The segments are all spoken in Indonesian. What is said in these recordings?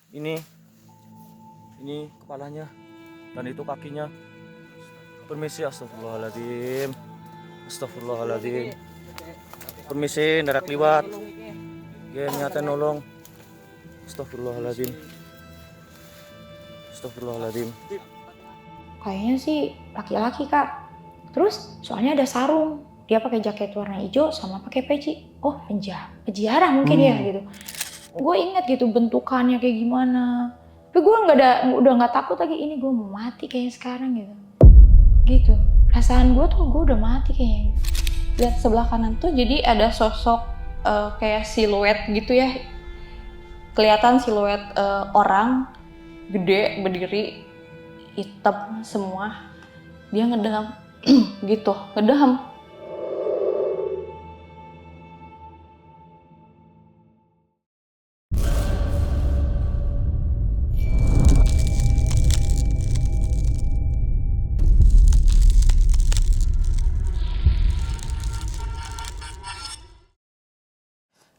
ini kepalanya dan itu kakinya. Permisi, astagfirullahaladzim. Astagfirullahaladzim. Permisi, ndak liwat. Gen nyata nolong. Astagfirullahaladzim. Astagfirullahaladzim. Kayaknya sih laki-laki, Kak. Terus soalnya ada sarung. Dia pakai jaket warna hijau sama pakai peci. Oh, penjara mungkin ya gitu. Gue inget gitu bentukannya kayak gimana. Tapi gue udah nggak takut lagi, ini gue mau mati kayaknya sekarang gitu. Perasaan gue udah mati kayaknya. Lihat sebelah kanan tuh jadi ada sosok kayak siluet gitu ya. Kelihatan siluet orang gede berdiri, hitam semua. Dia ngedeham gitu, ngedeham.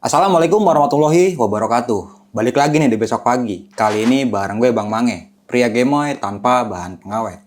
Assalamualaikum warahmatullahi wabarakatuh. Balik lagi nih di besok pagi. Kali ini bareng gue Bang Mange, pria gemoy tanpa bahan pengawet.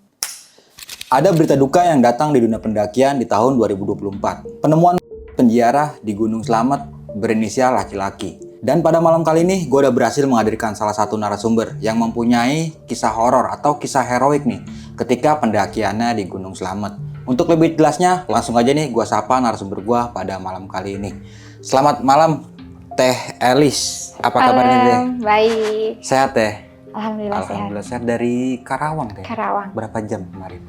Ada berita duka yang datang di dunia pendakian di tahun 2024. Penemuan penjara di Gunung Slamet berinisial laki-laki. Dan pada malam kali ini gue udah berhasil menghadirkan salah satu narasumber yang mempunyai kisah horor atau kisah heroik nih ketika pendakiannya di Gunung Slamet. Untuk lebih jelasnya, langsung aja nih gue sapa narasumber gue pada malam kali ini. Selamat malam Teh Elis. Apa kabarnya Teh? Baik. Sehat Teh? Alhamdulillah sehat. Dari Karawang Teh? Karawang. Berapa jam kemarin?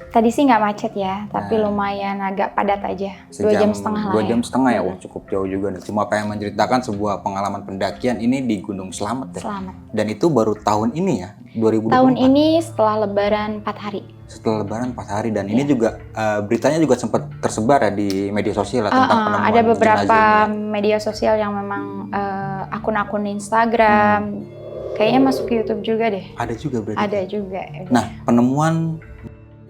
Tadi sih nggak macet ya, tapi lumayan agak padat aja. 2 jam setengah lah 2 jam setengah ya, cukup jauh juga nih. Cuma pengen menceritakan sebuah pengalaman pendakian ini di Gunung Slamet Teh. Selamat. Dan itu baru tahun ini ya, 2024. Tahun ini setelah Lebaran 4 hari. Setelah Lebaran 4 hari dan ini juga beritanya juga sempat tersebar ya di media sosial tentang penemuan ada beberapa jenazah. media sosial yang memang akun-akun Instagram, kayaknya masuk ke YouTube juga deh. Ada juga berarti. Ada juga. Nah, penemuan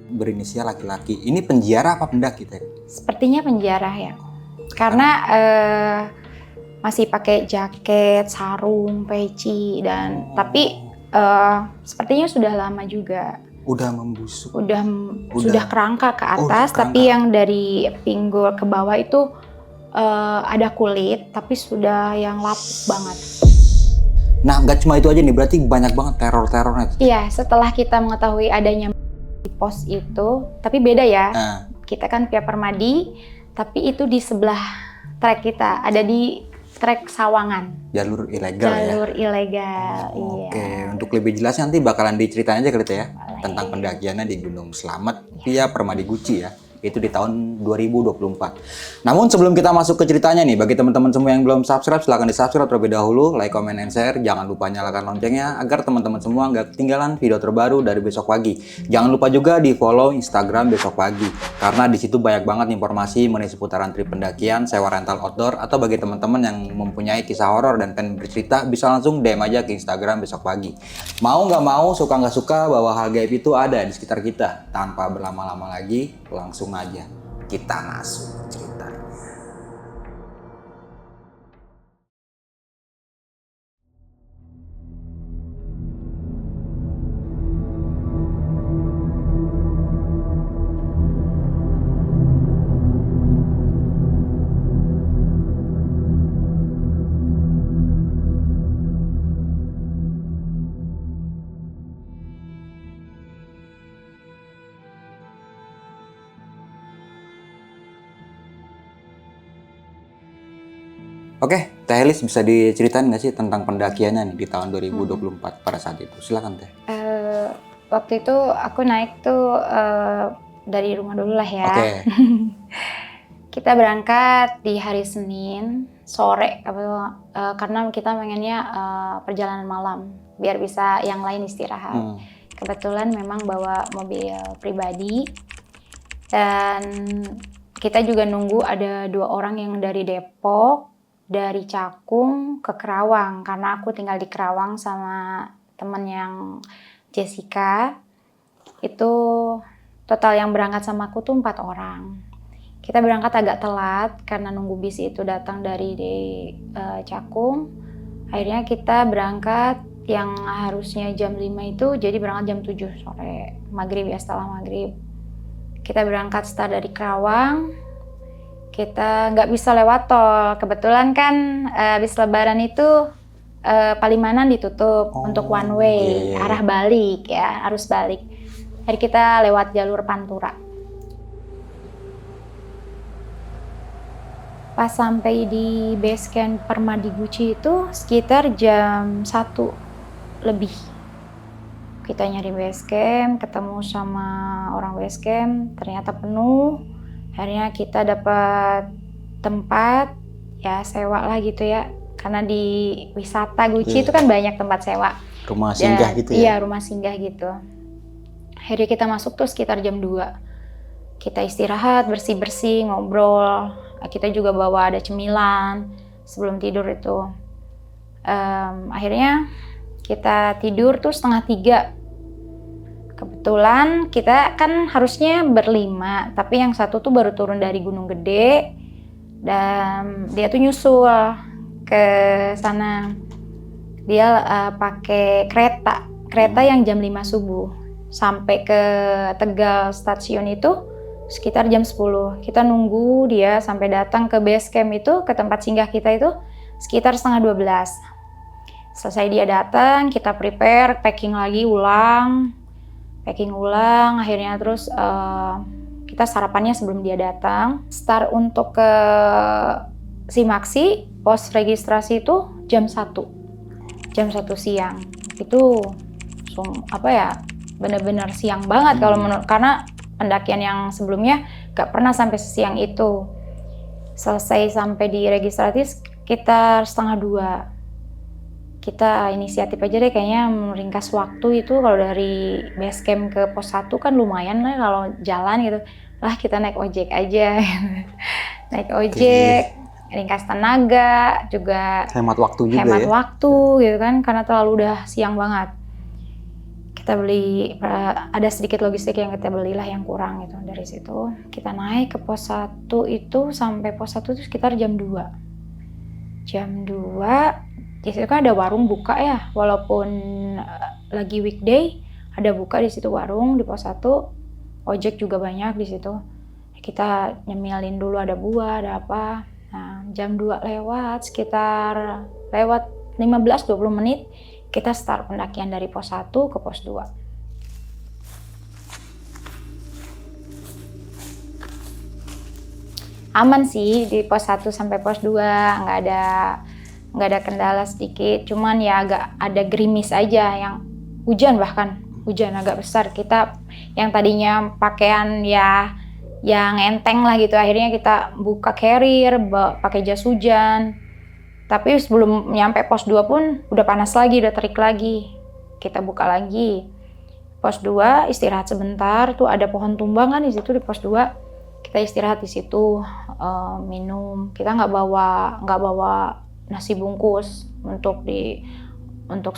berinisial laki-laki ini penjara apa pendaki Teh? Sepertinya penjara ya, karena masih pakai jaket, sarung, peci dan tapi sepertinya sudah lama juga. Udah membusuk. Sudah kerangka ke atas, tapi yang dari pinggul ke bawah itu ada kulit, tapi sudah yang lapuk banget. Nah, nggak cuma itu aja nih, berarti banyak banget teror-terornya. Iya, setelah kita mengetahui adanya di pos itu, tapi beda ya. Kita kan via Permadi, tapi itu di sebelah trek kita, ada di trek Sawangan. Jalur ilegal ya? Jalur ilegal, iya. Oke, untuk lebih jelas nanti bakalan diceritain aja kali ya, tentang pendakiannya di Gunung Slamet via Permadi Guci ya. Itu di tahun 2024. Namun sebelum kita masuk ke ceritanya nih, bagi teman-teman semua yang belum subscribe, silahkan di-subscribe terlebih dahulu, like, comment, and share. Jangan lupa nyalakan loncengnya agar teman-teman semua nggak ketinggalan video terbaru dari Besok Pagi. Jangan lupa juga di-follow Instagram Besok Pagi, karena di situ banyak banget informasi mengenai seputaran trip pendakian, sewa rental outdoor, atau bagi teman-teman yang mempunyai kisah horor dan pengen bercerita, bisa langsung DM aja ke Instagram Besok Pagi. Mau nggak mau, suka nggak suka, bahwa hal gaib itu ada di sekitar kita. Tanpa berlama-lama lagi, langsung aja kita masuk ceritanya. Oke, Teh Elis bisa diceritain nggak sih tentang pendakiannya nih di tahun 2024 pada saat itu? Silakan Teh. Waktu itu aku naik tuh dari rumah dulu lah ya. Oke. Kita berangkat di hari Senin sore karena kita pengennya perjalanan malam biar bisa yang lain istirahat. Kebetulan memang bawa mobil pribadi dan kita juga nunggu ada 2 orang yang dari Depok, dari Cakung ke Kerawang, karena aku tinggal di Kerawang sama temen yang Jessica. Itu total yang berangkat sama aku tuh 4 orang. Kita berangkat agak telat karena nunggu bis itu datang dari Cakung. Akhirnya kita berangkat yang harusnya jam 5 itu jadi berangkat jam 7 sore, maghrib ya, setelah maghrib. Kita berangkat start dari Kerawang, kita nggak bisa lewat tol. Kebetulan kan habis lebaran itu Palimanan ditutup untuk one way, arah balik ya, arus balik. Jadi kita lewat jalur Pantura. Pas sampai di base camp Permadi Guci itu sekitar jam 1 lebih. Kita nyari base camp, ketemu sama orang base camp, ternyata penuh. Akhirnya kita dapat tempat, ya sewa lah gitu ya. Karena di wisata Guci itu kan banyak tempat sewa. Rumah singgah gitu ya? Iya, rumah singgah gitu. Akhirnya kita masuk tuh sekitar jam 2. Kita istirahat, bersih-bersih, ngobrol. Kita juga bawa ada cemilan sebelum tidur itu. Akhirnya kita tidur tuh 2:30. Kebetulan kita kan harusnya berlima, tapi yang satu tuh baru turun dari Gunung Gede dan dia tuh nyusul ke sana. Dia pakai kereta yang jam 5 subuh sampai ke Tegal stasiun itu sekitar jam 10. Kita nunggu dia sampai datang ke base camp itu, ke tempat singgah kita itu sekitar 11:30. Selesai dia datang, kita prepare, packing ulang, akhirnya terus kita sarapannya sebelum dia datang. Start untuk ke Simaksi, pos registrasi itu jam 1 siang. Itu benar-benar siang banget kalau karena pendakian yang sebelumnya gak pernah sampai sesiang itu. Selesai sampai di registrasi sekitar 1:30. Kita inisiatif aja deh kayaknya meringkas waktu itu. Kalau dari base camp ke pos 1 kan lumayan lah kalau jalan gitu. Lah kita naik ojek aja. Naik ojek, ringkas tenaga, juga hemat waktu juga hemat ya? waktu gitu kan, karena terlalu udah siang banget. Kita beli, ada sedikit logistik yang kita belilah yang kurang gitu. Dari situ kita naik ke pos 1 itu, sampai pos 1 itu sekitar jam 2. Jam 2 di situ kan ada warung buka ya, walaupun lagi weekday ada buka di situ warung di pos 1. Ojek juga banyak di situ. Kita nyemilin dulu, ada buah, ada apa. Nah, jam 2 sekitar lewat 15-20 menit kita start pendakian dari pos 1 ke pos 2. Aman sih di pos 1 sampai pos 2, nggak ada kendala sedikit, cuman ya agak ada gerimis aja, yang hujan agak besar. Kita yang tadinya pakaian ya yang enteng lah gitu, akhirnya kita buka carrier, pakai jas hujan. Tapi sebelum nyampe pos 2 pun udah panas lagi, udah terik lagi. Kita buka lagi. Pos 2 istirahat sebentar, tuh ada pohon tumbang kan di situ di pos 2. Kita istirahat di situ, minum. Kita nggak bawa nasi bungkus untuk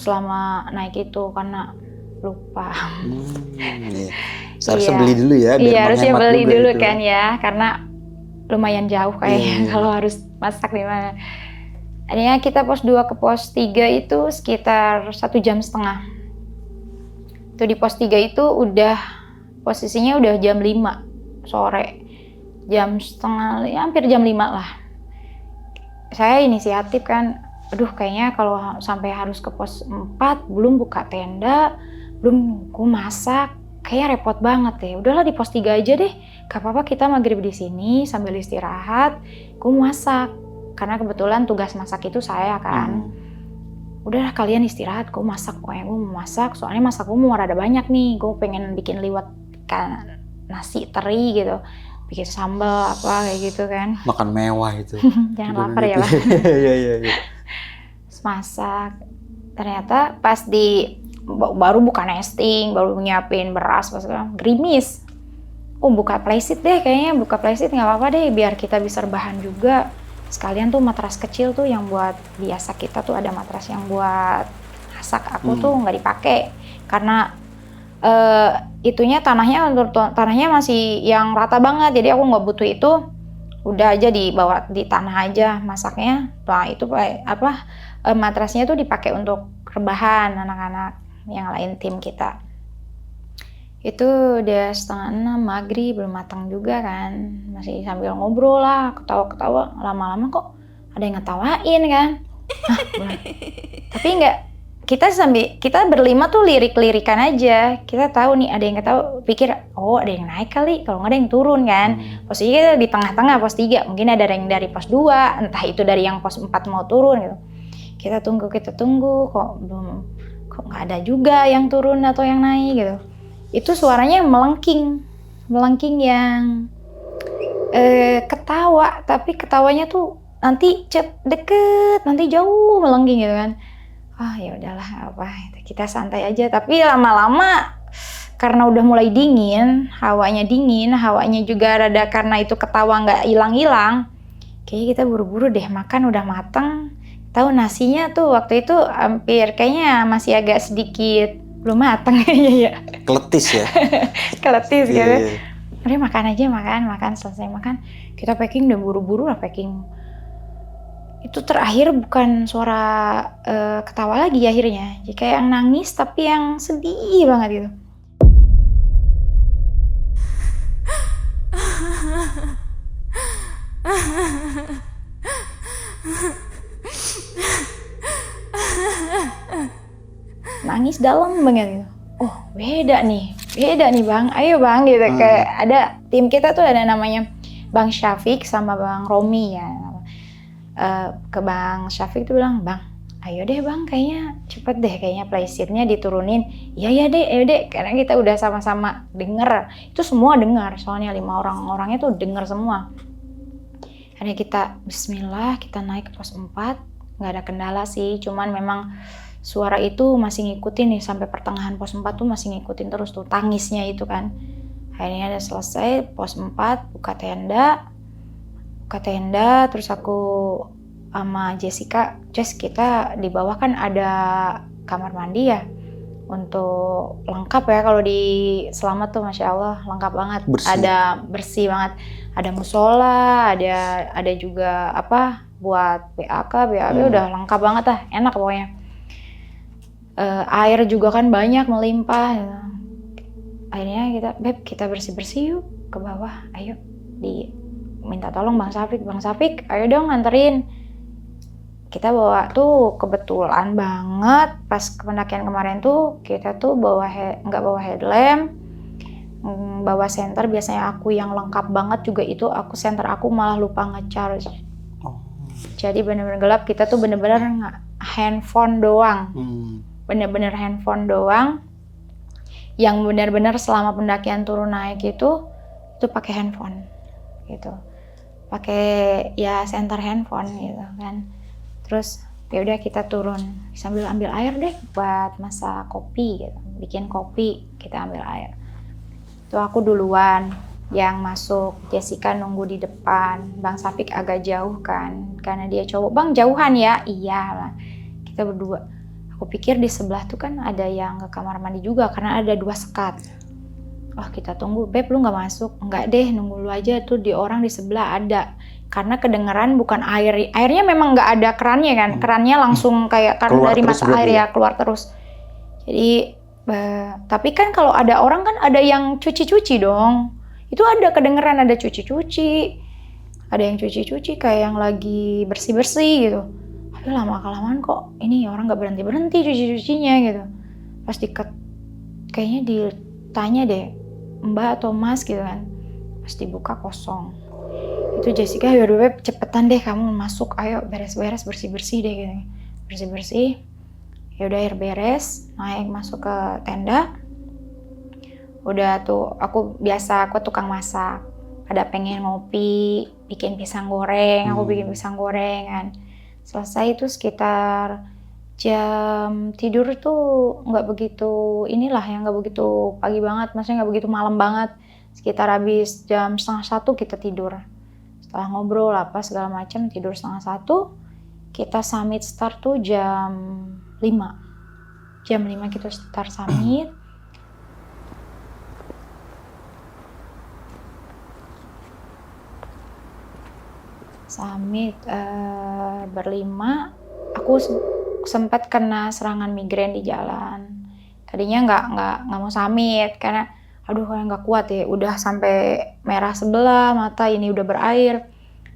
selama naik itu karena lupa. Iya. Seharusnya beli dulu ya, biar iya, harusnya beli dulu itu. kan ya, karena lumayan jauh kayaknya kalau harus masak di mana. Akhirnya kita pos 2 ke pos 3 itu sekitar 1,5 jam. Itu di pos 3 itu udah posisinya udah jam 5 sore. Hampir jam 5 lah. Saya inisiatif kan, aduh kayaknya kalau sampai harus ke pos 4 belum buka tenda, belum gue masak, kayaknya repot banget deh. Udahlah di pos 3 aja deh, gak apa-apa kita maghrib di sini sambil istirahat, gue masak. Karena kebetulan tugas masak itu saya kan. Udahlah kalian istirahat, gue masak, pokoknya gue mau masak, soalnya masak gue mau rada banyak nih, gue pengen bikin liwet kan, nasi teri gitu. Bikin sambal apa kayak gitu kan. Makan mewah itu. Jangan lapar ya Pak. Iya. Masak. Ternyata pas baru buka nesting, baru nyiapin beras, gerimis. Buka playset deh kayaknya, buka playset nggak apa-apa deh, biar kita bisa rebahan juga. Sekalian tuh matras kecil tuh yang buat biasa kita tuh ada matras yang buat masak, aku tuh nggak dipakai karena itunya tanahnya masih yang rata banget, jadi aku nggak butuh itu, udah aja dibawa di tanah aja masaknya. Nah itu matrasnya tuh dipakai untuk rebahan anak-anak yang lain tim kita. Itu udah 5:30 maghrib, belum matang juga kan, masih sambil ngobrol lah, ketawa-ketawa, lama-lama kok ada yang ngetawain kan. Tapi enggak, kita berlima tuh lirik-lirikan aja, kita tahu nih ada yang ketawa, pikir oh ada yang naik kali, kalau nggak ada yang turun kan. Posisi kita di tengah-tengah pos 3, mungkin ada yang dari pos 2, entah itu dari yang pos 4 mau turun gitu. Kita tunggu kok nggak ada juga yang turun atau yang naik gitu. Itu suaranya melengking yang ketawa, tapi ketawanya tuh nanti deket, nanti jauh melengking gitu kan. Ya udahlah apa, kita santai aja. Tapi lama-lama karena udah mulai dingin, hawanya juga rada, karena itu ketawa nggak hilang-hilang. Kayaknya kita buru-buru deh, makan udah mateng. Tahu nasinya tuh waktu itu hampir kayaknya masih agak sedikit belum mateng kayaknya ya. Keletis ya. Keletis gitu. Iya. Udah makan aja, makan, selesai makan. Kita packing, udah buru-buru lah packing. Itu terakhir bukan suara ketawa lagi akhirnya. Jadi kayak yang nangis tapi yang sedih banget gitu. Nangis dalam banget gitu. Oh beda nih bang, ayo bang gitu. Kayak ada tim kita tuh ada namanya Bang Syafiq sama Bang Romi ya. Ke Bang Syafiq tuh bilang, bang ayo deh bang, kayaknya cepet deh, kayaknya playsheetnya diturunin. Iya deh, ayo deh, karena kita udah sama-sama denger, itu semua dengar, soalnya 5 orangnya tuh denger semua. Akhirnya kita bismillah, kita naik ke pos 4, nggak ada kendala sih, cuman memang suara itu masih ngikutin nih, sampai pertengahan pos 4 tuh masih ngikutin terus tuh tangisnya itu kan. Akhirnya udah selesai, pos 4 buka tenda, terus aku sama Jessica, kita di bawah kan ada kamar mandi ya, untuk lengkap ya, kalau di Selamat tuh Masya Allah lengkap banget, bersih banget, ada musola, ada juga apa buat BAK, udah lengkap banget lah, enak pokoknya. Air juga kan banyak melimpah. Akhirnya kita bersih-bersih yuk ke bawah, ayo minta tolong Bang Syafiq, ayo dong nganterin. Kita bawa tuh, kebetulan banget pas pendakian kemarin tuh kita tuh nggak bawa headlamp, bawa senter. Biasanya aku yang lengkap banget juga itu, senter aku malah lupa ngecharge. Jadi bener-bener gelap, kita tuh bener-bener handphone doang, bener-bener handphone doang. Yang bener-bener selama pendakian turun naik itu pakai handphone gitu, pakai ya senter handphone gitu kan. Terus ya udah kita turun sambil ambil air deh buat masak kopi gitu, bikin kopi, kita ambil air. Tuh aku duluan yang masuk, Jessica nunggu di depan, Bang Syafiq agak jauh kan karena dia cowok. Bang jauhan ya, iya lah, kita berdua. Aku pikir di sebelah tuh kan ada yang ke kamar mandi juga karena ada 2 sekat. Kita tunggu, Beb lu gak masuk? Enggak deh, nunggu lu aja, tuh di orang di sebelah ada. Karena kedengeran bukan airnya memang gak ada kerannya kan, kerannya langsung kayak karena dari mata air ya, keluar terus. Jadi, tapi kan kalau ada orang kan ada yang cuci-cuci dong. Itu ada kedengeran, ada cuci-cuci. Ada yang cuci-cuci kayak yang lagi bersih-bersih gitu. Aduh lama-kelamaan kok ini orang gak berhenti-berhenti cuci-cucinya gitu. Pas kayaknya ditanya deh, Mbak atau Mas gitu kan, pas dibuka kosong. Itu Jessica, yaudah Beb cepetan deh kamu masuk, ayo beres-beres, bersih-bersih deh gitu. Bersih-bersih, yaudah air beres, naik masuk ke tenda. Udah tuh, aku tukang masak, ada pengen ngopi, bikin pisang goreng, aku bikin pisang goreng kan. Selesai itu sekitar jam tidur tuh nggak begitu nggak begitu pagi banget, maksudnya nggak begitu malam banget, sekitar habis jam 12:30 kita tidur. Setelah ngobrol apa segala macam, tidur 12:30. Kita summit start tuh jam 5 kita start summit. Berlima, aku sempat kena serangan migrain di jalan. Tadinya nggak mau summit karena aduh nggak kuat ya, udah sampai merah sebelah mata, ini udah berair.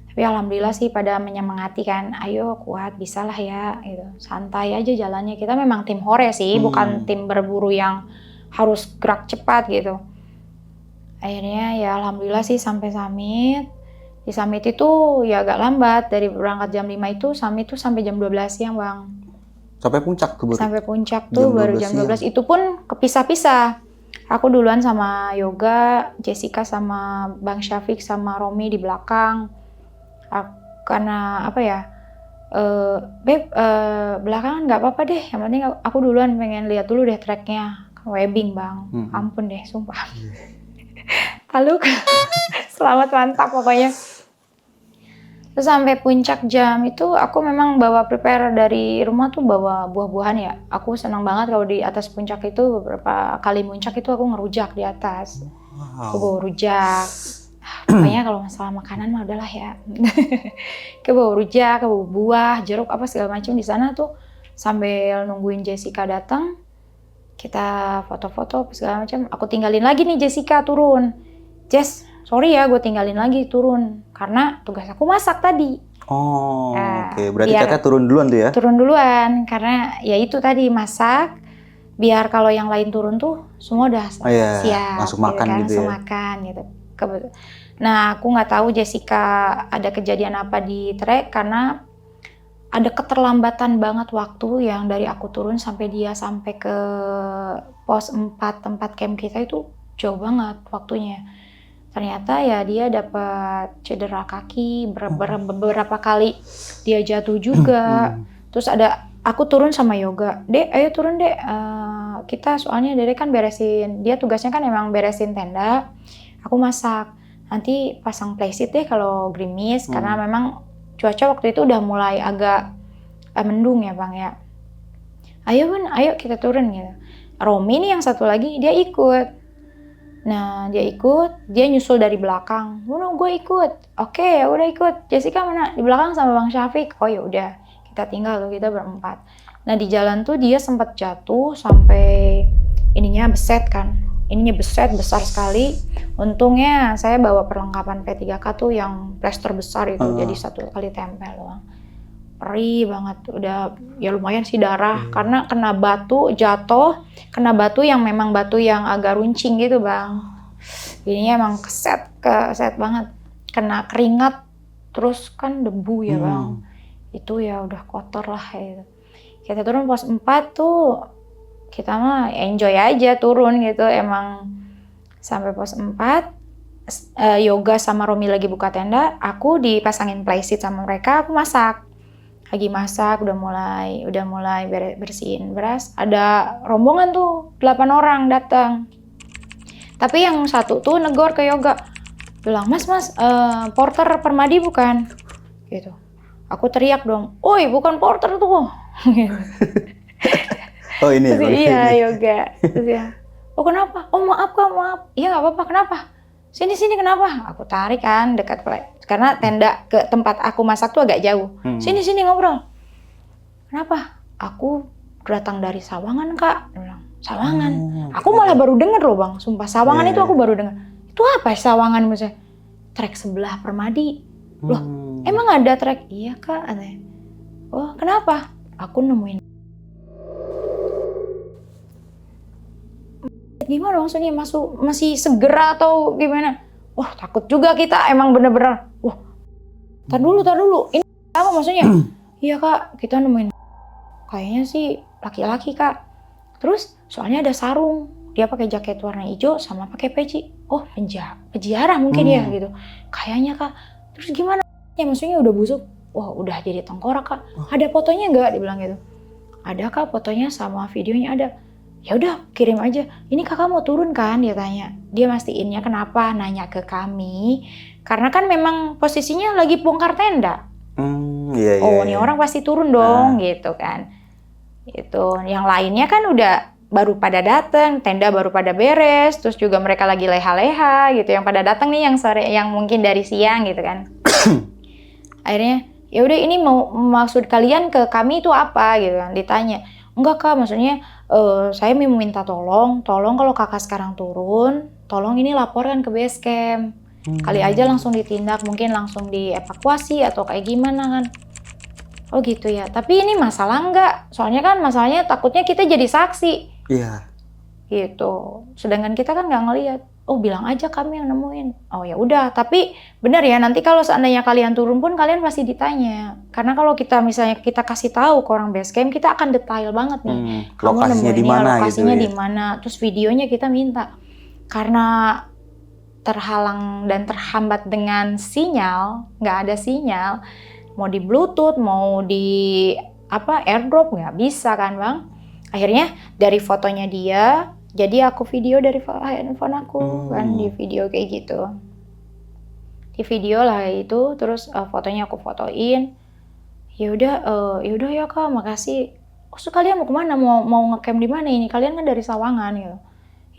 Tapi alhamdulillah sih pada menyemangati kan, ayo kuat, bisalah ya gitu. Santai aja jalannya. Kita memang tim hore sih, bukan tim berburu yang harus gerak cepat gitu. Akhirnya ya alhamdulillah sih sampai summit. Di summit itu ya agak lambat, dari berangkat jam 5 itu summit tuh sampai jam 12 siang Bang. Sampai puncak tuh baru? Sampai puncak tuh baru jam 12 itu pun kepisah-pisah. Aku duluan sama Yoga, Jessica sama Bang Syafiq sama Romi di belakang. Karena apa ya, Beb, belakangan nggak apa-apa deh, yang penting aku duluan pengen lihat dulu deh treknya. Webbing Bang, ampun deh sumpah. Lalu selamat mantap pokoknya. Terus sampai puncak jam itu aku memang bawa prepare dari rumah tuh, bawa buah-buahan ya. Aku senang banget kalau di atas puncak itu, beberapa kali muncak itu aku ngerujak di atas. Aku bawa rujak. Pokoknya kalau masalah makanan mah udahlah ya. Aku bawa rujak, aku bawa buah, jeruk apa segala macam di sana tuh, sambil nungguin Jessica datang. Kita foto-foto segala macam. Aku tinggalin lagi nih Jessica turun. Jess, sorry ya gue tinggalin lagi turun karena tugas aku masak tadi. Oh, oke. Berarti kakak turun duluan tuh ya? Turun duluan karena ya itu tadi masak. Biar kalau yang lain turun tuh semua udah siap. Langsung makan kan? gitu Langsung ya? makan gitu. Nah aku nggak tahu Jessica ada kejadian apa di trek karena ada keterlambatan banget waktu yang dari aku turun sampai dia sampai ke pos 4 tempat camp kita itu jauh banget waktunya. Ternyata ya dia dapat cedera kaki, beberapa kali dia jatuh juga. Terus aku turun sama Yoga, Dek ayo turun Dek, kita soalnya Dede kan beresin, dia tugasnya kan emang beresin tenda, aku masak. Nanti pasang playseat deh kalau gerimis, karena memang cuaca waktu itu udah mulai agak mendung ya Bang ya. Ayo Bun, ayo kita turun gitu. Romi nih yang satu lagi dia ikut. Nah dia ikut, dia nyusul dari belakang. Gue ikut. Oke ya udah ikut. Jessica mana? Di belakang sama Bang Syafiq. Oh ya udah, kita tinggal tuh, kita berempat. Nah di jalan tuh dia sempat jatuh sampai ininya beset kan. Ininya beset besar sekali. Untungnya saya bawa perlengkapan P3K tuh yang plester besar itu, jadi satu kali tempel doang. Perih banget, udah ya lumayan sih darah karena kena batu jatuh, kena batu yang memang batu yang agak runcing gitu Bang. Jadinya emang keset banget, kena keringat terus kan debu ya Bang. Itu ya udah kotor lah gitu. Kita turun pos 4 tuh kita mah enjoy aja turun gitu, emang sampai pos 4 Yoga sama Romi lagi buka tenda, aku dipasangin playseat sama mereka, aku masak. Lagi masak, udah mulai bersihin beras. Ada rombongan tuh 8 orang datang. Tapi yang satu tuh negor ke Yoga, bilang mas porter Permadi bukan? Gitu. Aku teriak dong, oi bukan porter tuh. Oh ini. Terus iya Yoga. Terus ya, oh kenapa? Oh maaf Kak, maaf. Iya nggak apa-apa, kenapa? Sini kenapa? Aku tarik kan dekat karena tenda ke tempat aku masak tuh agak jauh. Sini ngobrol. Kenapa? Aku datang dari Sawangan Kak. Dia bilang, Sawangan? Aku malah baru denger loh Bang. Sumpah Sawangan itu aku baru denger. Itu apa Sawangan maksudnya? Trek sebelah Permadi. Loh emang ada trek? Iya Kak. Oh kenapa? Aku nemuin. Gimana maksudnya masih segera atau gimana? Wah takut juga kita, emang bener-bener. Wah, tar dulu. Ini apa maksudnya? Iya Kak, kita nemuin. Kayaknya sih laki-laki Kak. Terus soalnya ada sarung. Dia pakai jaket warna hijau sama pakai peci. Oh peziarah mungkin ya gitu. Kayaknya Kak. Terus gimana? Ya maksudnya udah busuk. Wah udah jadi tengkorak Kak. Ada fotonya nggak? Dibilang gitu. Ada Kak fotonya sama videonya ada. Ya udah kirim aja. Ini kakak mau turun kan? Dia tanya. Dia mastiinnya kenapa? Nanya ke kami. Karena kan memang posisinya lagi bongkar tenda. Nih orang pasti turun dong gitu kan. Itu yang lainnya kan udah baru pada datang, tenda baru pada beres, terus juga mereka lagi leha-leha gitu. Yang pada datang nih yang sore, yang mungkin dari siang gitu kan. Akhirnya ya udah ini mau maksud kalian ke kami itu apa gitu kan, ditanya. Enggak kak, maksudnya saya mau minta tolong kalau kakak sekarang turun, tolong ini laporkan ke base camp. Kali aja langsung ditindak, mungkin langsung dievakuasi atau kayak gimana kan. Oh gitu ya, tapi ini masalah enggak? Soalnya kan masalahnya takutnya kita jadi saksi. Iya. Gitu. Sedangkan kita kan nggak ngelihat. Oh bilang aja kami yang nemuin. Oh ya udah, tapi benar ya nanti kalau seandainya kalian turun pun kalian pasti ditanya. Karena kalau kita misalnya kita kasih tahu ke orang base camp, kita akan detail banget nih. Kamu Lokasinya di nemuinnya, mana lokasinya gitu di mana, terus videonya kita minta. Karena terhalang dan terhambat dengan sinyal, nggak ada sinyal, mau di Bluetooth, mau di airdrop nggak bisa kan bang. Akhirnya dari fotonya dia, jadi aku video dari handphone aku kan, di video kayak gitu. Di video lah itu, terus fotonya aku fotoin. Ya udah ya kak, makasih. Oh kalian mau kemana? Mau ngecamp di mana ini? Kalian kan dari Sawangan gitu.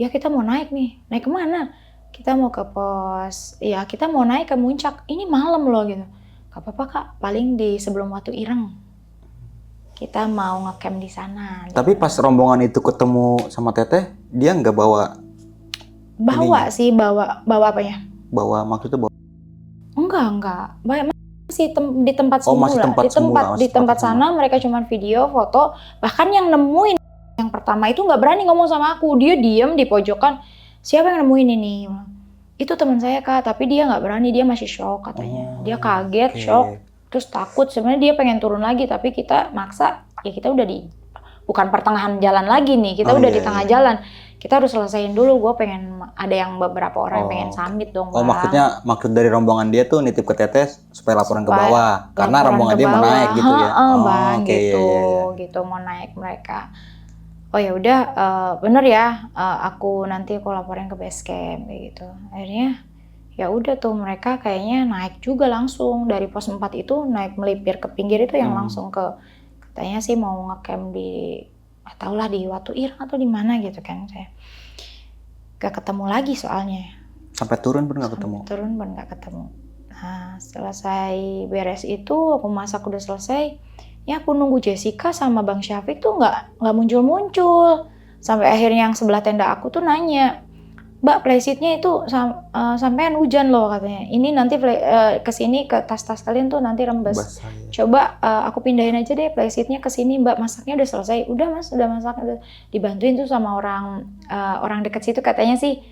Ya kita mau naik nih. Naik kemana? Kita mau ke pos. Ya kita mau naik ke Muncak. Ini malam loh gitu. Gak apa-apa kak, paling di sebelum Watu Ireng. Kita mau ngecamp di sana. Tapi pas rombongan itu ketemu sama Teteh, dia nggak bawa? Bawa sih, bawa apanya? Bawa maksudnya bawa? Enggak. Masih di tempat semula. Masih tempat semula. Di tempat sana mereka cuma video, foto. Bahkan yang nemuin yang pertama itu nggak berani ngomong sama aku. Dia diem di pojokan. Siapa yang nemuin ini? Itu teman saya kak, tapi dia nggak berani. Dia masih shock katanya. Dia kaget, shock. Terus takut, sebenarnya dia pengen turun lagi, tapi kita maksa, ya kita udah bukan pertengahan jalan lagi nih, kita udah di tengah jalan. Kita harus selesaiin dulu, gue pengen, ada yang beberapa orang yang pengen summit dong. Maksud dari rombongan dia tuh nitip ke Teteh supaya laporan ke bawah, karena rombongan dia mau naik gitu ya. Gitu, mau naik mereka. Oh ya udah, bener ya, aku nanti laporin ke base camp kayak gitu. Akhirnya ya udah tuh mereka kayaknya naik juga langsung dari pos 4 itu, naik melipir ke pinggir itu yang langsung ke, katanya sih mau ngecamp di, atau lah di Watu Ireng atau di mana gitu kan. Saya gak ketemu lagi soalnya. Sampai turun pun gak ketemu? Turun pun gak ketemu. Nah selesai beres itu, aku masak udah selesai, ya aku nunggu Jessica sama Bang Syafiq tuh gak muncul-muncul. Sampai akhirnya yang sebelah tenda aku tuh nanya, Mbak, playseatnya itu sampean hujan loh katanya. Ini nanti kesini ke tas-tas kalian tuh nanti rembes. Basah, ya. Coba aku pindahin aja deh playseatnya ke sini Mbak. Masaknya udah selesai. Udah Mas, udah masak. Udah. Dibantuin tuh sama orang dekat situ, katanya sih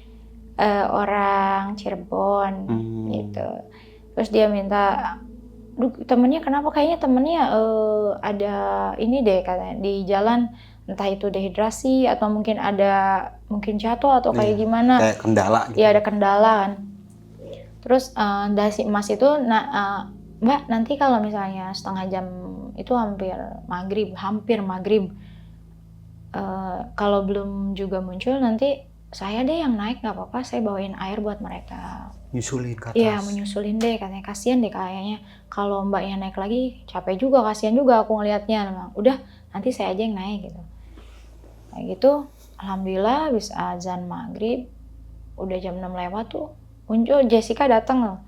orang Cirebon gitu. Terus dia minta, temennya kenapa? Kayaknya temennya ada ini deh katanya di jalan. Entah itu dehidrasi atau mungkin jatuh atau kayak gimana. Kayak kendala gitu. Iya ada kendala kan. Terus dari Mas itu, Mbak nanti kalau misalnya setengah jam itu hampir maghrib. Kalau belum juga muncul nanti saya deh yang naik, nggak apa-apa, saya bawain air buat mereka. Nyusulin ke atas. Iya menyusulin deh katanya, kasihan deh kayaknya. Kalau Mbaknya naik lagi capek juga, kasihan juga aku ngelihatnya. Udah nanti saya aja yang naik gitu. Kayak gitu, alhamdulillah habis azan maghrib, udah jam 6 lewat tuh, muncul Jessica datang loh.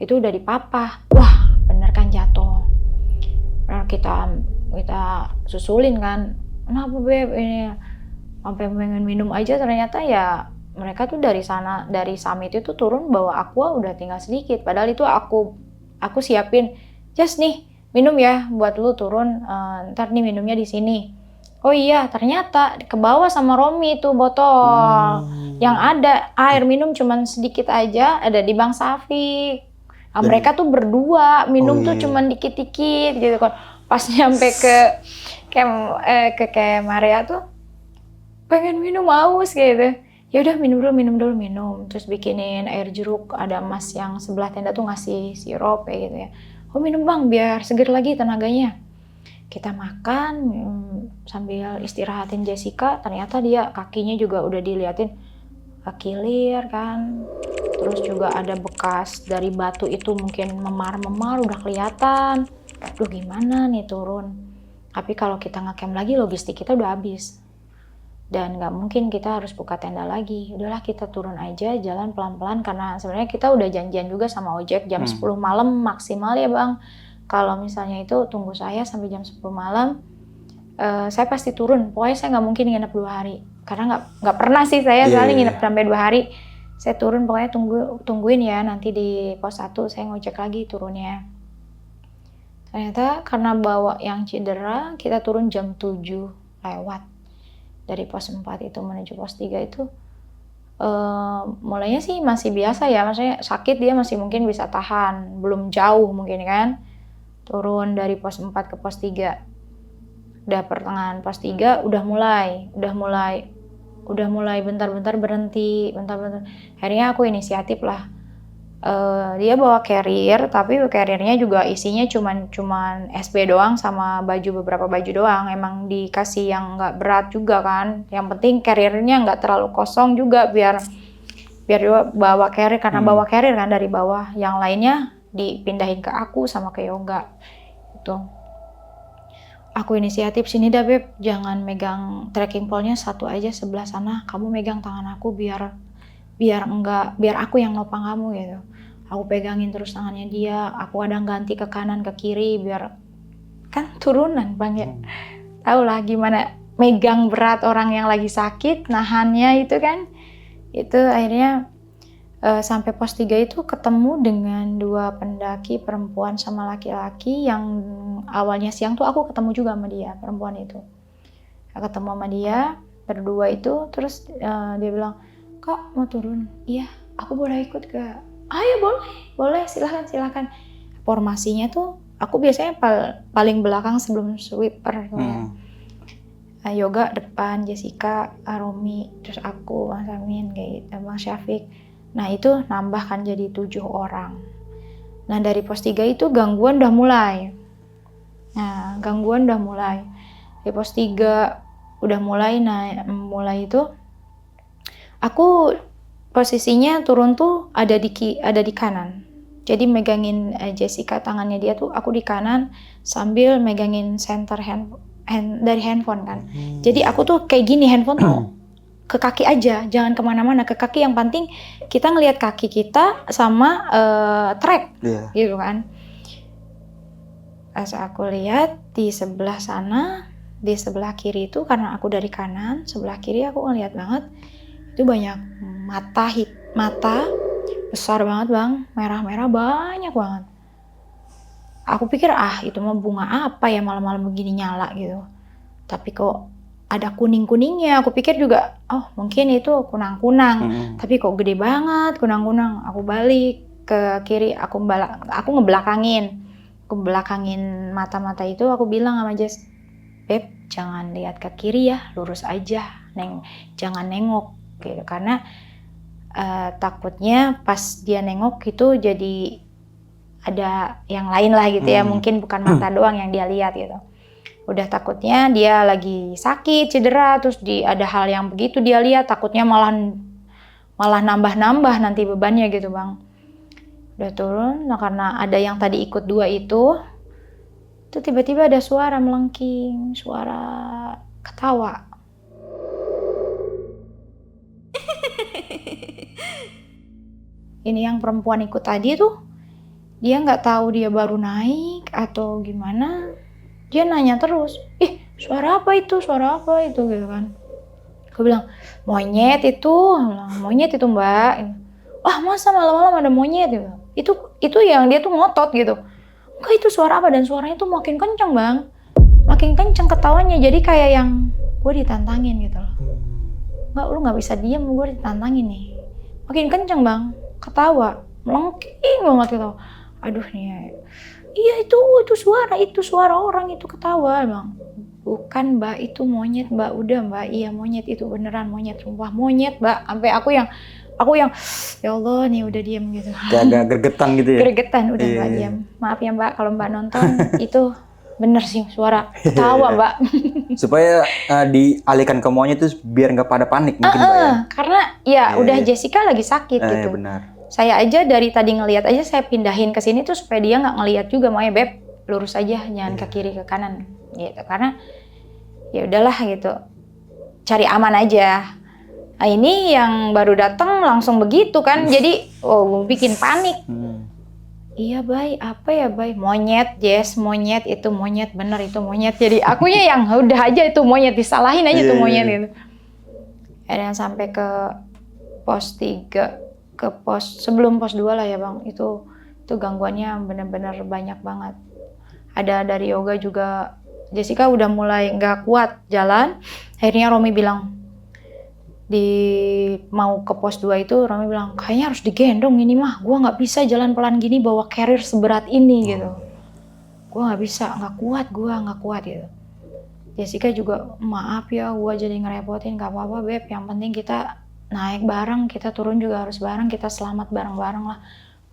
Itu udah dipapah. Wah, bener kan jatuh. Nah, kita susulin kan. Kenapa Beb ini? Sampai pengen minum aja, ternyata ya mereka tuh dari sana, dari summit itu turun bawa aqua udah tinggal sedikit. Padahal itu aku siapin, just nih minum ya buat lu turun, ntar nih minumnya di sini. Oh iya, ternyata ke bawah sama Romi tuh botol. Yang ada air minum cuman sedikit aja, ada di Bang Syafiq. Nah, mereka tuh berdua minum tuh cuman dikit-dikit gitu kan. Pas nyampe ke Maria tuh pengen minum, haus gitu. Ya udah minum dulu. Terus bikinin air jeruk, ada Mas yang sebelah tenda tuh ngasih sirup kayak gitu ya. Oh minum Bang biar seger lagi tenaganya. Kita makan sambil istirahatin Jessica, ternyata dia kakinya juga udah diliatin kilir kan. Terus juga ada bekas dari batu itu mungkin memar-memar udah kelihatan. Aduh gimana nih turun. Tapi kalau kita ngecamp lagi logistik kita udah habis. Dan nggak mungkin kita harus buka tenda lagi. Udahlah kita turun aja, jalan pelan-pelan karena sebenarnya kita udah janjian juga sama ojek jam 10 malam maksimal ya Bang. kalau misalnya itu tunggu saya sampai jam 10 malam, saya pasti turun. Pokoknya saya nggak mungkin nginep 2 hari. Karena nggak pernah sih saya sekali nginep sampai 2 hari. Saya turun, pokoknya tungguin ya, nanti di pos 1 saya ngecek lagi turunnya. Ternyata karena bawa yang cedera, kita turun jam 7 lewat. Dari pos 4 itu menuju pos 3 itu, mulainya sih masih biasa ya, maksudnya sakit dia masih mungkin bisa tahan, belum jauh mungkin kan. Turun dari pos 4 ke pos 3. Udah pertengahan pos 3 udah mulai bentar-bentar berhenti, bentar-bentar. Akhirnya aku inisiatif lah. Dia bawa carrier, tapi carriernya juga isinya cuman SB doang sama beberapa baju doang. Emang dikasih yang nggak berat juga kan. Yang penting carriernya nggak terlalu kosong juga biar dia bawa carrier, karena bawa carrier kan dari bawah. Yang lainnya dipindahin ke aku sama ke Yoga. Gitu. Aku inisiatif, sini dah Beb, jangan megang trekking pole-nya satu aja sebelah sana. Kamu megang tangan aku biar aku yang nopang kamu gitu. Aku pegangin terus tangannya dia, aku kadang ganti ke kanan ke kiri biar kan turunan Bang ya. Tahu lah gimana megang berat orang yang lagi sakit, nahannya itu kan. Itu akhirnya sampai pos 3 itu ketemu dengan 2 pendaki perempuan sama laki-laki yang awalnya siang tuh aku ketemu juga sama dia, perempuan itu. Aku ketemu sama dia berdua itu, terus dia bilang, "Kak mau turun?" "Iya, aku boleh ikut gak?" "Ah ya boleh, silakan." Formasinya tuh aku biasanya paling belakang sebelum sweeper. Yoga depan, Jessica, Romi, terus aku, Mas Amin, kayak gitu, Bang Syafiq. Nah itu nambah kan jadi 7 orang. Nah dari pos 3 itu gangguan udah mulai. Di pos 3 udah mulai, mulai itu aku posisinya turun tuh ada di kanan. Jadi megangin Jessica, tangannya dia tuh aku di kanan sambil megangin center dari handphone kan. Jadi aku tuh kayak gini, handphone tuh ke kaki aja, jangan kemana-mana, ke kaki. Yang penting kita ngelihat kaki kita sama track, gitu kan. Pas aku lihat di sebelah sana, di sebelah kiri itu, karena aku dari kanan, sebelah kiri aku ngelihat banget itu banyak mata besar banget Bang, merah-merah banyak banget. Aku pikir itu mah bunga apa ya malam-malam begini nyala gitu. Tapi kok ada kuning-kuningnya, aku pikir juga, mungkin itu kunang-kunang. Tapi kok gede banget kunang-kunang. Aku balik ke kiri, aku ngebelakangin mata-mata itu. Aku bilang sama Jess, "Beb, jangan lihat ke kiri ya, lurus aja, jangan nengok." Gitu. Karena takutnya pas dia nengok itu jadi ada yang lain lah gitu ya, mungkin bukan mata doang yang dia lihat gitu. Udah takutnya dia lagi sakit, cedera, terus ada hal yang begitu dia lihat, takutnya malah nambah nanti bebannya gitu Bang. Udah turun, nah karena ada yang tadi ikut 2 itu tiba-tiba ada suara melengking, suara ketawa. Ini yang perempuan ikut tadi tuh, dia nggak tahu dia baru naik atau gimana. Dia nanya terus, suara apa itu gitu kan. Aku bilang, monyet itu Mbak. Masa malam-malam ada monyet gitu. Itu yang dia tuh ngotot gitu. Enggak, itu suara apa, dan suaranya tuh makin kenceng Bang. Makin kenceng ketawanya, jadi kayak yang gue ditantangin gitu loh. Enggak, lu nggak bisa diam, gue ditantangin nih. Makin kenceng Bang, ketawa, melengking banget gitu. Aduh nih. Iya itu suara orang itu ketawa Bang. Bukan Mbak, itu monyet Mbak. Udah Mbak, iya monyet itu, beneran monyet, sumpah monyet Mbak. Sampai aku yang ya Allah nih udah diam gitu. Agak gregetan gitu ya. Gregetan udah Mbak diam. Maaf ya Mbak kalau Mbak nonton itu bener sih suara ketawa Mbak. Supaya dialihkan ke monyet itu biar nggak pada panik mungkin Mbak ya. Karena udah Jessica lagi sakit gitu. Benar. Saya aja dari tadi ngelihat aja, saya pindahin ke sini tuh supaya dia nggak ngelihat juga, makanya Beb lurus aja, jangan ke kiri ke kanan gitu. Karena ya udahlah gitu, cari aman aja. Nah ini yang baru datang langsung begitu kan, jadi bikin panik. Iya bay, apa ya bay? Monyet, Jess, monyet, itu monyet, bener itu monyet. Jadi akunya yang udah aja itu monyet, disalahin aja tuh monyet gitu. Ada yang sampai ke pos 3, ke pos, sebelum pos 2 lah ya bang, itu gangguannya bener-bener banyak banget. Ada dari yoga juga, Jessica udah mulai nggak kuat jalan, akhirnya Romi bilang, mau ke pos 2 itu Romi bilang kayaknya harus digendong ini mah, gue nggak bisa jalan pelan gini bawa carrier seberat ini gitu, gue nggak bisa, nggak kuat gitu. Jessica juga maaf ya gue jadi ngerepotin, nggak apa-apa beb, yang penting kita naik bareng, kita turun juga harus bareng, kita selamat bareng-bareng lah,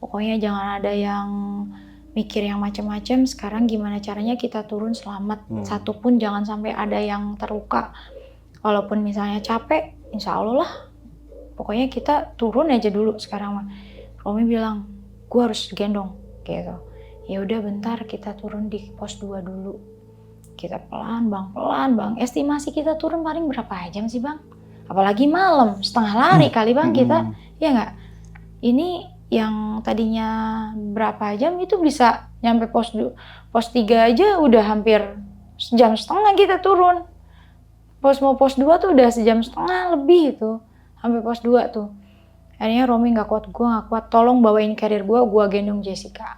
pokoknya jangan ada yang mikir yang macam-macam. Sekarang gimana caranya kita turun selamat, satu pun jangan sampai ada yang terluka, walaupun misalnya capek insya Allah lah, pokoknya kita turun aja dulu sekarang mah. Romi bilang, gue harus gendong gitu. Ya udah bentar kita turun di pos 2 dulu. Kita pelan bang. Estimasi kita turun paling berapa jam sih bang? Apalagi malam, setengah lari kali bang kita, ya nggak? Ini yang tadinya berapa jam itu bisa nyampe pos 3 aja udah hampir sejam setengah kita turun. Mau pos 2 tuh udah sejam setengah lebih itu, sampai pos 2 tuh. Akhirnya Romi nggak kuat, gue nggak kuat, tolong bawain carrier gue gendong Jessica.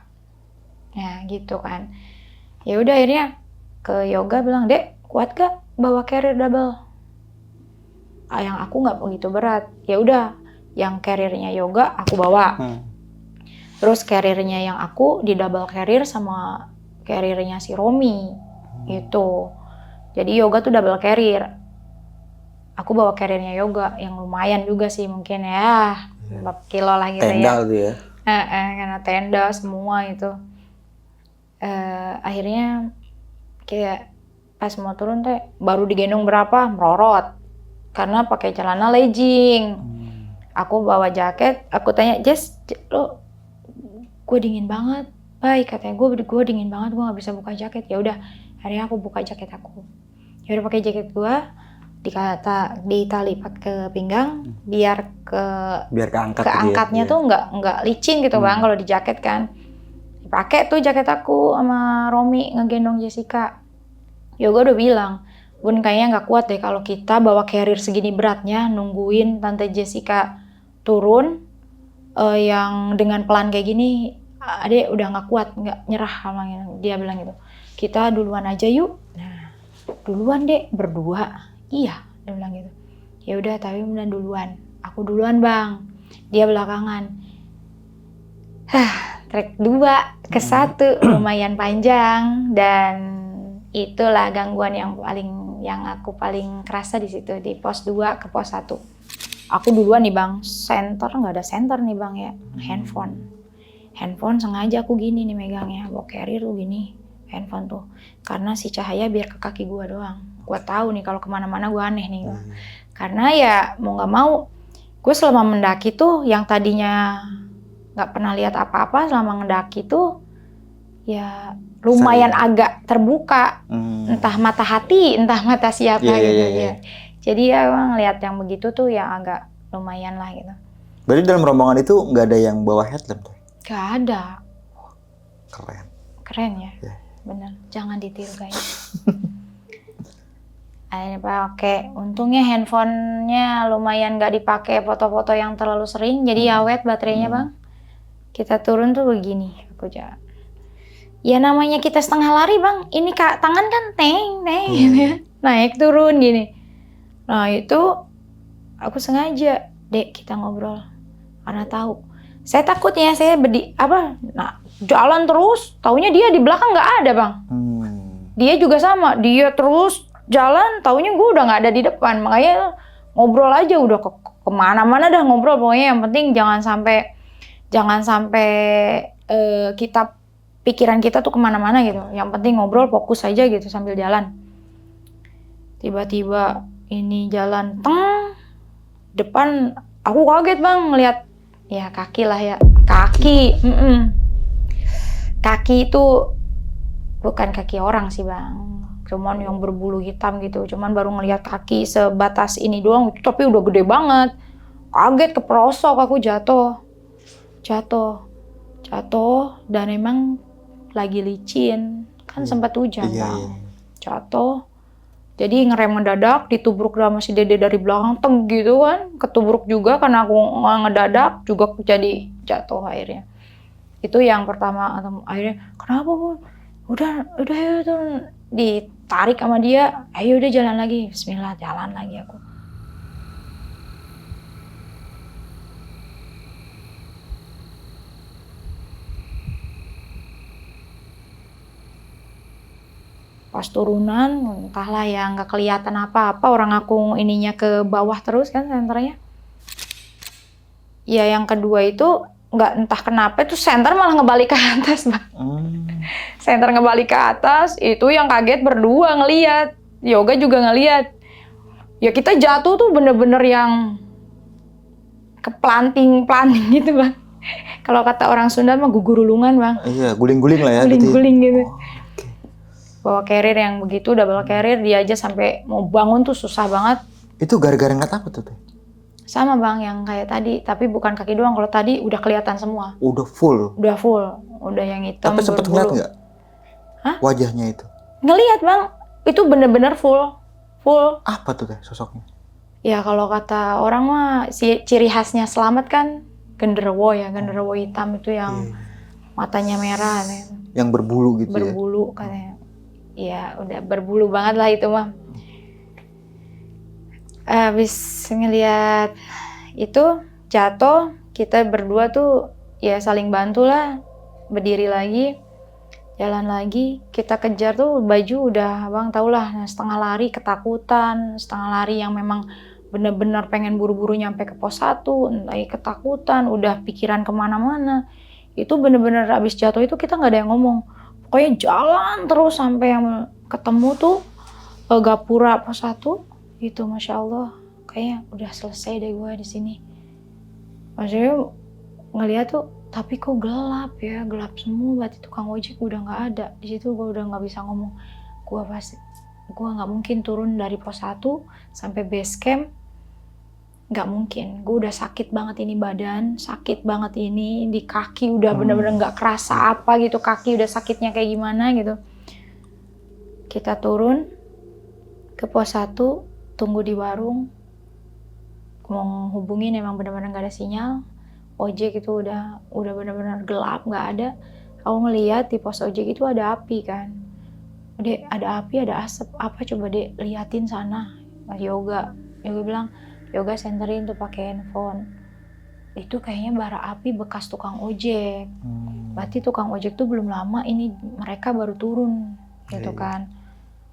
Ya gitu kan. Ya udah akhirnya ke yoga bilang, dek kuat gak bawa carrier double? Yang aku nggak begitu berat. Ya udah, yang carriernya yoga aku bawa. Terus carriernya yang aku di double carrier sama carriernya si Romi gitu. Jadi yoga tuh double carrier. Aku bawa carriernya yoga yang lumayan juga sih mungkin ya, 4 kilo lah gitu tenda ya. Tenda tuh ya? Karena tenda semua itu. Akhirnya kayak pas mau turun teh baru digendong berapa merorot karena pakai celana legging. Aku bawa jaket, aku tanya Jess, lo gue dingin banget, baik katanya gue dingin banget, gue nggak bisa buka jaket. Ya udah, akhirnya aku buka jaket aku. Ya udah pakai jaket gue, ditali ke pinggang biar keangkatnya gitu ya. tuh nggak licin gitu bang kalau di jaket kan. Dipakai tuh jaket aku sama Romi ngegendong Jessica. Yoga udah bilang, Bun kayaknya nggak kuat deh kalau kita bawa carrier segini beratnya nungguin Tante Jessica turun yang dengan pelan kayak gini, adek udah nggak kuat, nggak nyerah sama dia bilang gitu. Kita duluan aja yuk. Nah, duluan dek berdua. Iya, dia bilang gitu. Ya udah, tapi beneran duluan. Aku duluan bang, dia belakangan. Trek 2 ke 1 lumayan panjang dan itulah gangguan yang aku paling kerasa di situ di pos 2 ke pos 1. Aku duluan nih bang, nggak ada senter nih bang ya, handphone sengaja aku gini nih megangnya, bawa carrier tuh gini handphone tuh, karena si cahaya biar ke kaki gua doang. Gua tahu nih kalau kemana-mana gua aneh nih, karena ya mau nggak mau, gue selama mendaki tuh yang tadinya nggak pernah lihat apa-apa selama mendaki tuh ya lumayan agak terbuka, entah mata hati, entah mata siapa ya. Jadi ya emang lihat yang begitu tuh ya agak lumayan lah gitu. Berarti dalam rombongan itu nggak ada yang bawa headlamp tuh? Gak ada. Keren ya? Bener, jangan ditiru guys. Akhirnya pakai, untungnya handphonenya lumayan gak dipakai foto-foto yang terlalu sering, jadi awet baterainya bang. Kita turun tuh begini, aku jalan. Ya namanya kita setengah lari bang, ini kak tangan kan teng, naik turun gini. Nah itu aku sengaja, dek kita ngobrol, karena tahu. Saya takut ya, saya jalan terus, taunya dia di belakang nggak ada bang. Dia juga sama, dia terus jalan, taunya gue udah nggak ada di depan, makanya ngobrol aja udah kemana-mana dah ngobrol, pokoknya yang penting jangan sampai pikiran kita tuh kemana-mana gitu, yang penting ngobrol fokus aja gitu sambil jalan. Tiba-tiba ini jalan depan, aku kaget bang ngeliat ya kaki lah ya, kaki itu bukan kaki orang sih bang, cuman yang berbulu hitam gitu, cuman baru ngeliat kaki sebatas ini doang, tapi udah gede banget. Kaget, keperosok aku jatuh Jatuh dan emang lagi licin. Kan sempat hujan, Iya, Bang. iya. Jatuh. Jadi ngerem mendadak, ditubruk sama si Dede dari belakang, teng gitu kan. Ketubruk juga karena aku ngedadak, juga jadi jatuh akhirnya. Itu yang pertama, akhirnya, kenapa Bu? Udah ya, tuh. Ditarik sama dia, ayo udah jalan lagi. Bismillah, jalan lagi aku. Pas turunan, entahlah ya, nggak kelihatan apa-apa. Orang aku ininya ke bawah terus kan senternya. Ya yang kedua itu, nggak entah kenapa itu senter malah ngebalik ke atas, Bang. Senter ngebalik ke atas, itu yang kaget berdua ngeliat. Yoga juga ngeliat. Ya kita jatuh tuh bener-bener yang keplanting-planting gitu, Bang. Kalau kata orang Sunda mah gugurulungan, Bang. Iya, guling-guling lah ya. Guling-guling gitu. Oh, oke. Bawa carrier yang begitu, double carrier, dia aja sampai mau bangun tuh susah banget. Itu gara-gara ngeliat apa tuh Teh? Sama Bang, yang kayak tadi, tapi bukan kaki doang. Kalau tadi udah kelihatan semua. Udah full. Udah full, udah yang hitam. Tapi sempet ngeliat nggak? Hah? Wajahnya itu. Ngeliat Bang, itu bener-bener full. Apa tuh Teh sosoknya? Ya kalau kata orang mah, ciri khasnya Slamet kan genderuwo ya, genderuwo hitam itu yang matanya merah. Yang berbulu gitu ya? Berbulu katanya. Ya udah berbulu banget lah itu mah. Habis ngeliat itu jatuh, kita berdua tuh ya saling bantu lah, berdiri lagi, jalan lagi, kita kejar tuh baju udah Bang tau lah, setengah lari ketakutan, setengah lari yang memang bener-bener pengen buru-buru nyampe ke pos 1, lagi ketakutan, udah pikiran kemana-mana. Itu bener-bener abis jatuh itu kita nggak ada yang ngomong, pokoknya jalan terus sampai yang ketemu tuh gapura pos 1. Itu Masya Allah, kayaknya udah selesai deh gue di sini. Maksudnya ngeliat tuh, tapi kok gelap ya, gelap semua. Berarti tukang ojek udah nggak ada. Di situ gue udah nggak bisa ngomong. Gue nggak mungkin turun dari pos 1 sampai base camp. Nggak mungkin. Gue udah sakit banget ini badan, sakit banget ini di kaki udah bener-bener nggak kerasa apa gitu, kaki udah sakitnya kayak gimana gitu. Kita turun ke pos 1. Tunggu di warung, mau hubungin emang benar-benar nggak ada sinyal. Ojek itu udah benar-benar gelap, nggak ada. Aku ngeliat di pos ojek itu ada api kan. Dek, ada api, ada asap. Apa coba Dek liatin sana. Yoga bilang, Yoga senterin tuh pakai handphone. Itu kayaknya bara api bekas tukang ojek. Berarti tukang ojek tuh belum lama ini mereka baru turun, gitu kan.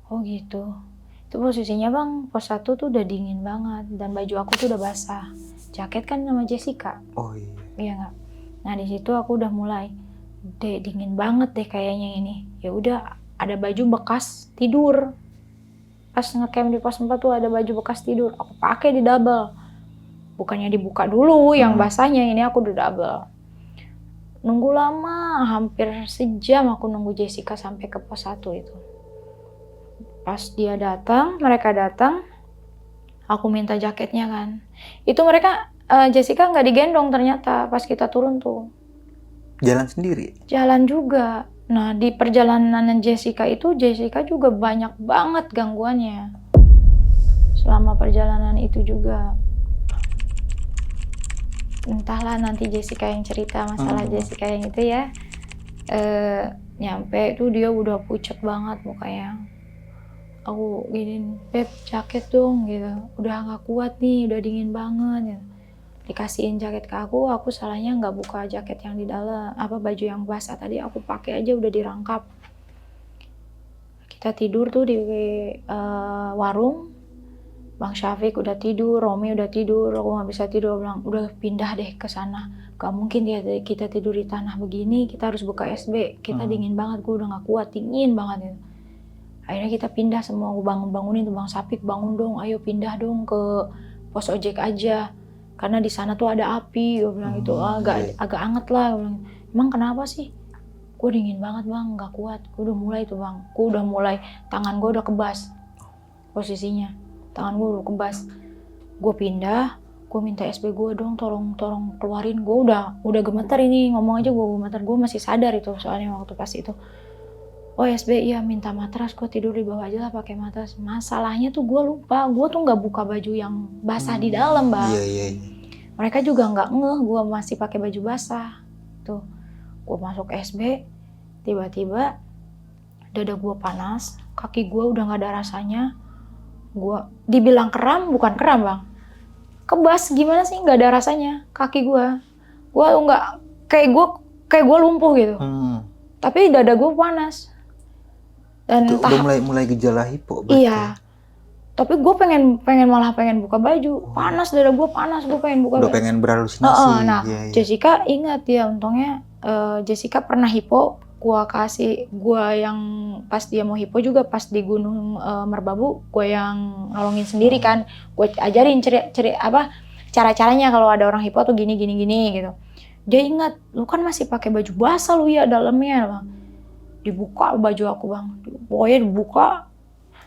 Oh gitu. Itu posisinya Bang, pos 1 tuh udah dingin banget dan baju aku tuh udah basah. Jaket kan sama Jessica. Oh iya. Iya nggak? Nah di situ aku udah mulai, Dek dingin banget deh kayaknya ini. Ya udah ada baju bekas tidur. Pas ngecamp di pos 4 tuh ada baju bekas tidur. Aku pakai di double. Bukannya dibuka dulu yang basahnya, ini aku udah double. Nunggu lama, hampir sejam aku nunggu Jessica sampai ke pos 1 itu. Pas dia datang, mereka datang, aku minta jaketnya kan. Itu mereka, Jessica nggak digendong ternyata pas kita turun tuh. Jalan sendiri? Jalan juga. Nah di perjalanan Jessica itu, Jessica juga banyak banget gangguannya. Selama perjalanan itu juga. Entahlah nanti Jessica yang cerita masalah Jessica yang itu ya. Nyampe tuh dia udah pucet banget mukanya. Aku giniin, Beb jaket dong gitu, udah gak kuat nih, udah dingin banget gitu. Dikasihin jaket ke aku salahnya nggak buka jaket yang di dalam, baju yang basah tadi aku pakai aja udah dirangkap. Kita tidur tuh di warung, Bang Syafiq udah tidur, Romi udah tidur, aku nggak bisa tidur, bilang udah pindah deh ke sana. Gak mungkin kita tidur di tanah begini, kita harus buka SB, kita dingin banget, gue udah gak kuat, dingin banget gitu. Akhirnya kita pindah semua, aku bangunin tuh Bang Sapik, bangun dong, ayo pindah dong ke pos ojek aja. Karena di sana tuh ada api, gue bilang itu agak anget lah. Gue bilang, emang kenapa sih? Gue dingin banget Bang, gak kuat. Gue udah mulai tuh Bang, tangan gue udah kebas posisinya. Tangan gue udah kebas. Gue pindah, gue minta SB gue dong, tolong keluarin. Gue udah gemeter ini, ngomong aja gue gemeter. Gue masih sadar itu soalnya waktu pas itu. Oh SB iya minta matras, gue tidur di bawah aja lah pakai matras. Masalahnya tuh gue lupa, gue tuh nggak buka baju yang basah di dalam bang. Iya. Mereka juga nggak ngeh gue masih pakai baju basah. Tuh, gue masuk SB, tiba-tiba dada gue panas, kaki gue udah nggak ada rasanya. Gue dibilang kram, bukan kram bang. Kebas gimana sih nggak ada rasanya kaki gue nggak kayak gue lumpuh gitu. Tapi dada gue panas. Dan itu udah mulai gejala hipo berarti. Iya. Tapi gue malah pengen buka baju. Panas dada gue panas, gue pengen buka udah baju. pengen berhalusinasi. Nah, iya. Jessica ingat ya untungnya Jessica pernah hipo. Gue kasih yang pas dia mau hipo juga pas di Gunung Merbabu, gue yang nolongin sendiri kan. Gue ajarin cara-caranya kalau ada orang hipo tuh gini gitu. Dia ingat, lu kan masih pakai baju basah lu ya dalamnya bang. Dibuka baju aku bang, pokoknya dibuka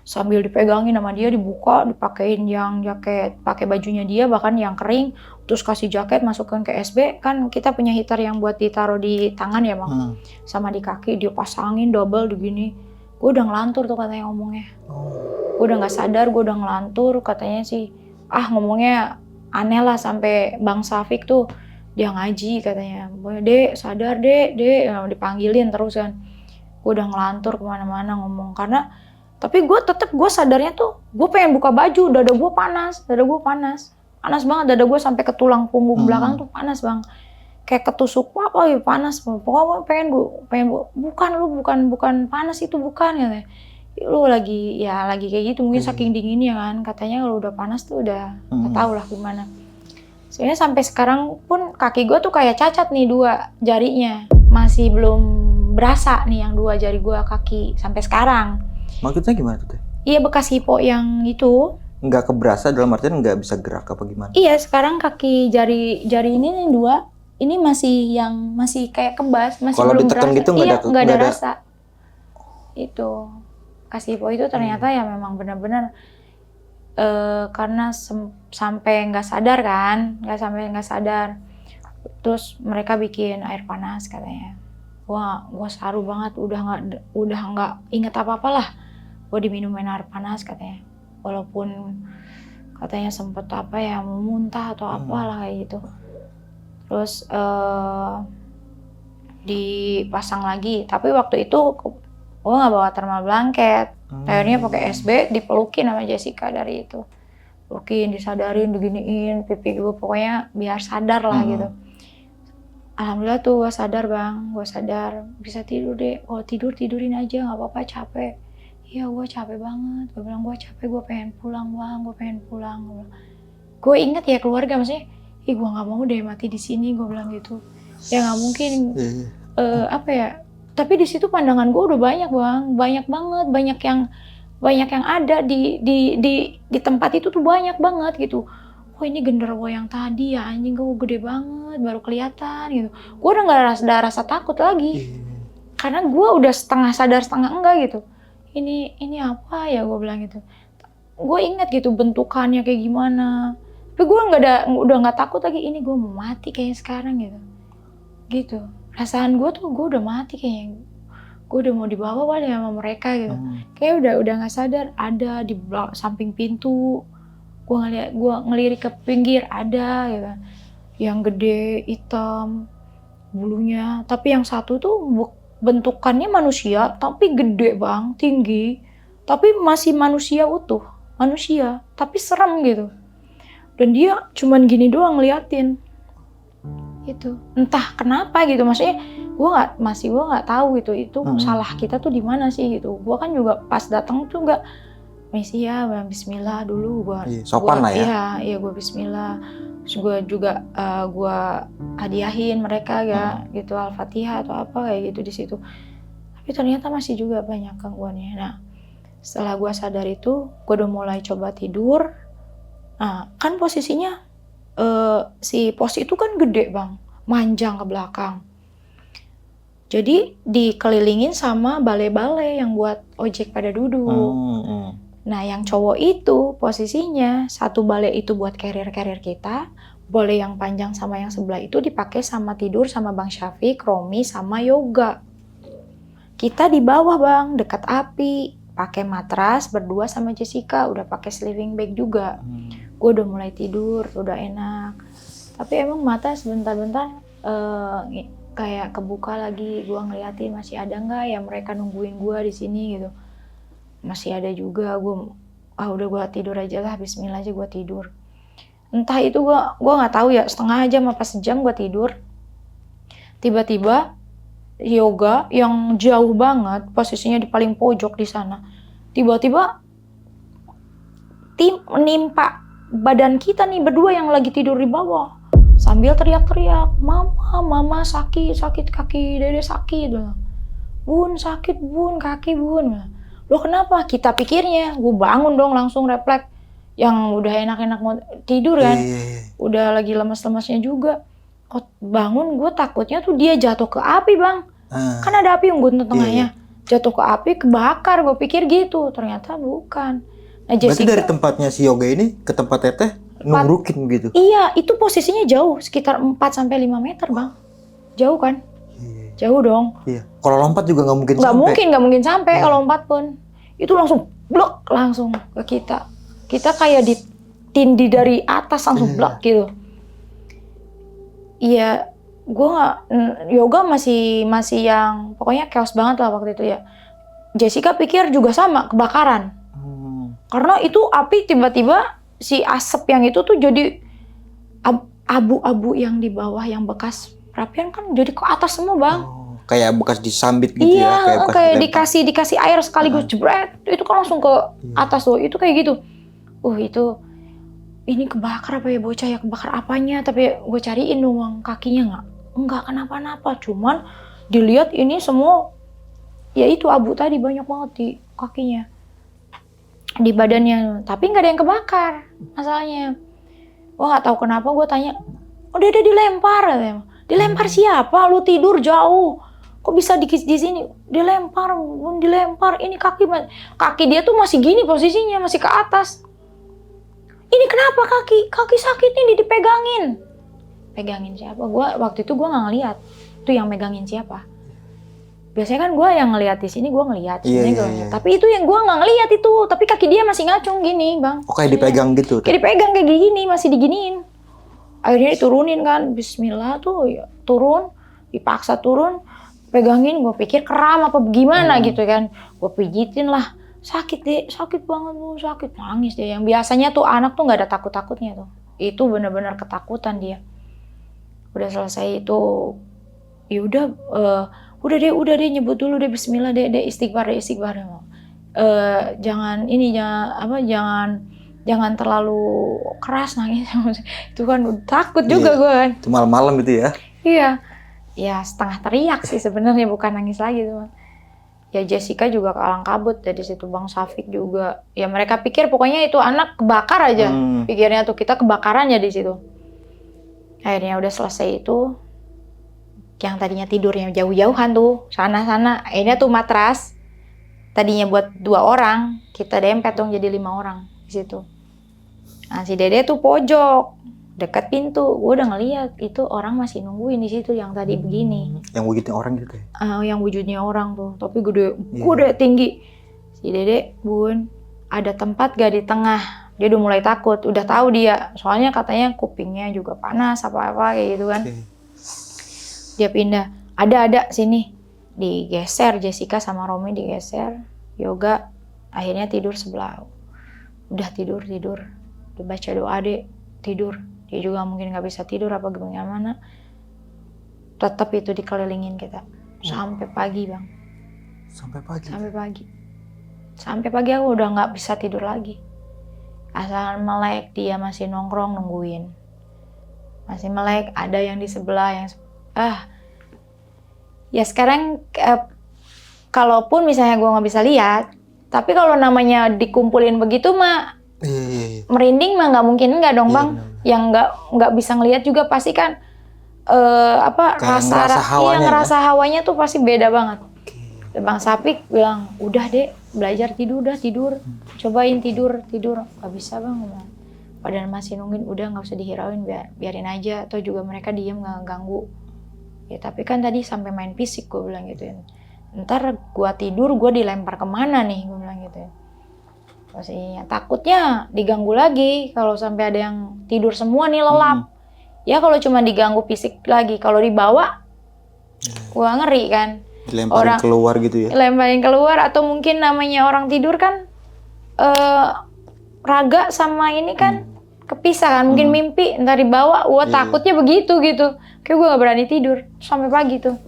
sambil dipegangin sama dia, dibuka, dipakein yang jaket, pakai bajunya dia bahkan yang kering, terus kasih jaket masukkan ke SB. Kan kita punya heater yang buat ditaruh di tangan ya bang, sama di kaki, dia pasangin double begini. Gue udah ngelantur tuh katanya ngomongnya. Gue udah nggak sadar, gue udah ngelantur katanya sih. Ngomongnya aneh lah sampai Bang Safik tuh dia ngaji katanya. Dek sadar dek, dipanggilin terus kan. Gue udah ngelantur kemana-mana ngomong karena tapi gue sadarnya tuh gue pengen buka baju, dada gue panas banget, dada gue sampai ke tulang punggung belakang tuh panas bang, kayak ketusuk apa gitu panas. Pokoknya bukan panas itu bukan ya, lu lagi kayak gitu mungkin saking dinginnya kan, katanya kalau udah panas tuh udah nggak tahu lah gimana. Sebenarnya sampai sekarang pun kaki gue tuh kayak cacat nih 2 jarinya, masih belum berasa nih yang 2 jari gue kaki sampai sekarang. Maksudnya gimana tuh? Iya bekas hipo yang itu. Nggak keberasa dalam artian nggak bisa gerak apa gimana? Iya sekarang kaki jari ini nih 2 ini masih kayak kebas, masih kalau belum ditekan berasa. gitu nggak ada rasa. Itu bekas hipo itu ternyata ya memang benar-benar karena sampai nggak sadar kan, nggak sadar. Terus mereka bikin air panas katanya. Gua saru banget, udah nggak inget apa-apa lah. Gua diminumin air panas katanya. Walaupun katanya sempet mau muntah atau apalah kayak gitu. Terus dipasang lagi. Tapi waktu itu gua nggak bawa thermal blanket. Akhirnya pakai SB, dipelukin sama Jessica dari itu. Pelukin, disadarin, diginiin, pipi gue pokoknya biar sadar lah gitu. Alhamdulillah tuh gue sadar bang, bisa tidur deh. Oh tidurin aja nggak apa-apa, capek. Iya gue capek banget, gue bilang gue capek, gue pengen pulang bang, gue inget ya keluarga maksudnya, gue nggak mau deh mati di sini, gue bilang gitu. Ya nggak mungkin, tapi di situ pandangan gue udah banyak bang, banyak banget, banyak yang ada di tempat itu tuh banyak banget gitu. Oh ini genderuwo yang tadi ya anjing, gue gede banget baru kelihatan gitu. Gue udah nggak rasa takut lagi karena gue udah setengah sadar setengah enggak gitu. Ini apa ya gue bilang gitu. Gue ingat gitu bentukannya kayak gimana. Tapi gue udah nggak takut lagi. Ini gue mau mati kayaknya sekarang gitu. Perasaan gue tuh gue udah mati kayaknya. Gue udah mau dibawa kali sama mereka gitu. Kayak udah nggak sadar ada di samping pintu. Gue ngelirik ke pinggir ada gitu. Yang gede hitam bulunya, tapi yang satu tuh bentukannya manusia tapi gede bang, tinggi, tapi masih manusia utuh, tapi serem gitu. Dan dia cuman gini doang ngeliatin gitu, entah kenapa gitu. Maksudnya gue nggak tahu gitu itu salah kita tuh di mana sih gitu. Gue kan juga pas datang tuh nggak misi ya, bismillah dulu gue. Sopan lah ya. Iya gue bismillah. Terus gue juga gue hadiahin mereka ya gitu Al-Fatihah atau apa kayak gitu di situ. Tapi ternyata masih juga banyak gangguannya. Nah setelah gue sadar itu gue udah mulai coba tidur. Nah kan posisinya si pos itu kan gede bang, manjang ke belakang. Jadi dikelilingin sama balai-balai yang buat ojek pada duduk. Nah, yang cowok itu posisinya satu balai itu buat carrier kita, balai yang panjang sama yang sebelah itu dipakai sama tidur sama Bang Syafiq, Romi, sama Yoga. Kita di bawah Bang, dekat api, pakai matras berdua sama Jessica, udah pakai sleeping bag juga. Gue udah mulai tidur, udah enak. Tapi emang mata sebentar-bentar kayak kebuka lagi, gue ngeliatin masih ada nggak ya mereka nungguin gue di sini gitu. Masih ada juga, udah gue tidur aja lah, bismillah aja gue tidur. Entah itu gue nggak tahu ya, setengah jam apa sejam gue tidur. Tiba-tiba Yoga yang jauh banget, posisinya di paling pojok di sana, tiba-tiba menimpa badan kita nih berdua yang lagi tidur di bawah, sambil teriak-teriak, mama sakit kaki dede sakit, bun sakit bun kaki bun. Lo kenapa? Kita pikirnya, gue bangun dong langsung refleks, yang udah enak-enak mau tidur kan, udah lagi lemes-lemesnya juga. Oh, bangun gue takutnya tuh dia jatuh ke api Bang, kan ada api unggun tengahnya, jatuh ke api kebakar, gue pikir gitu, ternyata bukan. Nah, berarti dari tempatnya si Yoga ini ke tempat Teteh nurukin gitu? Iya, itu posisinya jauh, sekitar 4-5 meter Bang, jauh kan? Jauh dong. Iya. Kalau lompat juga nggak mungkin sampai. Nggak mungkin sampai kalau lompat pun. Itu langsung blok langsung ke kita. Kita kayak ditindih dari atas langsung blok gitu. Iya, Yoga masih yang pokoknya chaos banget lah waktu itu ya. Jessica pikir juga sama, kebakaran. Karena itu api tiba-tiba si asap yang itu tuh jadi abu-abu yang di bawah yang bekas perapian kan jadi ke atas semua Bang. Kayak bekas disambit gitu iya, ya? Kayak dikasih air sekaligus jebret, itu kan langsung ke atas tuh, itu kayak gitu. Itu ini kebakar apa ya bocah ya, kebakar apanya, tapi gue cariin dong kakinya enggak kenapa-napa, cuman dilihat ini semua ya itu abu tadi banyak banget di kakinya, di badannya, tapi nggak ada yang kebakar masalahnya. Gue nggak tahu kenapa, gue tanya, udah dilempar siapa, lu tidur jauh kok bisa di sini, dilempar, ini kaki dia tuh masih gini posisinya, masih ke atas. Ini kenapa kaki sakit nih dipegangin siapa? Waktu itu gue nggak ngeliat itu yang megangin siapa. Biasanya kan gue yang ngeliat di sini, gue ngeliat Iya. Tapi itu yang gue nggak ngeliat itu, tapi kaki dia masih ngacung gini Bang. Kayak dipegang gitu? Kayak dipegang kayak gini, masih diginiin. Akhirnya diturunin kan, bismillah tuh ya, turun, dipaksa turun, pegangin, gue pikir kram apa gimana gitu kan. Gue pijitin lah, sakit banget bu, sakit, nangis dia. Yang biasanya tuh anak tuh nggak ada takut-takutnya tuh, itu benar-benar ketakutan dia. Udah selesai itu, ya udah deh nyebut dulu deh bismillah deh istighfar. Jangan terlalu keras nangis. Itu kan udah takut juga gue kan. Itu malam-malam gitu ya? Iya. Ya setengah teriak sih sebenarnya, bukan nangis lagi tuh. Ya Jessica juga kalang kabut dari situ, Bang Syafiq juga. Ya mereka pikir pokoknya itu anak kebakar aja. Pikirnya tuh kita kebakarannya di situ. Akhirnya udah selesai itu. Yang tadinya tidurnya jauh-jauhan tuh, sana-sana. Akhirnya tuh matras. Tadinya buat 2 orang, kita dempet dong jadi 5 orang di situ. Nah si Dede tuh pojok, dekat pintu. Gue udah ngeliat itu orang masih nungguin di situ yang tadi begini. Yang wujudnya orang gitu ya? Yang wujudnya orang tuh, tapi gede tinggi. Si Dede, bun, ada tempat gak di tengah? Dia udah mulai takut, udah tahu dia. Soalnya katanya kupingnya juga panas apa-apa kayak gitu kan. Dia pindah, ada sini. Digeser, Jessica sama Romi digeser. Yoga akhirnya tidur sebelah. Udah tidur. Udah baca doa deh, tidur. Dia juga mungkin gak bisa tidur apa gimana. Tetap itu dikelilingin kita. Sampai pagi Bang. Sampai pagi? Sampai pagi aku udah gak bisa tidur lagi. Asal melek dia masih nongkrong nungguin. Masih melek, ada yang di sebelah yang ya sekarang kalaupun misalnya gue nggak bisa lihat, tapi kalau namanya dikumpulin begitu mah merinding mah nggak mungkin enggak dong Bang. Yang nggak bisa ngelihat juga pasti kan rasa hawanya tuh pasti beda banget. Bang Sapik bilang, udah deh belajar tidur, udah tidur, cobain tidur. Gak bisa bang, bilang. Padahal masih nungguin, udah nggak usah dihirauin, biarin aja. Atau juga mereka diem nggak ganggu. Ya tapi kan tadi sampai main fisik, gue bilang gitu ya. Ntar gue tidur, gue dilempar kemana nih, gue bilang gitu ya. Pastinya takutnya diganggu lagi kalau sampai ada yang tidur semua nih lelap. Ya kalau cuma diganggu fisik lagi, kalau dibawa, gue ngeri kan. Dilemparin keluar gitu ya. Lemparin keluar atau mungkin namanya orang tidur kan raga sama ini kan kepisah kan, mungkin mimpi ntar dibawa. Gua takutnya begitu gitu. Kayak gue gak berani tidur sampai pagi tuh.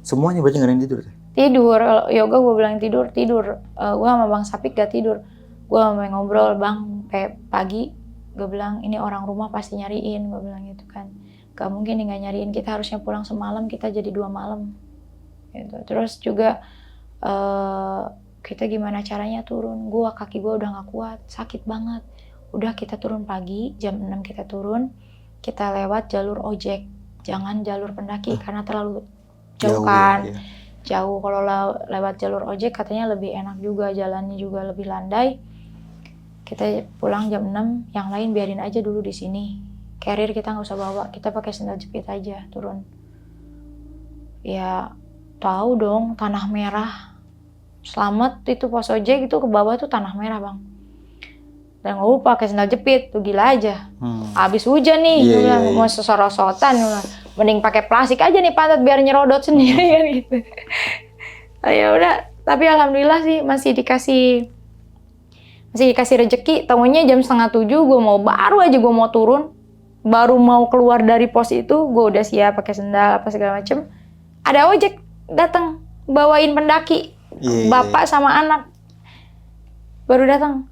Semuanya berarti ngadain tidur? Tidur, kalau yoga gue bilang tidur. Gue sama Bang Sapik gak tidur. Gue mau ngobrol, Bang, kayak pagi gue bilang ini orang rumah pasti nyariin, gue bilang gitu kan. Gak mungkin nih gak nyariin, kita harusnya pulang semalam, kita jadi 2 malam. Gitu. Terus juga kita gimana caranya turun, kaki gue udah gak kuat, sakit banget. Udah kita turun pagi, jam 6 kita turun, kita lewat jalur ojek, jangan jalur pendaki karena terlalu jauh kan. Ya, Jauh, kalau lewat jalur ojek katanya lebih enak juga, jalannya juga lebih landai. Kita pulang jam 6, yang lain biarin aja dulu di sini. Carrier kita nggak usah bawa, kita pakai sandal jepit aja turun. Ya tahu dong, tanah merah. Selamat itu pos ojek itu ke bawah tuh tanah merah bang. Dan gue pakai sandal jepit, tuh gila aja. Abis hujan nih, gue bilang mau sesorosotan, mending pakai plastik aja nih pantat biar nyerodot sendiri kan gitu. Ya udah, tapi alhamdulillah sih masih dikasih rezeki. Tahunya jam 6:30 baru aja gue mau turun, baru mau keluar dari pos itu, gue udah siap pakai sendal apa segala macem. Ada ojek datang bawain pendaki, bapak sama anak baru datang.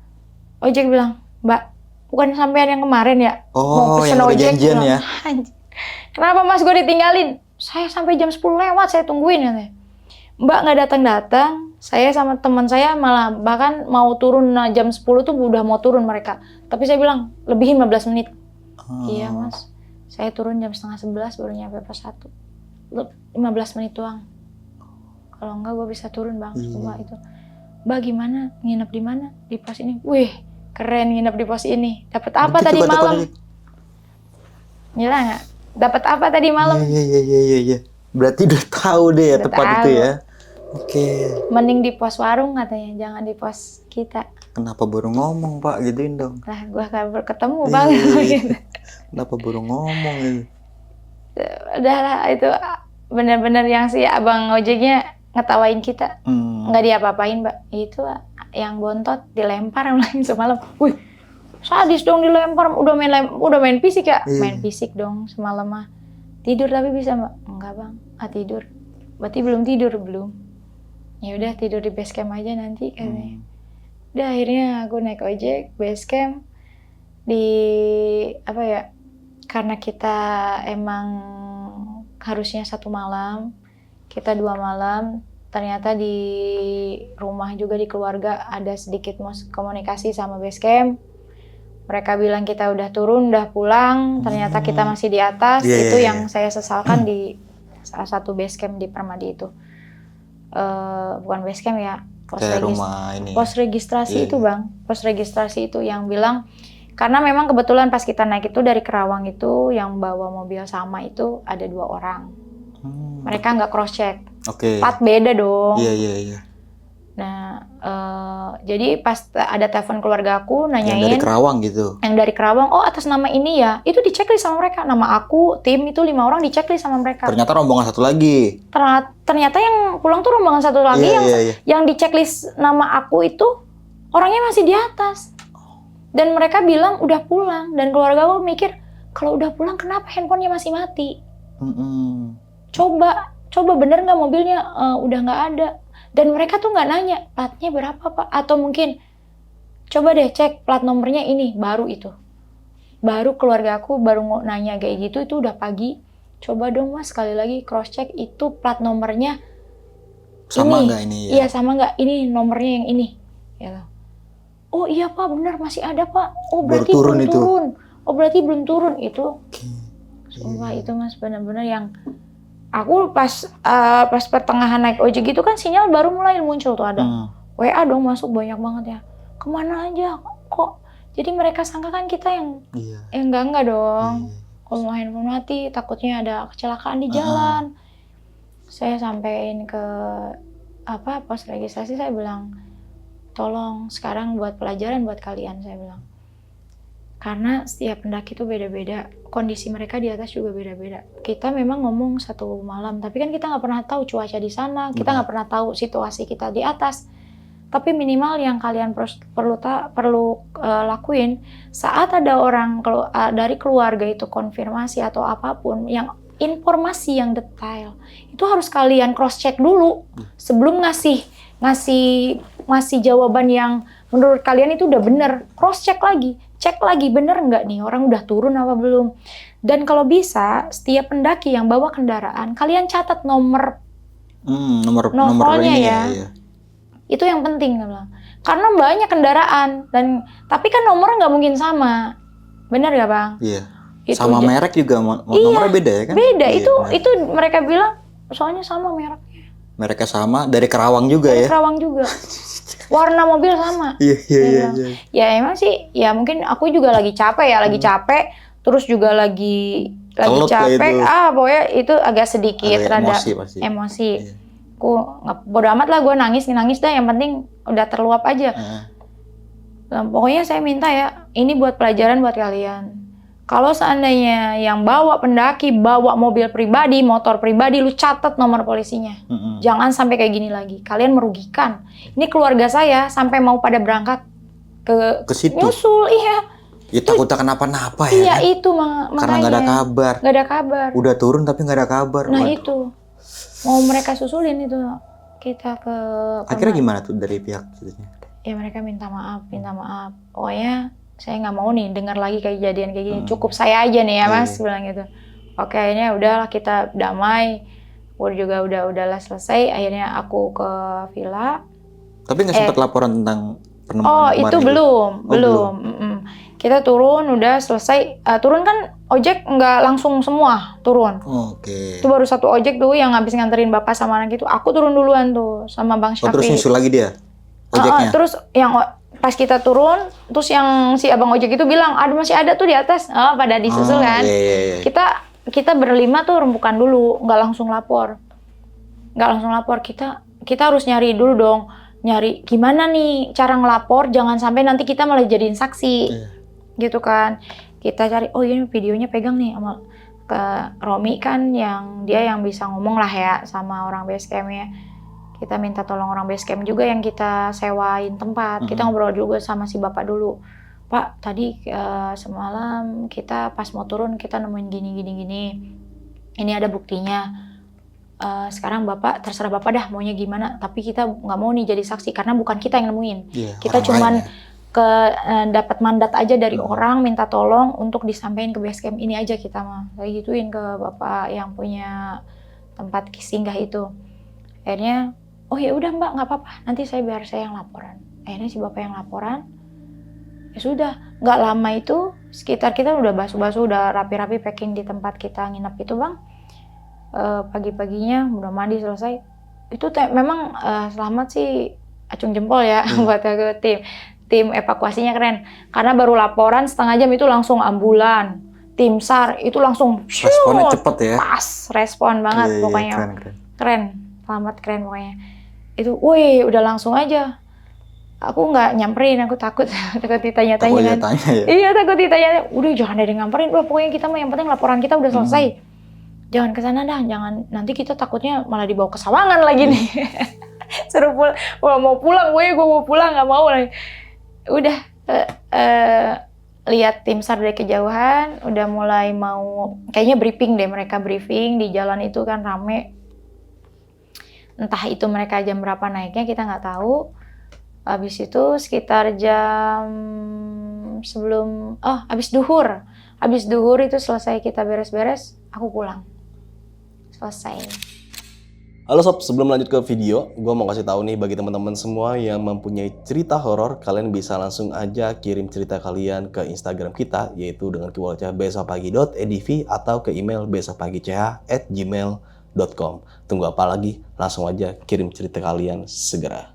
Ojek bilang, Mbak, bukan sampean yang kemarin ya? Oh, mau pesen yang udah ojek janjian bilang, ya? Kenapa mas gue ditinggalin? Saya sampai jam 10 lewat, saya tungguin katanya. Mbak nggak datang-datang, saya sama teman saya malah bahkan mau turun jam 10 tuh udah mau turun mereka. Tapi saya bilang, lebihin 15 menit. Iya mas, saya turun jam 10:30 baru nyampe pos 1. 15 menit doang. Kalau enggak gue bisa turun bang, semua itu. Mbak gimana? Nginep di mana? Di pos ini. Wih, keren nginep di pos ini. Dapat apa tadi malam? Gila nggak? Dapat apa tadi malam? Iya. Berarti udah tahu deh ya tempat itu ya. Oke. Mending di pos warung katanya, jangan di pos kita. Kenapa baru ngomong Pak, gituin dong. Lah, gua baru ketemu bang. Kenapa baru ngomong gitu? Udah lah, itu benar-benar yang si abang ojeknya ngetawain kita. Nggak diapa-apain mbak. Itu yang bontot dilempar lagi semalam. Wih, sadis dong dilempar. Udah main fisik ya? Main fisik dong semalam mah. Tidur tapi bisa mbak? Enggak bang, tidur. Berarti belum tidur belum? Ya udah tidur di base camp aja nanti katanya. Udah akhirnya aku naik ojek base camp di apa ya? Karena kita emang harusnya 1 malam, kita 2 malam. Ternyata di rumah juga di keluarga ada sedikit komunikasi sama base camp. Mereka bilang kita udah turun, udah pulang. Ternyata kita masih di atas. Itu yang saya sesalkan di salah satu base camp di Permadi itu. Bukan base camp ya, pos registrasi itu bang. Pos registrasi itu yang bilang, karena memang kebetulan pas kita naik itu dari Kerawang itu yang bawa mobil sama itu ada 2 orang. Mereka nggak cross check. Plat beda dong. Iya. Nah, jadi pas ada telepon keluarga aku nanyain. Yang dari Kerawang gitu. Yang dari Kerawang, oh atas nama ini ya. Itu diceklis sama mereka. Nama aku, tim itu 5 orang diceklis sama mereka. Ternyata rombongan 1 lagi. Ternyata yang pulang tuh rombongan 1 lagi. Yang diceklis nama aku itu orangnya masih di atas. Dan mereka bilang udah pulang. Dan keluarga aku mikir, kalau udah pulang kenapa handphonenya masih mati? Coba bener nggak mobilnya udah nggak ada. Dan mereka tuh nggak nanya platnya berapa pak, atau mungkin coba deh cek plat nomornya ini, baru itu. Baru keluarga aku baru nanya kayak gitu, itu udah pagi. Coba dong mas sekali lagi cross check itu plat nomornya sama nggak ini? Iya sama nggak, ini nomornya yang ini. Gitu. Oh iya pak benar masih ada pak. Oh berarti belum turun. Oh berarti belum turun itu. Sumpah itu mas benar-benar yang Aku pas pertengahan naik ojek gitu kan sinyal baru mulai muncul tuh ada. WA dong masuk banyak banget ya. Kemana aja kok? Jadi mereka sangka kan kita yang enggak dong. Kalau mau handphone mati takutnya ada kecelakaan di jalan. Saya sampein ke pos registrasi, saya bilang tolong sekarang buat pelajaran buat kalian, saya bilang. Karena setiap pendaki itu beda-beda, kondisi mereka di atas juga beda-beda. Kita memang ngomong satu malam, tapi kan kita nggak pernah tahu cuaca di sana, kita nggak pernah tahu situasi kita di atas. Tapi minimal yang kalian perlu lakuin saat ada orang dari keluarga itu konfirmasi atau apapun, yang informasi yang detail itu harus kalian cross check dulu sebelum ngasih jawaban yang menurut kalian itu udah bener. Cross check lagi. Cek lagi bener nggak nih orang udah turun apa belum. Dan kalau bisa setiap pendaki yang bawa kendaraan kalian catat nomornya ya. Iya. Itu yang penting karena banyak kendaraan tapi kan nomornya nggak mungkin sama, bener gak bang? Iya. Itu Sama merek juga nomornya beda ya kan? Beda. Iya, itu mereka bilang soalnya sama mereknya. Mereka sama dari Kerawang juga ya? Kerawang juga. Warna mobil sama. Iya. Ya emang sih, ya mungkin aku juga lagi capek ya, terus juga lagi Kelut capek. Pokoknya itu agak sedikit rada emosi pasti. Emosi. Iya. Aku bodo amat lah, gue nangis dah, yang penting udah terluap aja. Pokoknya saya minta ya, ini buat pelajaran buat kalian. Kalau seandainya yang bawa pendaki, bawa mobil pribadi, motor pribadi, lu catat nomor polisinya. Jangan sampai kayak gini lagi. Kalian merugikan. Ini keluarga saya sampai mau pada berangkat ke situ. Nyusul, iya. Ya takutnya kenapa-napa ya. Iya kan? itu makanya. Karena nggak ada kabar. Nggak ada kabar. Udah turun tapi nggak ada kabar. Nah itu. Mau mereka susulin itu kita ke. Akhirnya gimana tuh dari pihak situnya? Ya mereka minta maaf. Pokoknya saya nggak mau nih dengar lagi kejadian kayak gini. Cukup saya aja nih ya mas, bilang gitu. Oke, akhirnya udahlah kita damai. Udahlah selesai. Akhirnya aku ke villa. Tapi nggak sempat laporan tentang penemuan kemarin itu belum. Kita turun udah selesai. Turun kan ojek nggak langsung semua turun. Oke. Itu baru satu ojek tuh yang habis nganterin bapak sama anak itu. Aku turun duluan tuh sama Bang Syafi. Terus nyusul lagi dia ojeknya? Terus yang pas kita turun, terus yang si abang ojek itu bilang, masih ada tuh di atas. Pada disusul kan. Iya. Kita berlima tuh rembukan dulu, nggak langsung lapor. Kita harus nyari dulu dong. Nyari gimana nih cara ngelapor, jangan sampai nanti kita malah jadiin saksi. Gitu kan. Kita cari, ini videonya pegang nih sama ke Romi kan, yang dia yang bisa ngomong lah ya sama orang basecamp-nya. Kita minta tolong orang basecamp juga yang kita sewain tempat. Kita ngobrol juga sama si bapak dulu. Pak, tadi semalam kita pas mau turun kita nemuin gini. Ini ada buktinya. Sekarang bapak, terserah bapak dah maunya gimana. Tapi kita nggak mau nih jadi saksi karena bukan kita yang nemuin. Kita cuman dapat mandat aja dari orang minta tolong untuk disampaikan ke basecamp ini aja kita mah. Saya gituin ke bapak yang punya tempat singgah itu. Akhirnya ya udah mbak, nggak apa-apa, nanti biar saya yang laporan. Akhirnya si bapak yang laporan. Ya sudah, nggak lama itu sekitar kita udah basuh-basuh, udah rapi-rapi packing di tempat kita nginep itu bang. Pagi-paginya udah mandi selesai. Itu memang selamat sih, acung jempol ya buat aku. Tim evakuasinya keren. Karena baru laporan setengah jam itu langsung ambulan. Tim SAR itu langsung responnya cepet ya. Pas, respon banget pokoknya. Keren. Selamat keren pokoknya. Itu, udah langsung aja. Aku nggak nyamperin, aku takut ditanya-tanya kan. Ya? Iya, takut ditanya. Udah jangan ada yang nyamperin. Pokoknya kita mah yang penting laporan kita udah selesai. Jangan ke sana dah, jangan. Nanti kita takutnya malah dibawa ke Sawangan lagi nih. Seru mau pulang, gue mau pulang nggak mau lagi. Udah lihat tim SAR dari kejauhan, udah mulai mau kayaknya mereka briefing di jalan itu kan rame. Entah itu mereka jam berapa naiknya kita nggak tahu. Habis itu sekitar jam habis duhur itu selesai kita beres-beres, aku pulang. Selesai. Halo sob, sebelum lanjut ke video, gue mau kasih tahu nih bagi teman-teman semua yang mempunyai cerita horor, kalian bisa langsung aja kirim cerita kalian ke Instagram kita, yaitu dengan keywordnya besokpagi.edv atau ke email besokpagi.ch@gmail.com. gmail.com. Tunggu apa lagi? Langsung aja kirim cerita kalian segera.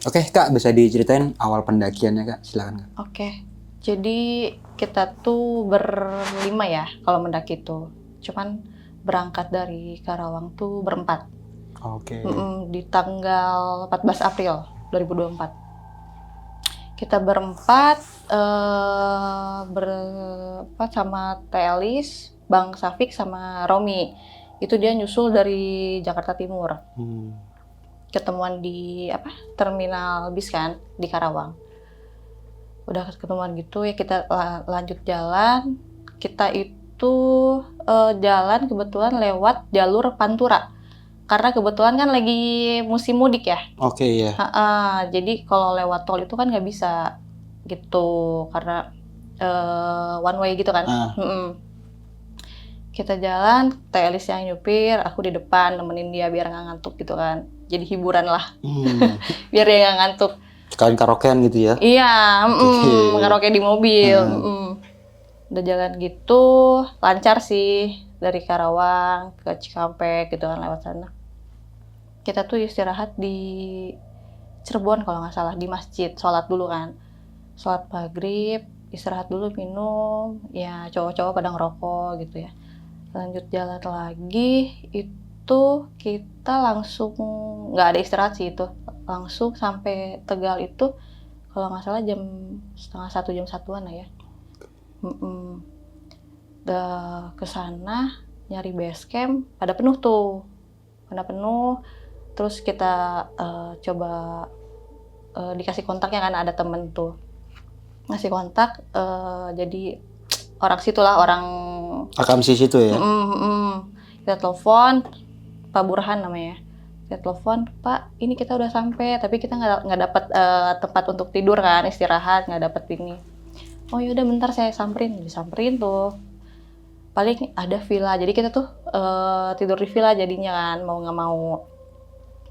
Oke, Kak, bisa diceritain awal pendakiannya, Kak? Silakan, Kak. Oke, jadi kita tuh berlima ya kalau mendaki tuh. Cuman berangkat dari Karawang tuh berempat. Oke. Di tanggal 14 April 2024. Kita berempat, berempat sama Telis, Bang Safik sama Romi. Itu dia nyusul dari Jakarta Timur. Ketemuan di terminal bis kan di Karawang. Udah ketemuan gitu ya, kita lanjut jalan. Kita itu jalan kebetulan lewat jalur Pantura karena kebetulan kan lagi musim mudik ya. Oke, ya. Jadi kalau lewat tol itu kan nggak bisa gitu karena one way gitu kan. Kita jalan, Teh Elis yang nyupir, aku di depan nemenin dia biar nggak ngantuk gitu kan. Jadi hiburan lah, biar dia nggak ngantuk. Sekalian karaokean gitu ya? Iya, Oke. ngeroke di mobil. Udah jalan gitu, lancar sih dari Karawang ke Cikampek gitu kan lewat sana. Kita tuh istirahat di Cirebon kalau nggak salah, di masjid, sholat dulu kan. Sholat maghrib, istirahat dulu minum, ya cowok-cowok pada ngerokok gitu ya. Lanjut jalan lagi, itu kita langsung, nggak ada istirahat sih itu. Langsung sampai Tegal itu, kalau nggak salah jam setengah satu, jam satuan lah ya. Udah kesana, nyari base camp, pada penuh tuh. Pada penuh, terus kita coba dikasih kontaknya kan, ada temen tuh. Ngasih kontak, jadi orang situlah, orang Akamsi situ ya? Kita telepon, Pak Burhan namanya. Kita telepon, Pak, ini kita udah sampai, tapi kita nggak dapat tempat untuk tidur kan, istirahat, nggak dapat ini. Oh yaudah bentar saya samperin, disamperin tuh. Paling ada villa, jadi kita tuh tidur di villa jadinya kan, mau nggak mau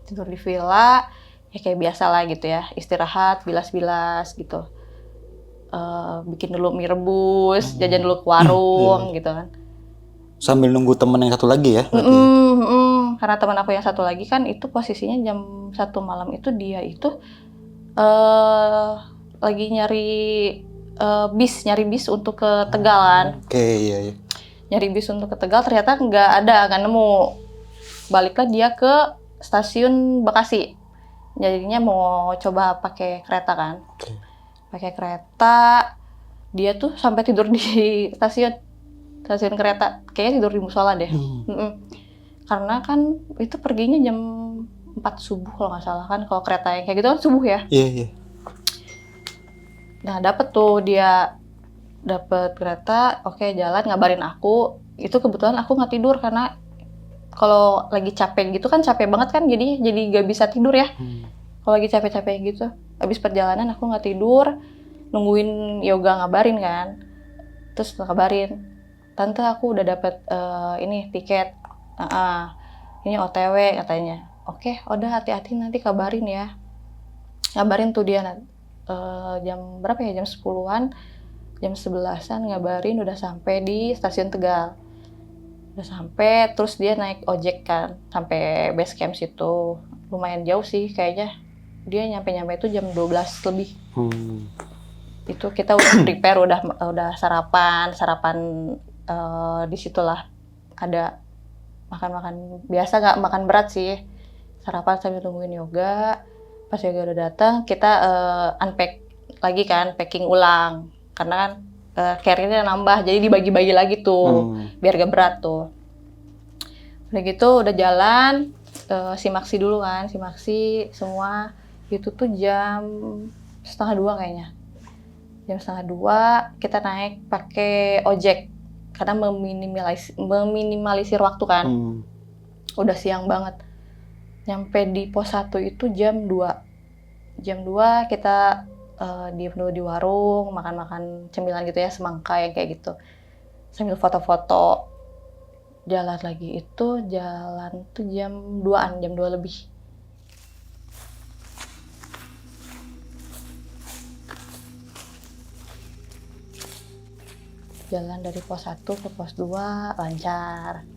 tidur di villa, ya kayak biasa lah gitu ya, istirahat, bilas-bilas gitu. Bikin dulu mie rebus, jajan dulu ke warung gitu kan. Sambil nunggu temen yang satu lagi ya? Karena teman aku yang satu lagi kan itu posisinya jam 1 malam itu dia itu lagi nyari bis untuk ke Tegal kan. Oke, iya. Nyari bis untuk ke Tegal ternyata nggak nemu. Baliklah dia ke stasiun Bekasi. Jadinya mau coba pakai kereta kan. Pakai kereta, dia tuh sampai tidur di stasiun kereta, kayaknya tidur di musola deh. Karena kan itu perginya jam 4 subuh kalau nggak salah kan, kalau kereta yang kayak gitu kan subuh ya. Iya. Nah dapet kereta, oke jalan, ngabarin aku. Itu kebetulan aku nggak tidur karena kalau lagi capek gitu kan, capek banget kan, jadi nggak bisa tidur ya. Kalau lagi capek-capek gitu, habis perjalanan aku nggak tidur, nungguin Yoga ngabarin kan. Terus ngabarin, Tante aku udah dapet ini tiket, ini OTW katanya. Oke, udah hati-hati nanti kabarin ya. Ngabarin tuh dia jam berapa ya, jam 10-an, jam 11-an ngabarin udah sampai di stasiun Tegal. Udah sampai, terus dia naik ojek kan, sampai base camp situ. Lumayan jauh sih kayaknya. Dia nyampe itu jam 12 lebih. Itu kita udah prepare, udah sarapan di situlah ada makan biasa, nggak makan berat sih, sarapan sambil nungguin Yoga. Pas Yoga udah datang, kita unpack lagi kan, packing ulang karena kan carrier-nya nambah, jadi dibagi-bagi lagi tuh biar gak berat tuh. Udah gitu udah jalan, simaksi dulu kan, simaksi semua. Itu tuh jam 1:30 kayaknya. Jam 1:30 kita naik pakai ojek karena meminimalisir waktu kan. Udah siang banget. Nyampe di pos 1 itu jam 2. Jam 2 kita diem dulu di warung, makan-makan cemilan gitu ya, semangka yang kayak gitu. Sambil foto-foto. Jalan lagi itu, jalan tuh jam 2-an, jam 2 lebih. Jalan dari pos 1 ke pos 2 lancar.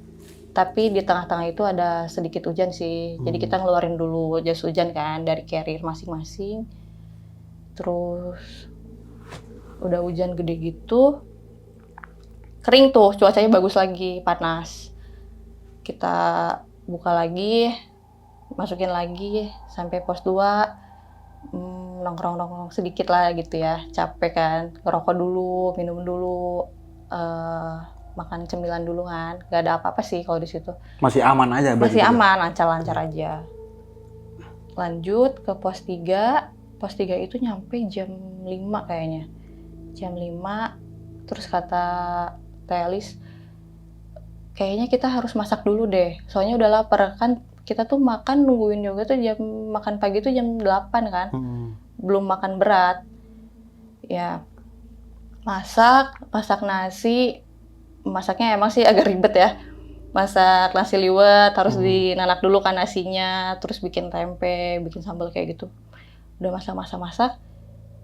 Tapi di tengah-tengah itu ada sedikit hujan sih. Jadi kita ngeluarin dulu jas hujan kan dari carrier masing-masing. Terus udah hujan gede gitu. Kering tuh, cuacanya bagus lagi, panas. Kita buka lagi, masukin lagi sampai pos 2. Nongkrong-nongkrong sedikit lah gitu ya, capek kan, ngerokok dulu, minum dulu, makan cemilan dulu kan, gak ada apa-apa sih kalau di situ. Masih aman aja berarti. Masih aman, lancar-lancar aja. Lanjut ke pos 3, pos 3 itu nyampe jam 5 kayaknya. Jam 5, terus kata Telis, kayaknya kita harus masak dulu deh, soalnya udah lapar kan. Kita tuh makan nungguin yoga tuh jam makan pagi tuh jam 8 kan. Belum makan berat. Ya. Masak nasi. Masaknya emang sih agak ribet ya. Masak nasi liwet harus dinanak dulu kan nasinya, terus bikin tempe, bikin sambal kayak gitu. Udah masak.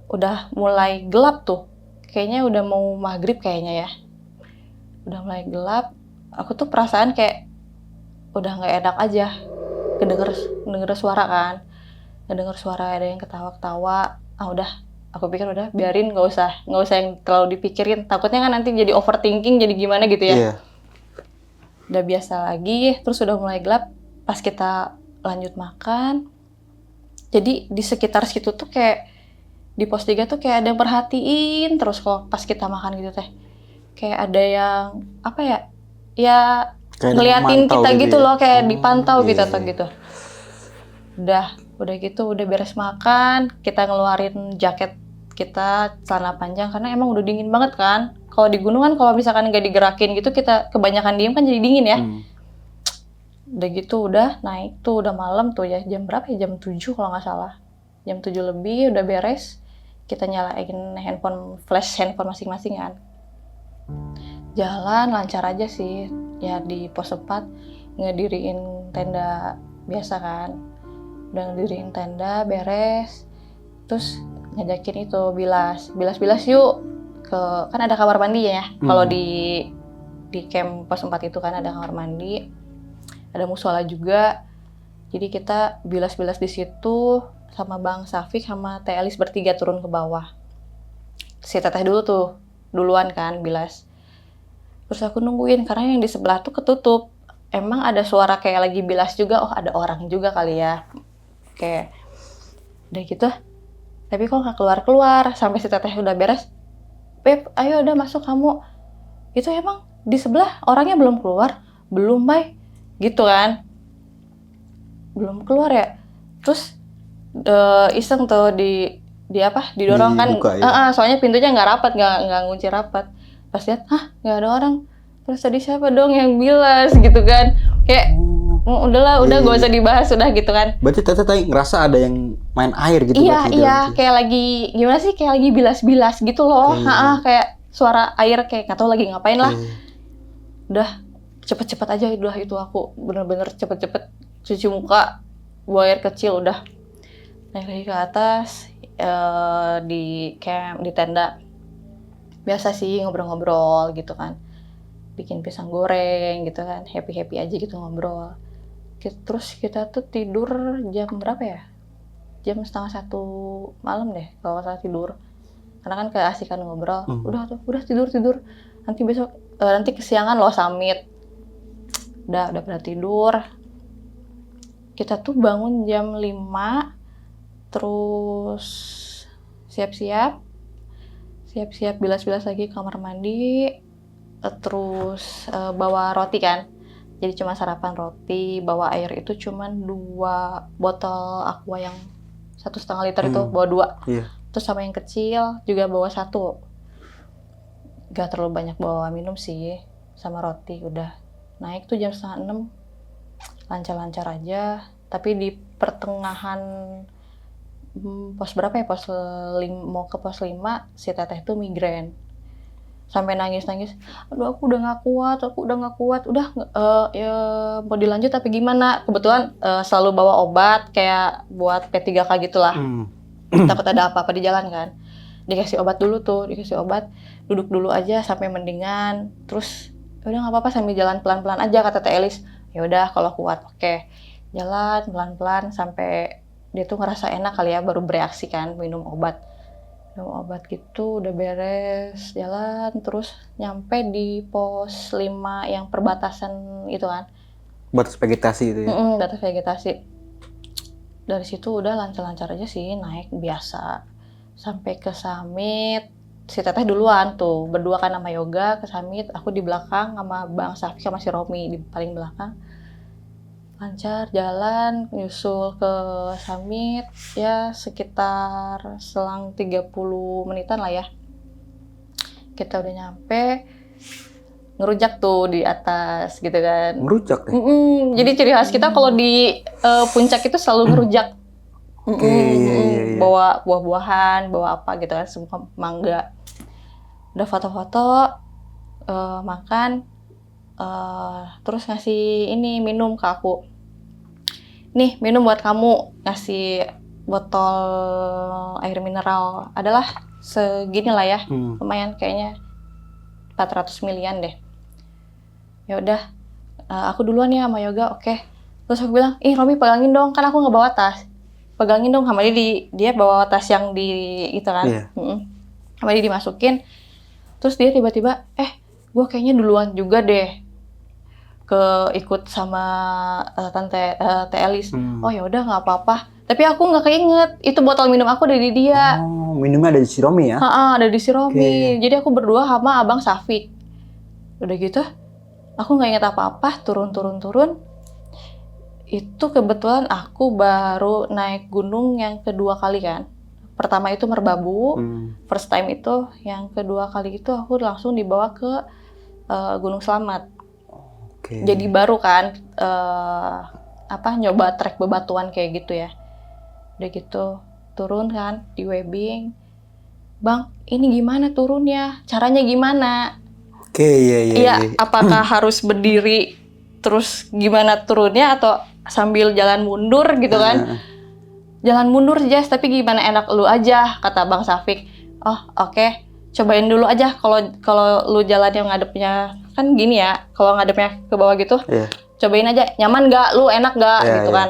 Udah mulai gelap tuh. Kayaknya udah mau maghrib kayaknya ya. Udah mulai gelap. Aku tuh perasaan kayak udah nggak enak aja. Kedenger suara kan, kedenger suara ada yang ketawa-ketawa. Udah, aku pikir udah biarin, nggak usah yang terlalu dipikirin. Takutnya kan nanti jadi overthinking, jadi gimana gitu ya. Iya. Udah biasa lagi, terus udah mulai gelap. Pas kita lanjut makan, jadi di sekitar situ tuh kayak di pos 3 tuh kayak ada yang perhatiin terus kok pas kita makan gitu teh. Kayak ada yang apa ya? Ya Kayak ngeliatin memantau kita gitu ya? loh, kayak dipantau gitu iya. atau gitu. Udah gitu, udah beres makan, kita ngeluarin jaket kita, celana panjang, karena emang udah dingin banget kan. Kalau di gunung kan kalau misalkan nggak digerakin gitu, kita kebanyakan diem kan jadi dingin ya. Udah gitu, udah naik tuh, udah malam tuh ya, jam berapa ya? Jam 7 kalau nggak salah. Jam 7 lebih, udah beres. Kita nyalain flash handphone masing-masing kan. Jalan lancar aja sih. Ya di pos 4 ngediriin tenda biasa kan. Udah ngediriin tenda, beres. Terus ngajakin itu bilas yuk ke, kan ada kamar mandi ya. Kalau di camp pos 4 itu kan ada kamar mandi. Ada musola juga. Jadi kita bilas-bilas di situ sama Bang Safik sama Teh Elis bertiga turun ke bawah. Si Teteh dulu tuh duluan kan bilas. Terus aku nungguin karena yang di sebelah tuh ketutup. Emang ada suara kayak lagi bilas juga. Oh, ada orang juga kali ya. Kayak udah gitu. Tapi kok nggak keluar-keluar sampai si Teteh udah beres. Beb, ayo udah masuk kamu. Itu emang di sebelah orangnya belum keluar? Belum, Bay. Gitu kan. Belum keluar ya. Terus iseng tuh didorong kan. Ya? Soalnya pintunya nggak rapat, nggak ngunci rapat. Pas lihat, nggak ada orang. Terus tadi siapa dong yang bilas gitu kan? Kayak udahlah, udah gak usah dibahas udah gitu kan. Berarti Teteh tadi ngerasa ada yang main air gitu? Iya, kayak lagi gimana sih? Kayak lagi bilas-bilas gitu loh. Kayak suara air kayak nggak tahu lagi ngapain lah. Udah cepet-cepet aja udah itu aku bener-bener cepet-cepet cuci muka, buang air kecil udah naik lagi ke atas di camp di tenda. Biasa sih ngobrol-ngobrol gitu kan, bikin pisang goreng gitu kan, happy aja gitu ngobrol. Terus kita tuh tidur jam berapa ya? Jam 1:30 malam deh kalau nggak salah tidur, karena kan keasikan ngobrol. Udah tidur nanti besok nanti kesiangan loh summit. Udah pada tidur. Kita tuh bangun jam 5, terus siap-siap bilas-bilas lagi kamar mandi, terus bawa roti kan. Jadi cuma sarapan roti, bawa air itu cuma 2 botol aqua yang 1,5 liter itu, bawa 2. Iya. Terus sama yang kecil juga bawa 1. Gak terlalu banyak bawa minum sih, sama roti. Udah naik tuh jam 5:30, lancar-lancar aja. Tapi di pertengahan pos berapa ya, mau ke pos 5, si Teteh tuh migrain. Sampai nangis-nangis, aduh aku udah gak kuat, udah ya mau dilanjut tapi gimana. Kebetulan selalu bawa obat kayak buat P3K gitulah. Takut ada apa-apa di jalan kan. Dikasih obat dulu tuh, duduk dulu aja sampai mendingan, terus udah nggak apa-apa sambil jalan pelan-pelan aja kata Teh Elis. Ya udah kalau kuat oke. Jalan pelan-pelan sampai dia tuh ngerasa enak kali ya, baru bereaksi kan minum obat gitu. Udah beres jalan, terus nyampe di pos 5 yang perbatasan itu kan, Batas vegetasi itu ya. batas vegetasi. Dari situ udah lancar-lancar aja sih, naik biasa sampai ke summit. Si Teteh duluan tuh, berdua kan sama Yoga ke summit, aku di belakang sama Bang Safi sama si Romi di paling belakang. Lancar jalan, nyusul ke summit, ya sekitar selang 30 menitan lah ya. Kita udah nyampe, ngerujak tuh di atas gitu kan. Ngerujak deh. Jadi ciri khas kita kalau di puncak itu selalu ngerujak. Iya. Bawa buah-buahan, bawa apa gitu kan, semua mangga. Udah foto-foto, makan, terus ngasih ini minum ke aku. Nih minum buat kamu, ngasih botol air mineral, adalah segini lah ya, lumayan kayaknya 400 milian deh. Ya udah, aku duluan ya sama Yoga, oke. Terus aku bilang, Romi pegangin dong, kan aku nggak bawa tas. Pegangin dong, sama dia bawa tas yang di itu kan. Iya. Sama dia dimasukin. Terus dia tiba-tiba, gue kayaknya duluan juga deh ikut sama tante Teh Elis. Oh ya udah nggak apa-apa. Tapi aku nggak keinget, itu botol minum aku dari dia. Oh, minumnya ada di si Romi ya? Ada di si Romi. Oke. Jadi aku berdua sama Abang Safik. Udah gitu, aku nggak inget apa-apa, turun. Itu kebetulan aku baru naik gunung yang kedua kali kan. Pertama itu Merbabu, first time itu. Yang kedua kali itu aku langsung dibawa ke Gunung Slamet. Oke. Jadi baru kan, nyoba trek bebatuan kayak gitu ya. Udah gitu, turun kan di webbing. Bang, ini gimana turunnya? Caranya gimana? Oke, iya. Apakah harus berdiri terus gimana turunnya atau sambil jalan mundur gitu kan? Jalan mundur Jess, tapi gimana enak lu aja, kata Bang Safik. Oh oke, cobain dulu aja kalau lu jalan yang ngadepnya kan gini ya, kalau ngadepnya ke bawah gitu, cobain aja, nyaman nggak, lu enak nggak gitu kan?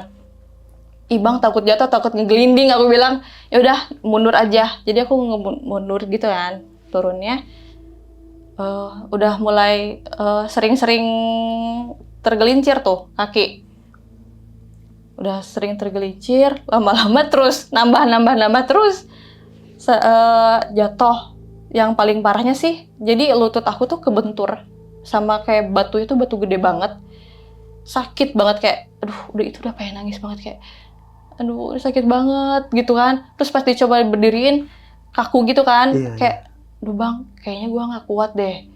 Bang takut jatuh, takut ngegelinding, aku bilang ya udah mundur aja. Jadi aku mundur gitu kan, turunnya. Udah mulai sering-sering tergelincir tuh kaki. Udah sering tergelincir, lama-lama terus nambah terus jatuh. Yang paling parahnya sih, jadi lutut aku tuh kebentur sama kayak batu gede banget, sakit banget, kayak itu udah pengen nangis banget, kayak aduh sakit banget gitu kan. Terus pas dicoba berdiriin kaku gitu kan, kayak aduh bang, kayaknya gua nggak kuat deh,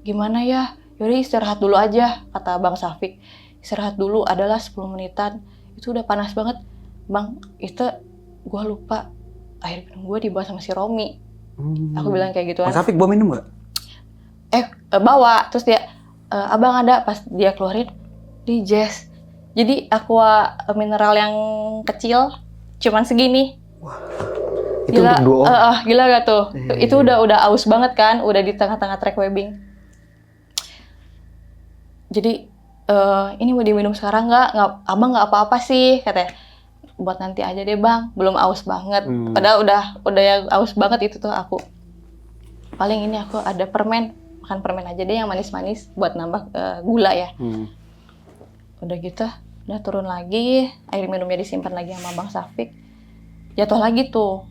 gimana ya, yaudah istirahat dulu aja, kata Bang Safik. Istirahat dulu adalah 10 menitan, itu udah panas banget bang. Itu gua lupa air minum gua dibawa sama si Romi. Aku bilang kayak gitu kan. Mas Safik bawa minum nggak? Bawa. Terus dia, abang ada, pas dia keluarin di Jess. Jadi aqua mineral yang kecil cuman segini. Wah, itu gila, untuk 2 orang. Gila gak tuh? Itu udah aus banget kan, udah di tengah-tengah trek webbing. Jadi ini mau diminum sekarang nggak? Abang nggak apa-apa sih, katanya. Buat nanti aja deh bang, belum aus banget. Padahal udah yang aus banget itu tuh aku. Paling ini aku ada permen, makan permen aja deh yang manis-manis buat nambah gula ya. Udah gitu, udah turun lagi, air minumnya disimpan lagi sama Bang Safik. Jatuh lagi tuh,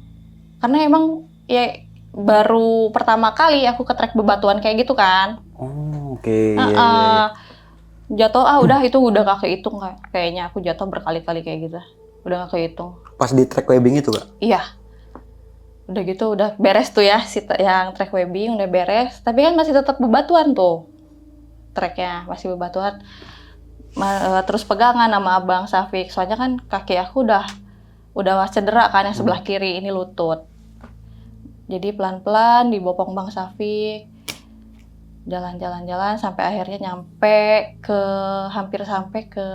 karena emang ya baru pertama kali aku ke trek bebatuan kayak gitu kan. Oh, oke. Jatuh udah itu udah gak kehitung kayaknya, aku jatuh berkali-kali kayak gitu. Udah gak kehitung. Pas di trek webbing itu kak? Iya. Udah gitu udah beres tuh ya, yang trek webbing udah beres. Tapi kan masih tetap bebatuan tuh. Treknya masih bebatuan. Terus pegangan sama Abang Safik. Soalnya kan kaki aku udah cedera kan yang sebelah kiri, ini lutut. Jadi pelan-pelan dibopong Bang Safik. Jalan-jalan sampai akhirnya hampir sampai ke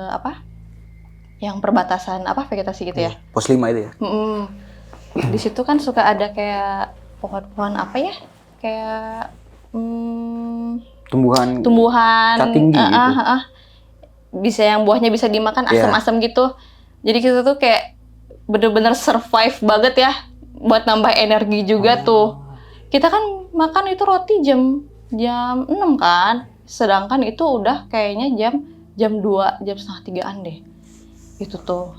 yang perbatasan vegetasi gitu ya. Pos 5 itu ya? Di situ kan suka ada kayak pohon-pohon kayak Tumbuhan tumbuhan tinggi gitu. Bisa yang buahnya bisa dimakan Iya. asam-asam gitu. Jadi kita tuh kayak bener-bener survive banget ya buat nambah energi juga tuh. Kita kan makan itu roti jam 6 kan. Sedangkan itu udah kayaknya jam 2, jam setengah 3-an deh. Itu tuh.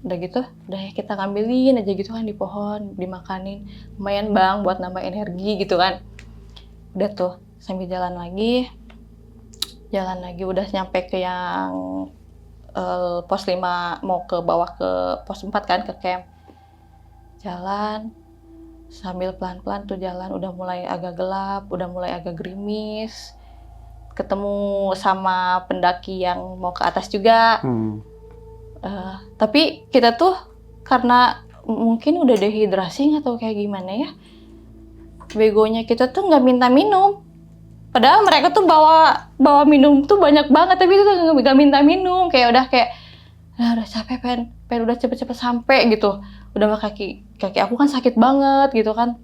Udah gitu, udah ya kita ngambilin aja gitu kan di pohon, dimakanin. Lumayan Bang buat nambah energi gitu kan. Udah tuh, sambil jalan lagi udah nyampe ke yang pos 5 mau ke bawah ke pos 4 kan, ke camp. Jalan sambil pelan-pelan tuh jalan, udah mulai agak gelap, udah mulai agak gerimis. Ketemu sama pendaki yang mau ke atas juga. Tapi kita tuh karena mungkin udah dehidrasi atau kayak gimana ya, begonya kita tuh nggak minta minum. Padahal mereka tuh bawa minum tuh banyak banget, tapi kita nggak minta minum. Kayak udah capek, pengen udah cepet-cepet sampai gitu. Udah mah kaki aku kan sakit banget gitu kan.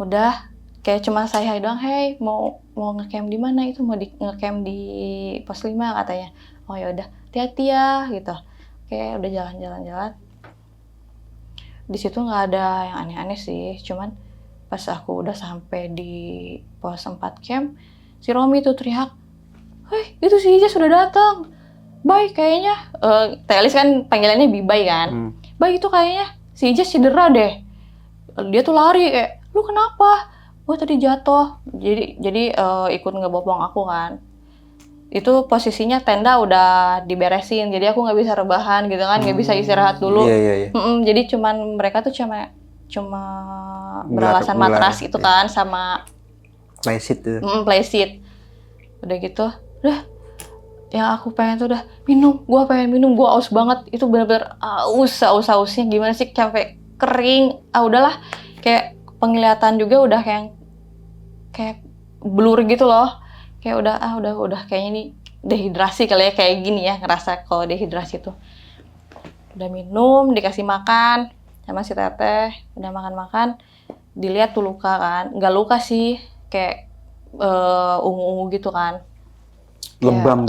Udah kayak cuma saya doang, hey mau ngecamp di mana, itu mau ngecamp di pos 5 katanya. Oh ya udah, hati-hati ya gitu. Kayak udah jalan-jalan. Di situ nggak ada yang aneh-aneh sih, cuman pas aku udah sampai di pos 4 camp, si Romi tuh teriak, "Hei, itu si Ija sudah datang. Bay, kayaknya Telis kan panggilannya Bibay kan. Bay, itu kayaknya si Ija cedera deh. Dia tuh lari kayak, lu kenapa? Gua tadi jatuh." Jadi ikut ngebopong aku kan. Itu posisinya tenda udah diberesin, jadi aku nggak bisa rebahan gitu kan, nggak bisa istirahat dulu. Iya. Jadi mereka tuh cuma beralasan matras itu kan, sama Playset tuh. playseat. Udah gitu, udah yang aku pengen tuh udah pengen minum, gua aus banget. Itu bener-bener ausnya gimana sih, sampai kering. Udahlah, kayak penglihatan juga udah kayak blur gitu loh. Kayak udah kayaknya ini dehidrasi kali ya, kayak gini ya ngerasa kalau dehidrasi tuh. Udah minum, dikasih makan sama si Teteh, udah makan, dilihat tuh luka kan, nggak luka sih, kayak ungu-ungu gitu kan, Lebam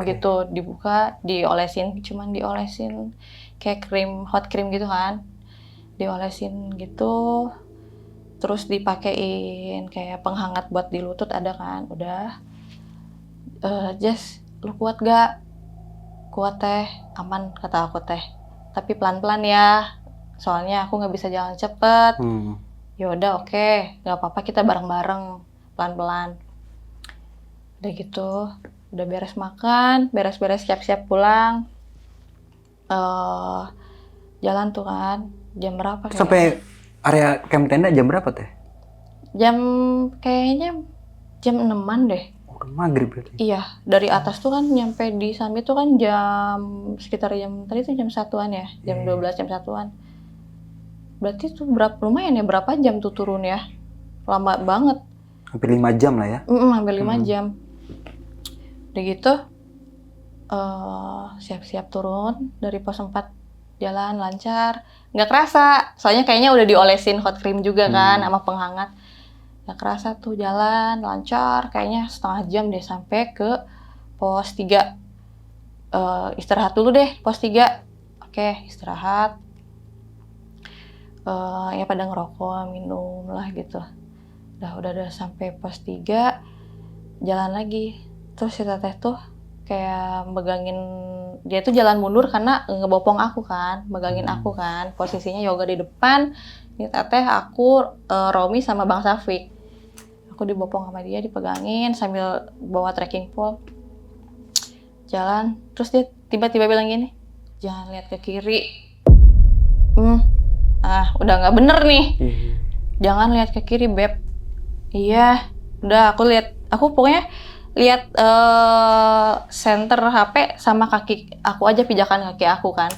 gitu, dibuka, diolesin kayak hot cream gitu kan, diolesin gitu, terus dipakein kayak penghangat buat di lutut ada kan. Udah, Jess, lu kuat gak? Kuat Teh, aman kata aku Teh, tapi pelan-pelan ya, soalnya aku nggak bisa jalan cepet. Ya udah, oke, nggak apa-apa, kita bareng-bareng pelan-pelan. Udah gitu, udah beres makan, beres-beres siap-siap pulang. Jalan tuh kan, jam berapa kayaknya? Sampai area camp tenda jam berapa Teh? Kayaknya jam 6-an deh. Maghrib berarti. Iya, dari atas tuh kan nyampe di Summit tuh kan sekitar jam tadi tuh jam 1-an ya, jam 12 jam 1-an. Berarti tuh lumayan ya, berapa jam tuh turun ya? Lama banget. Hampir 5 jam lah ya. Hampir 5 jam. Udah gitu, siap-siap turun dari pos 4, jalan lancar. Nggak kerasa, soalnya kayaknya udah diolesin hot cream juga kan, sama penghangat. Nggak kerasa tuh jalan lancar, kayaknya setengah jam deh sampai ke pos 3. Istirahat dulu deh pos 3. Oke, istirahat. Ya pada ngerokok, minum lah gitu. Udah sampai pos 3, jalan lagi. Terus si Teteh tuh kayak megangin, dia tuh jalan mundur karena ngebopong aku kan, megangin aku kan. Posisinya Yoga di depan, ini Teteh, aku, Romi sama Bang Safik. Aku dibopong sama dia, dipegangin sambil bawa trekking pole. Jalan, terus dia tiba-tiba bilang gini, "Jangan lihat ke kiri." Udah nggak bener nih. Jangan lihat ke kiri, Beb. Iya, udah aku pokoknya lihat center HP sama kaki aku aja, pijakan kaki aku kan.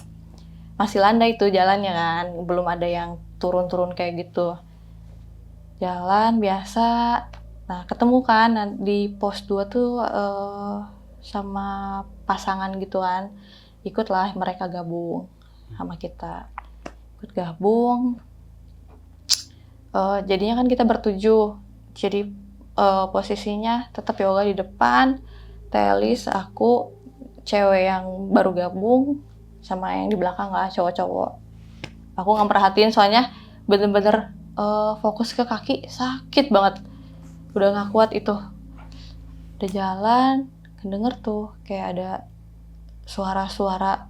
Masih landai tuh jalannya kan, belum ada yang turun-turun kayak gitu. Jalan biasa. Nah, ketemu kan di pos 2 tuh sama pasangan gitu kan. Ikutlah mereka gabung sama kita. Ikut gabung. Jadinya kan kita bertujuh. Jadi posisinya tetap Yoga di depan, Telis, aku, cewek yang baru gabung, sama yang di belakang lah cowok-cowok. Aku nggak perhatiin soalnya bener-bener fokus ke kaki, sakit banget. Udah nggak kuat itu. Udah jalan, kedenger tuh kayak ada suara-suara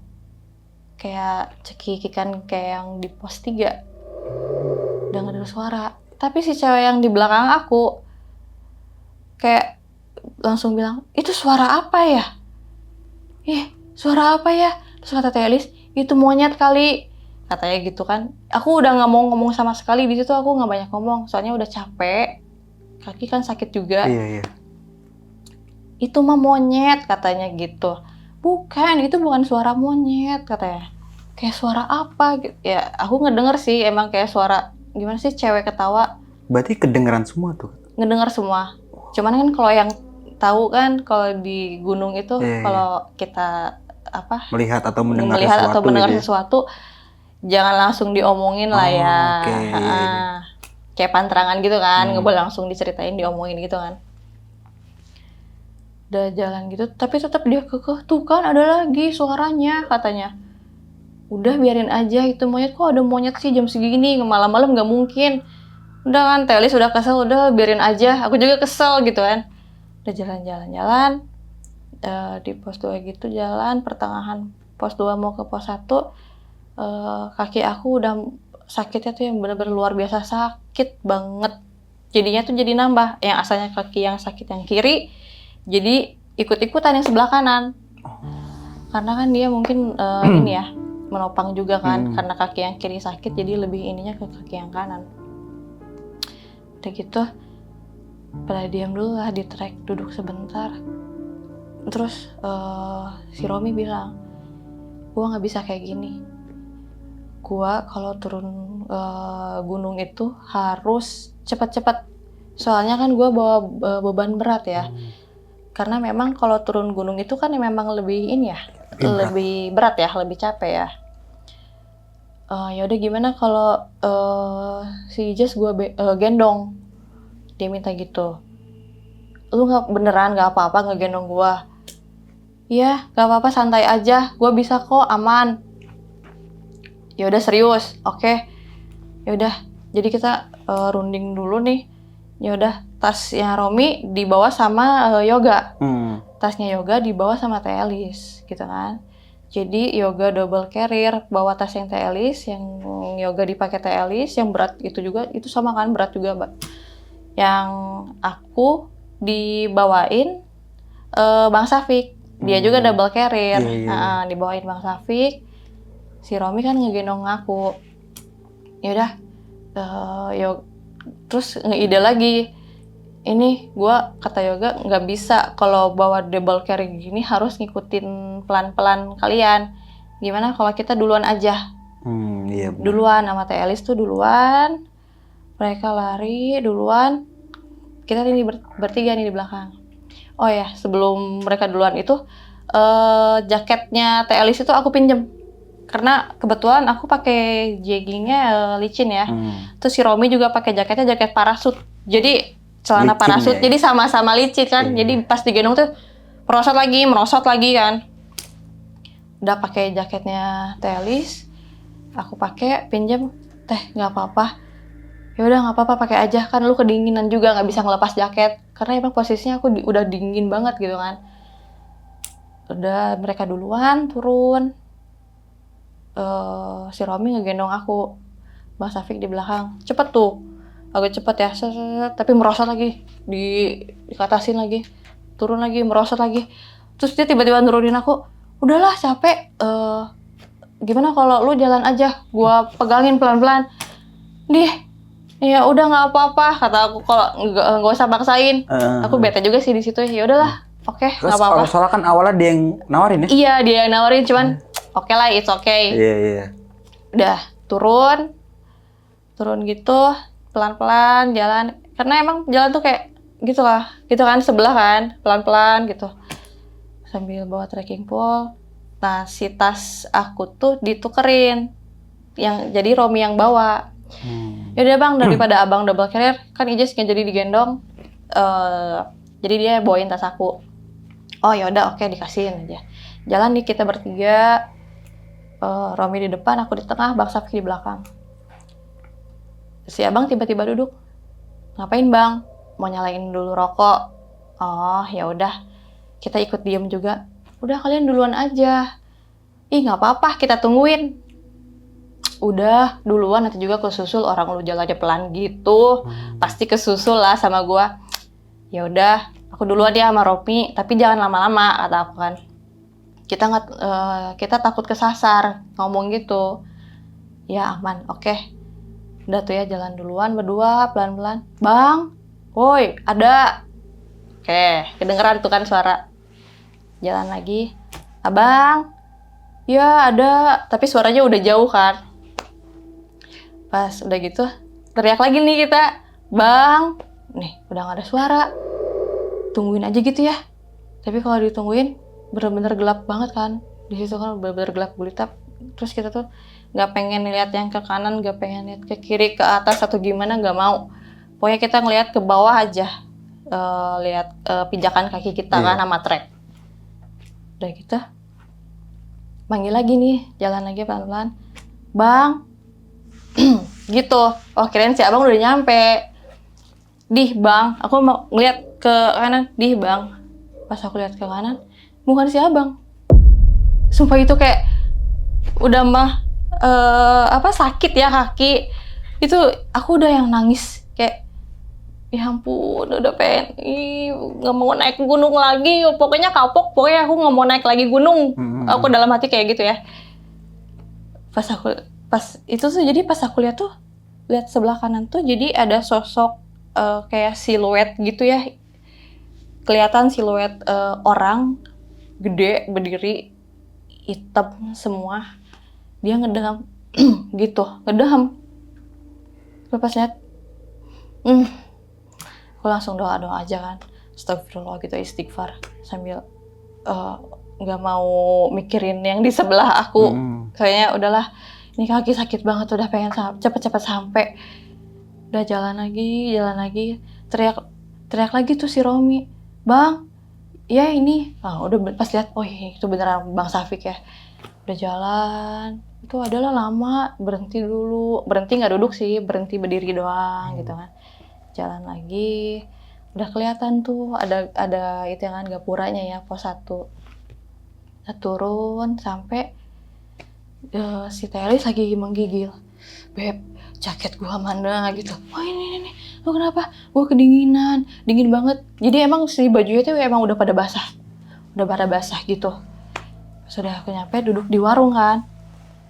kayak cekikikan kayak yang di pos 3. Dengar suara. Tapi si cewek yang di belakang aku kayak langsung bilang, itu suara apa ya? Suara apa ya? Terus kata Telis, itu monyet kali. Katanya gitu kan. Aku udah nggak mau ngomong sama sekali di situ, aku nggak banyak ngomong. Soalnya udah capek. Kaki kan sakit juga. Iya. Itu mah monyet katanya gitu. Bukan, itu bukan suara monyet katanya. Kayak suara apa gitu. Ya, aku ngedenger sih emang kayak suara gimana sih cewek ketawa. Berarti kedengeran semua tuh. Ngedenger semua. Cuman kan kalau yang tahu kan kalau di gunung itu Iya. kalau kita Melihat atau mendengar sesuatu jangan langsung diomongin lah ya. Oke. Kayak panterangan gitu kan, nggak boleh langsung diceritain, diomongin gitu kan. Udah jalan gitu, tapi tetap dia kekeh, tuh kan ada lagi suaranya katanya. Udah biarin aja itu monyet, kok ada monyet sih jam segini, malam-malam nggak mungkin. Udah kan, Telis udah kesel, udah biarin aja, aku juga kesel gitu kan. Udah jalan-jalan, di pos 2 gitu jalan, pertengahan pos 2 mau ke pos 1, kaki aku udah sakitnya tuh yang bener-bener luar biasa sakit banget. Jadinya tuh jadi nambah, yang asalnya kaki yang sakit yang kiri, jadi ikut-ikutan yang sebelah kanan. Karena kan dia mungkin ini ya, menopang juga kan, karena kaki yang kiri sakit jadi lebih ininya ke kaki yang kanan. Udah gitu, pada diam dulu lah di trek, duduk sebentar. Terus si Romi bilang, gua nggak bisa kayak gini. Gua kalau turun gunung itu harus cepet-cepet. Soalnya kan gua bawa beban berat ya. Karena memang kalau turun gunung itu kan memang lebih ini ya, lebih berat ya, lebih capek ya. Ya udah gimana kalau si Jess gua gendong. Dia minta gitu. Lu beneran nggak apa-apa ngegendong gua? Iya, nggak apa-apa, santai aja. Gua bisa kok, aman. Ya udah serius, oke. Ya udah, jadi kita runding dulu nih. Ya udah, tasnya Romi dibawa sama Yoga. Tasnya Yoga dibawa sama Telis, gitu kan. Jadi Yoga double carrier, bawa tas yang Telis, yang Yoga dipakai Telis, yang berat itu juga, itu sama kan, berat juga, Mbak. Yang aku dibawain Bang Safik, dia juga double carrier. Dibawain Bang Safik, si Romi kan ngegendong aku. Ya udah, terus ngeide lagi. Ini gua kata Yoga nggak bisa kalau bawa double carry gini, harus ngikutin pelan-pelan kalian. Gimana kalau kita duluan aja? Iya benar. Duluan sama Telis tuh duluan. Mereka lari duluan. Kita ini bertiga nih di belakang. Oh ya, sebelum mereka duluan itu jaketnya Telis itu aku pinjem. Karena kebetulan aku pakai jeggingnya licin ya. Terus si Romi juga pakai jaketnya jaket parasut. Jadi celana Licin parasut, ya? jadi sama-sama licin kan. Jadi pas digendong tuh merosot lagi kan. Udah pakai jaketnya Telis, aku pakai pinjem. Teh nggak apa-apa. Ya udah nggak apa-apa, pakai aja, kan lu kedinginan juga, nggak bisa ngelepas jaket. Karena emang posisinya aku udah dingin banget gitu kan. Udah mereka duluan turun. Si Romi ngegendong aku, Bang Safik di belakang. Cepet tuh, agak cepet ya, tapi merosot lagi, dikatasin lagi, turun lagi, merosot lagi. Terus dia tiba-tiba nurunin aku, udahlah capek, gimana kalau lu jalan aja, gua pegangin pelan-pelan. Ya udah nggak apa-apa, kata aku, kalau nggak usah paksain. Aku bete juga sih di situ. Ya udahlah, oke, nggak apa-apa. Soalnya kan awalnya dia yang nawarin ya? Iya, dia yang nawarin, cuman oke lah, it's okay. Iya. Udah turun gitu, pelan-pelan jalan. Karena emang jalan tuh kayak gitu kan, sebelah kan, pelan-pelan gitu. Sambil bawa trekking pole. Nah, si tas aku tuh ditukerin. Jadi Romi yang bawa. Ya udah bang, daripada abang double carrier, kan Ijaz nggak jadi digendong. Jadi dia bawain tas aku. Oh ya udah, oke, dikasihin aja. Jalan nih kita bertiga. Romi di depan, aku di tengah, Bang Safi di belakang. Si abang tiba-tiba duduk. Ngapain bang? Mau nyalain dulu rokok. Oh ya udah, kita ikut diem juga. Udah kalian duluan aja. Ih nggak apa-apa, kita tungguin. Udah duluan, nanti juga kesusul, orang lu jalannya pelan gitu. Pasti kesusul lah sama gua. Ya udah, aku duluan ya sama Romi, tapi jangan lama-lama, kata aku kan. Kita takut kesasar, ngomong gitu. Ya aman, oke. Udah tuh ya, jalan duluan berdua pelan-pelan. Bang, woi, ada. Oke, kedengeran tuh kan suara. Jalan lagi. Abang, ya ada. Tapi suaranya udah jauh kan. Pas udah gitu, teriak lagi nih kita. Bang, nih udah gak ada suara. Tungguin aja gitu ya. Tapi kalau ditungguin, bener-bener gelap banget kan. Di situ kan bener-bener gelap gulita. Terus kita tuh nggak pengen lihat yang ke kanan, nggak pengen lihat ke kiri, ke atas atau gimana, nggak mau. Pokoknya kita ngelihat ke bawah aja, lihat pijakan kaki kita kan sama trek. Udah gitu, manggil lagi nih, jalan lagi pelan-pelan. Bang, gitu. Oh kirain si abang udah nyampe. Dih bang, aku mau ngeliat ke kanan. Dih bang, pas aku lihat ke kanan, bukan si abang. Sumpah itu kayak udah mah sakit ya kaki. Itu aku udah yang nangis kayak ya ampun, udah pengen nggak mau naik gunung lagi, pokoknya kapok, pokoknya aku nggak mau naik lagi gunung. Aku dalam hati kayak gitu ya. Pas itu tuh, jadi pas aku lihat sebelah kanan tuh, jadi ada sosok kayak siluet gitu ya, kelihatan siluet orang gede berdiri, hitam semua. Dia ngedeham gitu, ngedeham. Terus pas lihat, aku langsung doa aja kan, astagfirullah gitu, istighfar sambil nggak mau mikirin yang di sebelah aku. Kayaknya udahlah, ini kaki sakit banget, udah pengen cepet-cepet sampai. Udah jalan lagi, teriak lagi tuh si Romi, bang, ya ini. Udah pas lihat, oh itu beneran Bang Safik ya. Udah jalan, itu adalah lama, berhenti nggak duduk sih, berhenti berdiri doang gitu kan. Jalan lagi, udah kelihatan tuh ada itu yang kan gapuranya ya, pos 1. Kita turun sampai si Telis lagi menggigil. Beb, jaket gua mana gitu. Oh ini, lu kenapa? Gua kedinginan, dingin banget. Jadi emang si bajunya tuh emang udah pada basah gitu. Sudah aku nyampe, duduk di warung kan.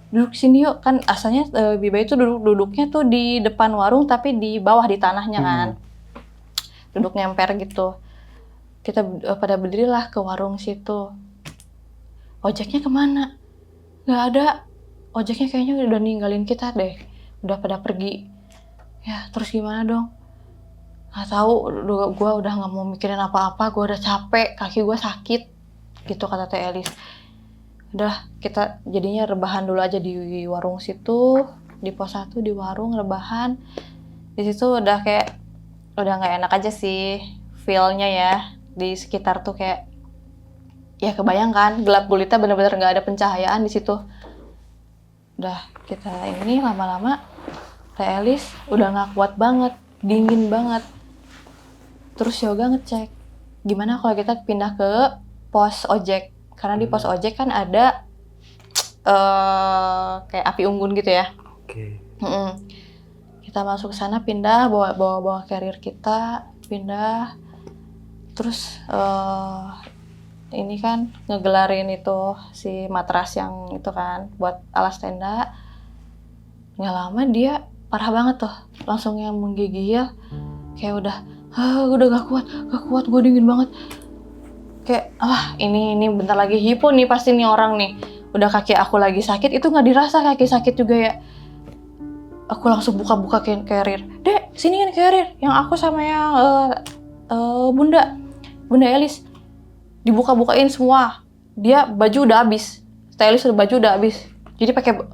Duduk sini yuk, kan asalnya Biba itu duduknya tuh di depan warung tapi di bawah di tanahnya kan. Duduk nyemper gitu. Kita pada berdirilah ke warung situ. Ojeknya kemana? Nggak ada. Ojeknya kayaknya udah ninggalin kita deh. Udah pada pergi. Ya terus gimana dong? Nggak tahu, gue udah nggak mau mikirin apa-apa. Gue udah capek, kaki gue sakit. Gitu kata Teh Elis. Udah, kita jadinya rebahan dulu aja di warung situ, di pos 1 di warung rebahan. Di situ udah nggak enak aja sih feel-nya ya, di sekitar tuh kayak ya kebayangkan gelap gulita, bener-bener nggak ada pencahayaan di situ. Udah kita ini lama-lama Teh Elis udah nggak kuat banget, dingin banget. Terus Yoga ngecek gimana kalau kita pindah ke pos ojek. Karena di pos ojek kan ada kayak api unggun gitu ya. Oke. Kita masuk ke sana, pindah, bawa carrier kita, pindah. Terus ini kan ngegelarin itu si matras yang itu kan buat alas tenda. Nggak lama dia parah banget tuh, langsung yang menggigil. Kayak udah gak kuat, gue dingin banget. Kayak ini bentar lagi hipo nih pasti nih orang nih. Udah kaki aku lagi sakit, itu nggak dirasa kaki sakit juga ya. Aku langsung buka carrier. Dek, sini kan carrier yang aku sama yang Bunda Elis. Dibuka-bukain semua. Dia baju udah habis. Teh Elis baju udah habis. Jadi pakai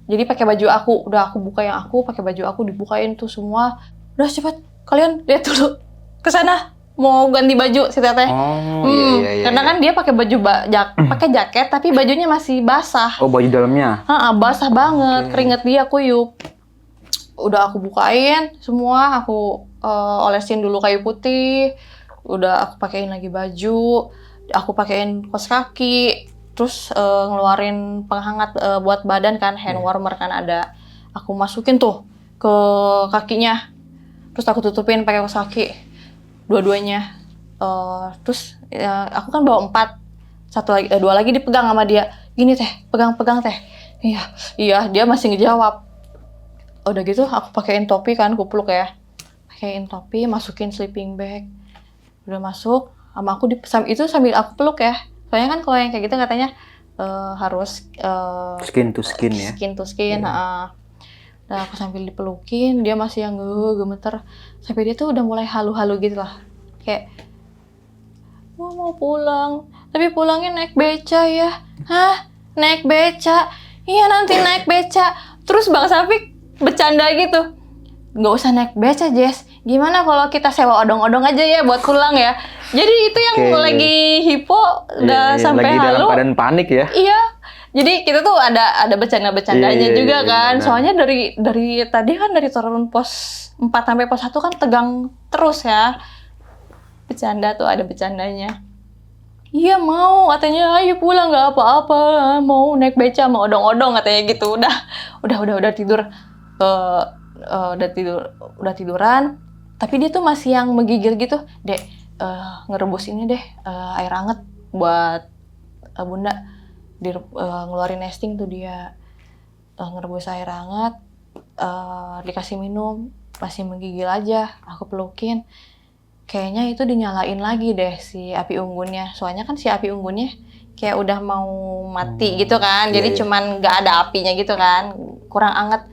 Jadi pakai baju aku, udah aku buka yang aku, pakai baju aku dibukain tuh semua. Udah cepat, kalian lihat dulu ke sana mau ganti baju si teteh. Oh, iya. Karena kan dia pakai baju pakai jaket tapi bajunya masih basah. Oh, baju dalamnya. Basah banget, keringet dia kuyup. Udah aku bukain semua, aku olesin dulu kayu putih. Udah aku pakein lagi baju, aku pakein kaos kaki, terus ngeluarin penghangat buat badan kan, hand warmer kan ada. Aku masukin tuh ke kakinya. Terus aku tutupin pakai kaos kaki dua-duanya. Terus aku kan bawa 4, 2 lagi dipegang sama dia. Gini teh, pegang-pegang teh. Iya, dia masih ngejawab. Udah gitu aku pakein topi kan, kupluk ya. Pakein topi, masukin sleeping bag. Udah masuk, sama aku itu sambil aku peluk ya. Soalnya kan kalau yang kayak gitu katanya harus Skin to skin ya. Skin to skin, Nah, aku sambil dipelukin, dia masih yang gemeter. Sampai dia tuh udah mulai halu-halu gitu lah. Kayak, gua mau pulang, tapi pulangnya naik beca ya. Hah? Naik beca? Iya nanti naik beca. Terus Bang Safik bercanda gitu. Nggak usah naik beca, Jess. Gimana kalau kita sewa odong-odong aja ya buat pulang ya? Jadi itu yang lagi hipo udah sampai lagi halu. dalam keadaan panik ya. Iya. Jadi kita tuh ada bercanda-bercandanya juga kan. Benar. Soalnya dari tadi kan dari turun pos 4 sampai pos 1 kan tegang terus ya. Bercanda tuh ada bercandanya. Iya mau, katanya ayo pulang nggak apa-apa, mau naik beca mau odong-odong katanya gitu. Udah tidur. Udah tiduran. Tapi dia tuh masih yang menggigil gitu. Dek, ngerebus ini deh air hangat buat bunda. Ngeluarin nesting tuh dia ngerebus air hangat, dikasih minum, masih menggigil aja. Aku pelukin. Kayaknya itu dinyalain lagi deh si api unggunnya. Soalnya kan si api unggunnya kayak udah mau mati gitu kan. Jadi cuman nggak ada apinya gitu kan. Kurang anget.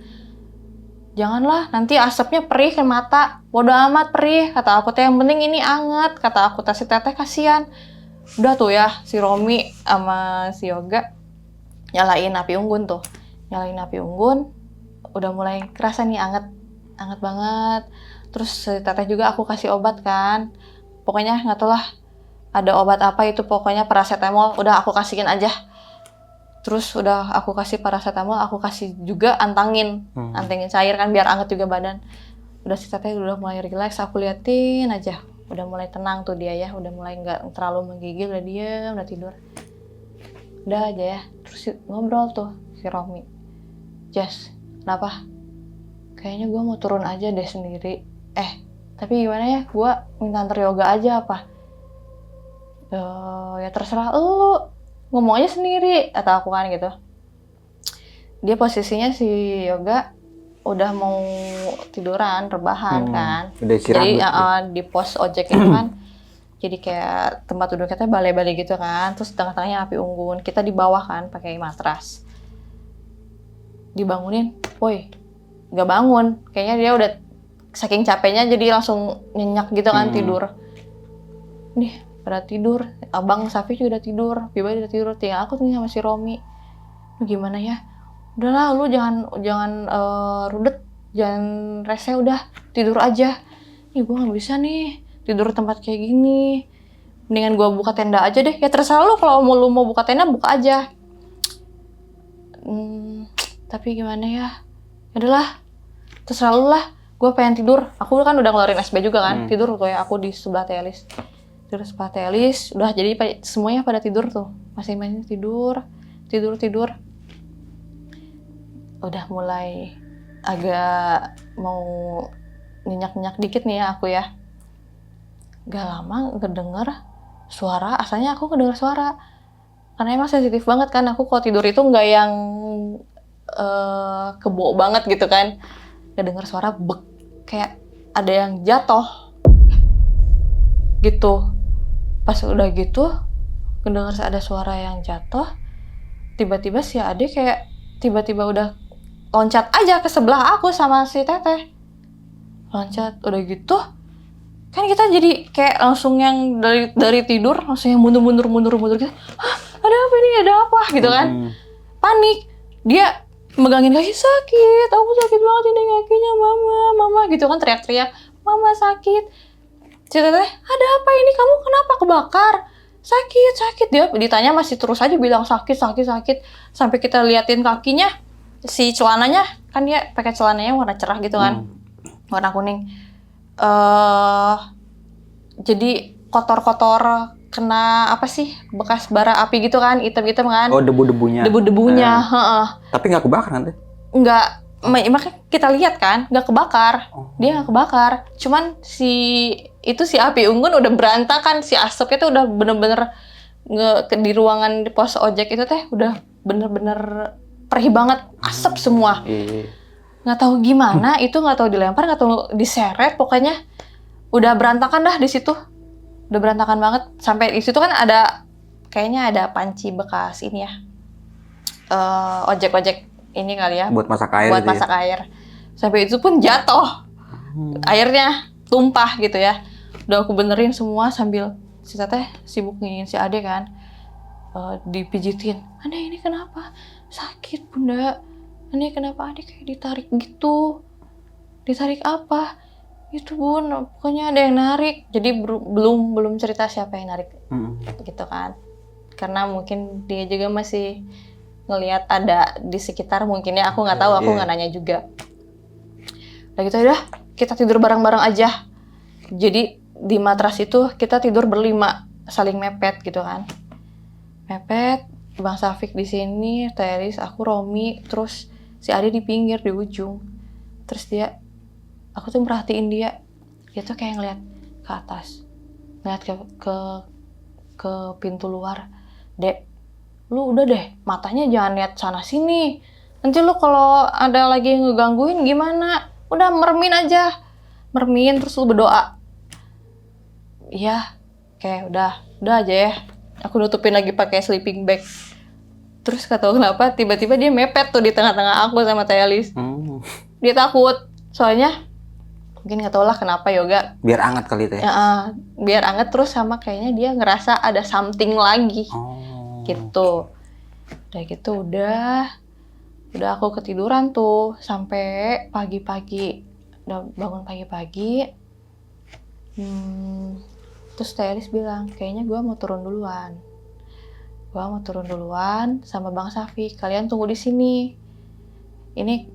Janganlah, nanti asapnya perih ke mata. Bodo amat perih, kata aku teh. Yang penting ini anget, kata aku teh. Si teteh kasihan. Udah tuh ya, si Romi sama si Yoga nyalain api unggun tuh. Nyalain api unggun, udah mulai kerasa nih anget banget. Terus si teteh juga aku kasih obat kan. Pokoknya nggak tahu lah, ada obat apa itu, pokoknya paracetamol. Udah aku kasihin aja. Terus udah aku kasih paracetamol, aku kasih juga antangin cair kan biar anget juga badan. Udah si teteh udah mulai relax, aku liatin aja. Udah mulai tenang tuh dia ya, udah mulai nggak terlalu menggigil, udah diam, udah tidur. Udah aja ya, terus ngobrol tuh si Romi. Jess, kenapa? Kayaknya gue mau turun aja deh sendiri. Tapi gimana ya, gue minta antar yoga aja apa? Ya terserah lu, ngomong aja sendiri, kata aku kan gitu. Dia posisinya si Yoga udah mau tiduran, rebahan kan. Udah istirahat. Jadi di pos ojek itu kan, jadi kayak tempat duduk kita balai-balai gitu kan. Terus tengah-tengahnya api unggun. Kita di bawah kan, pakai matras. Dibangunin, woi, nggak bangun. Kayaknya dia udah saking capeknya jadi langsung nyenyak gitu kan, tidur. Nih, pada tidur. Abang Safi juga udah tidur, Biba udah tidur. Tinggal aku nih sama si Romi. Lu gimana ya? Udahlah, lu jangan rudet, jangan rese, udah tidur aja. Nih gue nggak bisa nih tidur tempat kayak gini. Mendingan gue buka tenda aja deh. Ya terserah lu, kalau lu mau buka tenda buka aja. Tapi gimana ya? Yaudah, terserah lu lah. Gue pengen tidur. Aku kan udah ngeluarin SB juga kan. Tidur tuh ya, aku di sebelah Telis. Tidur sebelah Telis. Udah jadi semuanya pada tidur tuh. Masing-masing tidur. Udah mulai agak mau nyenyak-nyenyak dikit nih ya aku ya. Gak lama ngedenger suara. Asalnya aku ngedenger suara. Karena emang sensitif banget kan. Aku kalau tidur itu nggak yang kebo banget gitu kan. Ngedenger suara bek, kayak ada yang jatuh gitu. Pas udah gitu ngedenger ada suara yang jatuh, tiba-tiba si Ade kayak tiba-tiba udah loncat aja ke sebelah aku sama si Teteh. Loncat, udah gitu kan kita jadi kayak langsung yang dari tidur langsung yang mundur gitu. Hah, ada apa ini, ada apa gitu kan. Panik. Dia megangin kaki, sakit, aku sakit banget ini kakinya, mama gitu kan, teriak-teriak, mama sakit. Si teteh, ada apa ini, kamu kenapa kebakar? Sakit. Dia ditanya masih terus aja bilang sakit. Sampai kita liatin kakinya, si celananya, kan dia pakai celananya warna cerah gitu kan, warna kuning. Jadi kotor-kotor, kena apa sih, bekas bara api gitu kan, hitam-hitam kan. Oh, debu-debunya. Heeh. Tapi nggak kebakar nanti. Enggak, makanya kita lihat kan, nggak kebakar. Dia nggak kebakar. Cuman si api unggun udah berantakan, si asapnya tuh udah bener-bener di ruangan di pos ojek itu teh udah bener-bener perih banget, asap semua. Nggak tahu gimana, itu nggak tahu dilempar, nggak tahu diseret, pokoknya udah berantakan dah di situ. Udah berantakan banget. Sampai di situ kan kayaknya ada panci bekas ini ya. Ojek-ojek ini kali ya. Buat masak air. Buat masak air. Sampai itu pun jatuh. Airnya tumpah gitu ya. Udah aku benerin semua sambil si teteh sibuk ngingin si Ade kan. Dipijitin. Ade ini kenapa? Sakit bunda. Ade kenapa Ade kayak ditarik gitu? Ditarik apa? Itu bun, pokoknya ada yang narik. Jadi belum cerita siapa yang narik, gitu kan. Karena mungkin dia juga masih ngelihat ada di sekitar, mungkinnya aku nggak tahu, aku nggak nanya juga. Udah gitu udah, kita tidur bareng-bareng aja. Jadi di matras itu kita tidur berlima, saling mepet gitu kan. Mepet, Bang Safik di sini, Teris, aku Romi, terus si Ade di pinggir di ujung. Terus aku tuh merhatiin dia tuh kayak ngeliat ke atas, ngeliat ke pintu luar. Dek, lu udah deh, matanya jangan lihat sana sini. Nanti lu kalau ada lagi yang ngegangguin gimana? Udah mermin aja, mermin terus lu berdoa. Iya, kayak udah aja ya. Aku nutupin lagi pakai sleeping bag. Terus gak tau kenapa tiba-tiba dia mepet tuh di tengah-tengah aku sama Telis. Dia takut, soalnya mungkin nggak tau lah kenapa yoga. Biar anget kali itu ya? Biar anget, terus sama kayaknya dia ngerasa ada something lagi. Gitu. Udah gitu udah aku ketiduran tuh sampai pagi-pagi. Udah bangun pagi-pagi. Terus Teris bilang, kayaknya gue mau turun duluan. Sama Bang Safik. Kalian tunggu di sini. Ini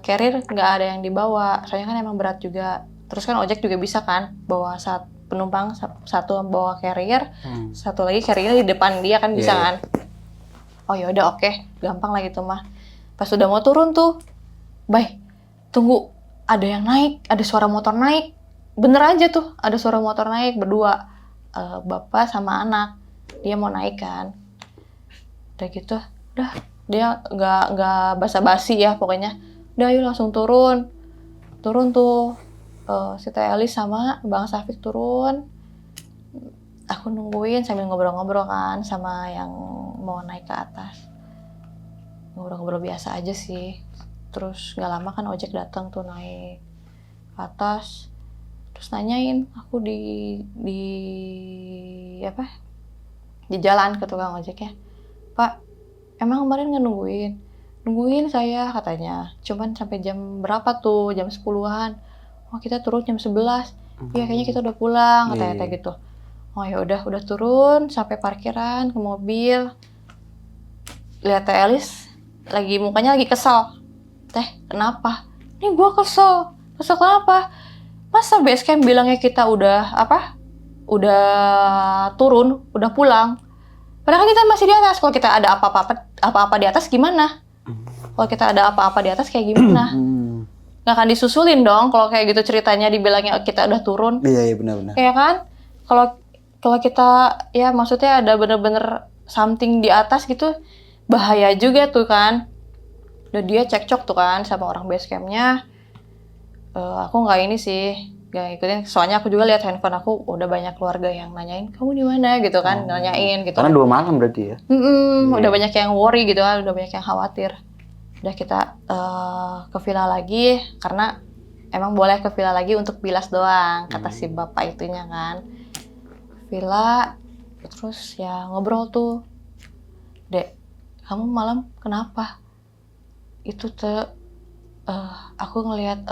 carrier nggak ada yang dibawa, soalnya kan emang berat juga. Terus kan ojek juga bisa kan bawa penumpang satu bawa carrier, satu lagi carrier di depan dia kan bisa kan. Oh ya udah oke, gampang lah gitu mah. Pas udah mau turun tuh, Bay, tunggu, ada yang naik, ada suara motor naik. Bener aja tuh, ada suara motor naik berdua, bapak sama anak. Dia mau naik kan. Udah gitu, dia nggak basa-basi ya pokoknya. Udah ayo langsung turun tuh. Si Teh Elis sama Bang Safik turun. Aku nungguin sambil ngobrol-ngobrol kan sama yang mau naik ke atas. Ngobrol-ngobrol biasa aja sih. Terus nggak lama kan ojek datang tuh naik ke atas. Terus nanyain aku di jalan ke tukang ojeknya. Pak, emang kemarin nggak nungguin saya katanya. Cuman sampai jam berapa tuh? Jam 10-an. Oh, kita turun jam 11. Iya, kayaknya kita udah pulang katanya gitu. Oh ya udah turun sampai parkiran ke mobil. Lihat Teh Elis mukanya lagi kesel. Teh, kenapa? Ini gua kesel. Kesel kenapa? Masa base camp bilangnya kita udah turun, udah pulang. Padahal kita masih di atas. Kalau kita ada apa-apa di atas gimana? Kalau kita ada apa-apa di atas kayak gimana? Nggak akan disusulin dong kalau kayak gitu ceritanya dibilangnya kita udah turun. Iya benar-benar. Kayak kan? Kalau kita ya maksudnya ada bener-bener something di atas gitu, bahaya juga tuh kan. Udah dia cekcok tuh kan sama orang base campnya. Aku nggak ini sih, nggak ikutin. Soalnya aku juga lihat handphone aku udah banyak keluarga yang nanyain kamu di mana gitu kan, nanyain gitu. Karena 2 malam berarti ya. Udah banyak yang worry gitu kan, udah banyak yang khawatir. Udah kita ke villa lagi karena emang boleh ke villa lagi untuk bilas doang kata si bapak itunya kan. Villa terus ya ngobrol tuh. Dek, kamu malam kenapa? itu aku ngelihat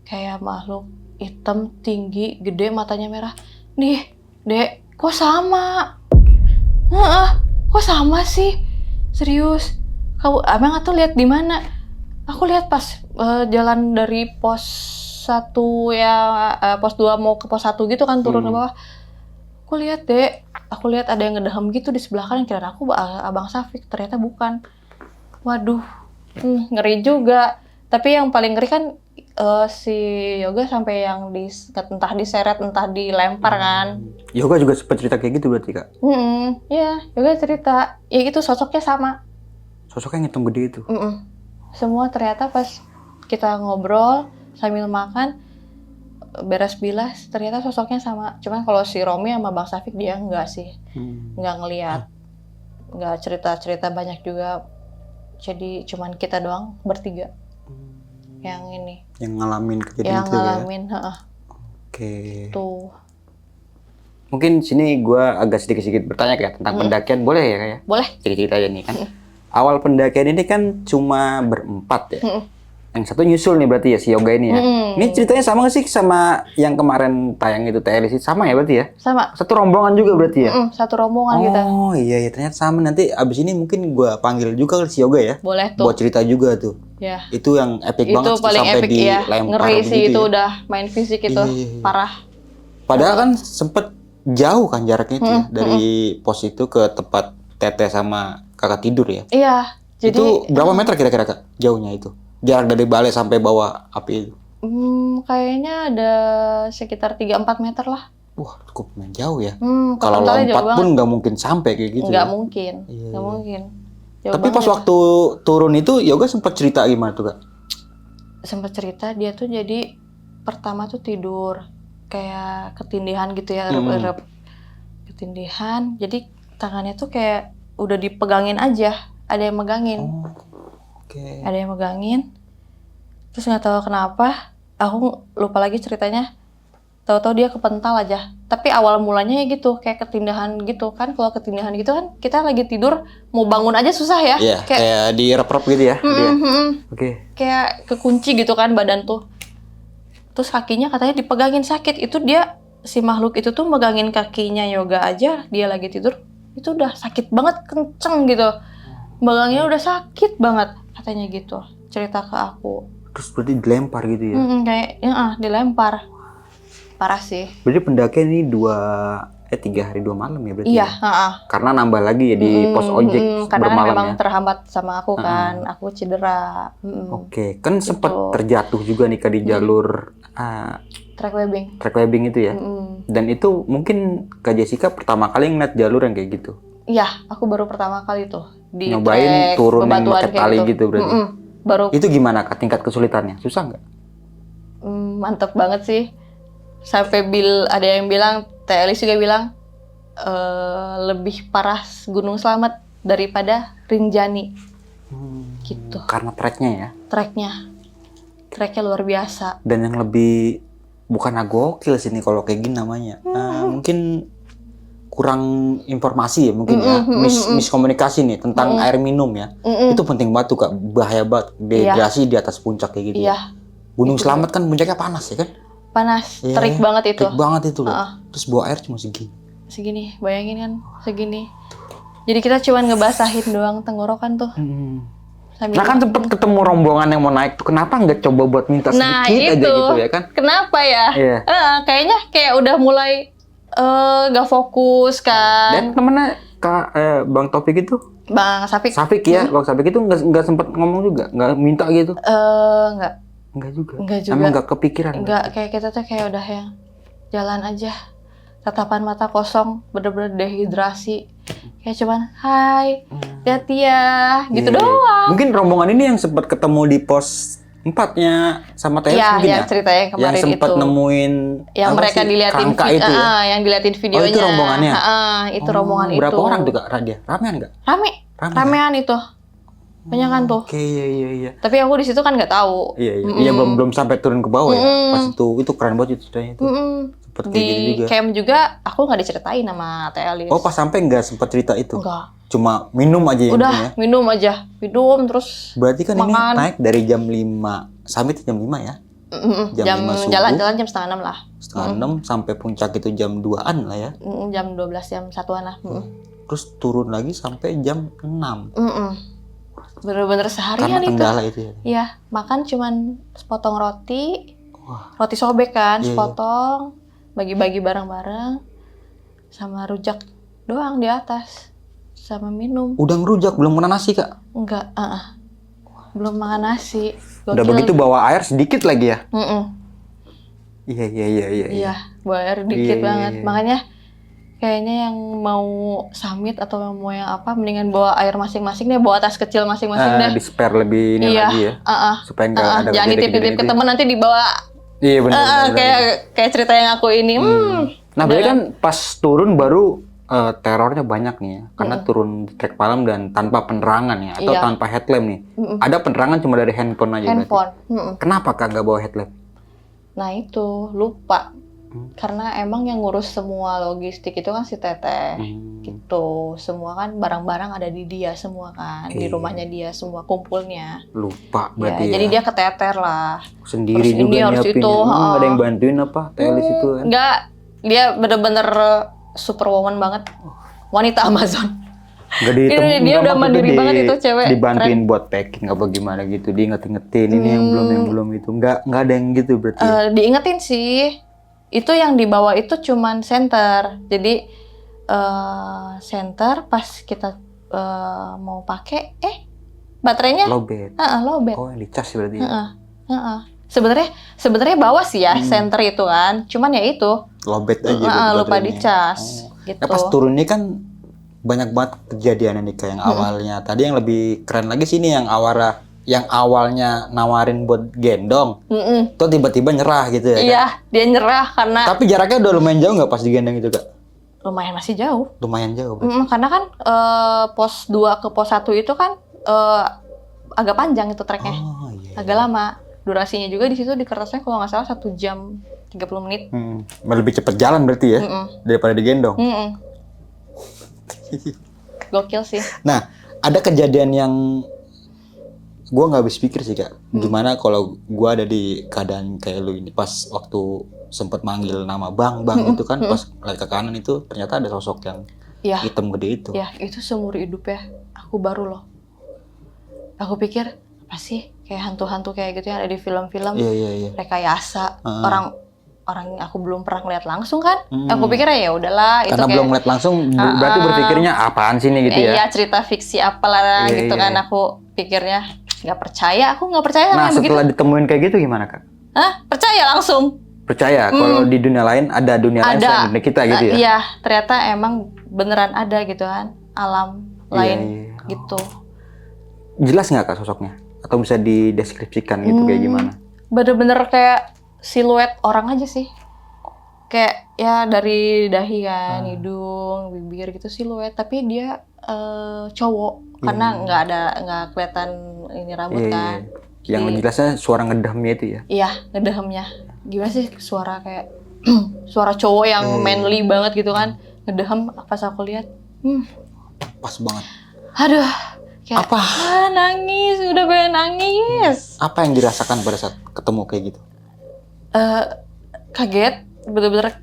kayak makhluk hitam tinggi gede matanya merah. Nih Dek, kok sama? Heeh, kok sama sih? Serius? Kamu abang tuh lihat di mana? Aku lihat pas jalan dari pos 1 ya, pos 2 mau ke pos 1 gitu kan, turun ke bawah. Aku lihat Dek, aku lihat ada yang ngedehem gitu di sebelah kanan, kira aku Abang Safik, ternyata bukan. Waduh, ngeri juga. Tapi yang paling ngeri kan si Yoga sampai yang entah diseret, entah dilempar kan. Yoga juga sempat cerita kayak gitu berarti Kak? Iya, Yoga cerita. Ya itu sosoknya sama. Sosoknya yang hitam gede itu? Semua ternyata pas kita ngobrol sambil makan, beres bilas, ternyata sosoknya sama. Cuman kalau si Romi sama Bang Safik dia enggak sih. Enggak ngelihat. Enggak cerita-cerita banyak juga. Jadi cuman kita doang bertiga. Yang ini. Yang ngalamin kejadian yang itu ya? ngalamin, Oke. Tuh. Mungkin sini gue agak sedikit-sedikit bertanya Kak tentang pendakian, boleh ya Kak ya? Boleh. Cerita aja nih kan. Awal pendakian ini kan cuma berempat ya. Yang satu nyusul nih berarti ya si Yoga ini ya. Ini ceritanya sama nggak sih sama yang kemarin tayang itu TLC, sama ya berarti ya? Sama. Satu rombongan juga berarti ya? Satu rombongan kita. Oh iya ya, ternyata sama. Nanti abis ini mungkin gue panggil juga si Yoga ya. Boleh tuh. Buat cerita juga tuh. Ya. Itu yang epic Itu banget tuh, paling sampai epic ya. dilempar Ngeri sih begitu itu ya. udah main fisik itu. Iya. Parah. Padahal kan sempet jauh kan jaraknya itu ya, dari pos itu ke tempat Teteh sama kakak tidur ya. Iya. Jadi Itu berapa meter kira-kira Kak jauhnya itu? Jarak dari balai sampai bawah api itu? kayaknya ada sekitar 3-4 meter lah. Wah, cukup jauh ya. Kalau kepentalnya jauh lompat pun banget. nggak mungkin sampai kayak gitu. Nggak ya. mungkin. Iya, Nggak iya. mungkin. Jauh Tapi pas banget. waktu turun itu Yoga sempat cerita gimana tuh Kak? Sempat cerita dia tuh jadi pertama tuh tidur kayak ketindihan gitu ya, rep-rep ketindihan. Jadi tangannya tuh kayak udah dipegangin aja, ada yang megangin. Oke. Ada yang megangin, terus nggak tahu kenapa, aku lupa lagi ceritanya, tahu-tahu dia kepental aja. Tapi awal mulanya ya gitu, kayak ketindihan gitu kan. Kalau ketindihan gitu kan kita lagi tidur mau bangun aja susah ya. Iya, kayak di rep-rep gitu ya. Dia. Oke. Kayak kekunci gitu kan badan tuh. Terus kakinya katanya dipegangin sakit. Itu dia, si makhluk itu tuh megangin kakinya Yoga aja, dia lagi tidur, itu udah sakit banget, kenceng gitu. Megangnya udah sakit banget katanya gitu, cerita ke aku. Terus berarti dilempar gitu ya? Kayak dilempar. Parah sih. Berarti pendakian ini 3 hari 2 malam ya berarti? Iya, ya? Karena nambah lagi ya di pos ojek karena kan bermalam memang ya? terhambat sama aku kan, aku cedera. Oke, kan sempat Gitu. terjatuh juga nih Kak di jalur Track webbing. track webbing itu ya? Dan itu mungkin Kak Jessica pertama kali ngeliat jalur yang kayak gitu? Iya, aku baru pertama kali tuh di Nyobain trek turun yang bebatuan pakai kayak tali gitu berarti? Baru Itu gimana Kak tingkat kesulitannya? Susah nggak? mantep banget sih. Sampai ada yang bilang, Teh Elis juga bilang lebih parah Gunung Slamet daripada Rinjani. Gitu. Karena treknya ya? Treknya luar biasa. Dan yang lebih bukan gokil sini kalau kayak gini namanya. Mungkin kurang informasi ya mungkin ya. Miskomunikasi nih tentang air minum ya. Itu penting banget tuh Kak. Bahaya banget. Dehidrasi di atas puncak kayak gitu. Iya. Gunung Slamet kan puncaknya panas ya kan? Panas, Iya, terik banget itu. Terik banget itu loh. Terus bawa air cuma segini. Segini, bayangin kan, segini. Jadi kita cuma ngebasahin doang tenggorokan tuh. Sambil Nah kan sempet ketemu rombongan yang mau naik tuh, kenapa nggak coba buat minta Nah, sedikit aja itu. gitu ya kan? Kenapa ya? Iya. Kayaknya kayak udah mulai gak fokus kan. Dan temennya Kak Bang Taufik itu, Bang Safik. Safik ya, Bang Safik itu nggak sempet ngomong juga, nggak minta gitu? Nggak juga. Enggak juga. Emang nggak kepikiran? Enggak, kayak kita tuh kayak udah yang jalan aja. Tatapan mata kosong, bener-bener dehidrasi. Kayak cuman, hai, hati ya, gitu Iya. doang. Mungkin rombongan ini yang sempat ketemu di pos 4-nya sama Teh Iya, mungkin yang ya? cerita yang kemarin Yang sempat itu. nemuin Yang apa mereka sih, diliatin kerangka itu ya? yang diliatin videonya. itu rombongannya? Itu rombongan itu. Berapa orang tuh Kak Radia? Ramean nggak? Rame. Rame. Ramean itu. Banyak kan tuh. Oke, iya. Tapi aku di situ kan nggak tahu. Iya, belum sampai turun ke bawah ya. Pas itu keren banget itu ceritanya itu. Sampai sempet kayak gitu Di juga. camp juga aku nggak diceritain sama Teh Elis. Oh, pas sampai nggak sempat cerita itu. Enggak. Cuma minum aja yang Udah penting ya. minum aja, minum terus Berarti kan ini makan. naik dari jam 5, summit jam 5 ya. Jam Jam 5 subuh. jalan-jalan jam setengah 6 lah. Setengah 6 sampai puncak itu jam 2-an lah ya. Jam 12 jam 1-an lah. Terus turun lagi sampai jam 6. Bener-bener Karena seharian itu. kendala itu ya. Iya, makan cuman sepotong roti. Roti sobek kan, Iya, sepotong. Bagi-bagi bareng-bareng. Sama rujak doang di atas. Sama minum. Udah ngerujak, belum kena nasi, Kak. Enggak, belum makan nasi. Udah Gokil. begitu bawa air sedikit lagi ya. Mm-mm. Iya. Iya, bawa air dikit Iya, banget. iya. Makanya kayaknya yang mau summit atau yang mau yang apa, mendingan bawa air masing-masing deh, bawa tas kecil masing-masing deh. Di spare lebih ini Iya, lagi ya. Supaya nggak ada jangan dititip-titip ke kejadian-kejadian. temen nanti dibawa. Iya benar. Kayak cerita yang aku ini. Nah, berarti kan pas turun baru terornya banyak nih ya. Karena turun di trek malam dan tanpa penerangan ya, atau Iya. tanpa headlamp nih. Ada penerangan cuma dari handphone aja berarti. Handphone. Mm-mm. Kenapa Kak nggak bawa headlamp? Nah itu lupa. Karena emang yang ngurus semua logistik itu kan si Teteh. Gitu. Semua kan barang-barang ada di dia semua kan. Di Iya. rumahnya dia semua kumpulnya. Lupa Ya, berarti ya. jadi dia keteter lah. Sendiri harus juga ini, harus nyiapin. itu, Emang nggak ada yang ha. bantuin apa? Telis itu kan. Enggak, dia bener-bener superwoman banget. Wanita Amazon. Nggak Dia nggak udah maksudnya mandiri banget itu cewek. Dibantuin buat packing apa gimana gitu. Diinget-ingetin ini yang belum itu. Nggak ada yang gitu berarti. Ya? Diingetin sih. Itu yang dibawa itu cuman senter. Jadi senter pas kita mau pakai baterainya Lowbat. lowbat. Oh, yang dicas berarti. Ya? Sebenarnya bawa sih ya senter itu kan. Cuman ya itu Lowbat aja. berarti lupa baterainya. dicas gitu. Nah, pas turun ini kan banyak banget kejadian nih kayak yang awalnya. Tadi yang lebih keren lagi sini yang awalnya nawarin buat gendong. Tuh tiba-tiba nyerah gitu ya. Kak? Iya, dia nyerah karena Tapi jaraknya udah lumayan jauh nggak pas digendong itu Kak? lumayan masih jauh. Lumayan jauh. Berarti. Karena kan pos 2 ke pos 1 itu kan agak panjang itu treknya. Oh iya. Agak lama. Durasinya juga di situ di kertasnya kalau nggak salah 1 jam 30 menit. Lebih cepet jalan berarti ya daripada digendong. Gokil sih. Nah, ada kejadian yang gue nggak habis pikir sih Kak. Gimana kalau gue ada di keadaan kayak lu ini pas waktu sempet manggil nama Bang itu kan pas ngeliat ke kanan itu ternyata ada sosok yang Iya. hitam gede itu. Ya, itu seumur hidup ya. Aku baru loh. Aku pikir apa sih kayak hantu-hantu kayak gitu yang ada di film-film. Iya. Rekayasa. Orang yang aku belum pernah ngeliat langsung kan. Aku pikir ya udahlah itu Karena kayak belum ngeliat langsung, berarti berpikirnya apaan sih nih gitu ya? Iya, cerita fiksi apalah Iya, gitu iya. kan. Aku pikirnya nggak percaya. Aku nggak percaya sama Nah, yang begitu. setelah ditemuin kayak gitu gimana Kak? Hah? Percaya langsung. Percaya kalau di dunia lain ada dunia lain selain dunia kita gitu ya? Iya, ternyata emang beneran ada gitu kan. Alam lain Iya. gitu. Jelas nggak Kak sosoknya? Atau bisa dideskripsikan gitu kayak gimana? Bener-bener kayak siluet orang aja sih. Kayak ya dari dahi kan, hidung, bibir gitu siluet. Tapi dia cowok karena nggak kelihatan ini rambut kan. Yang jelasnya suara ngedamnya itu ya? Iya, ngedehemnya. Gimana sih suara kayak suara cowok yang manly banget gitu kan. Ngedehem pas aku lihat. Pas banget. Aduh. Kayak, Apa? Nangis, udah pengen nangis. Apa yang dirasakan pada saat ketemu kayak gitu? Kaget, bener-bener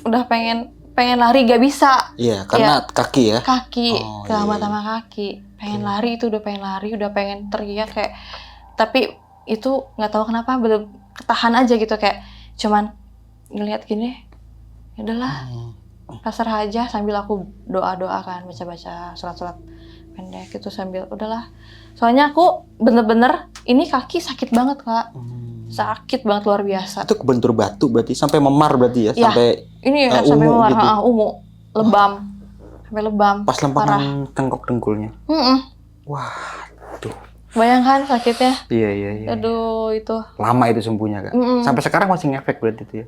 udah pengen lari gak bisa. Iya, karena kaki ya? Kaki, Oh, keramat iya. sama kaki. Pengen lari itu udah pengen lari, udah pengen teriak kayak. Tapi itu nggak tahu kenapa bener ketahan aja gitu kayak cuman ngelihat gini. Ya udahlah, pasrah aja sambil aku doa-doa kan, baca-baca surat-surat pendek gitu sambil udahlah. Soalnya aku bener-bener ini kaki sakit banget Kak. Sakit banget luar biasa. Itu kebentur batu berarti sampai memar berarti ya? Ya, Sampai ini sampai ungu memar, gitu. ungu, lebam. Sampai lebam. pas parah. lempangan tengkok dengkulnya. Wah, tuh. Bayangkan sakitnya. Iya. Aduh, itu. Lama itu sembuhnya Kak? Sampai sekarang masih ngefek berarti itu ya?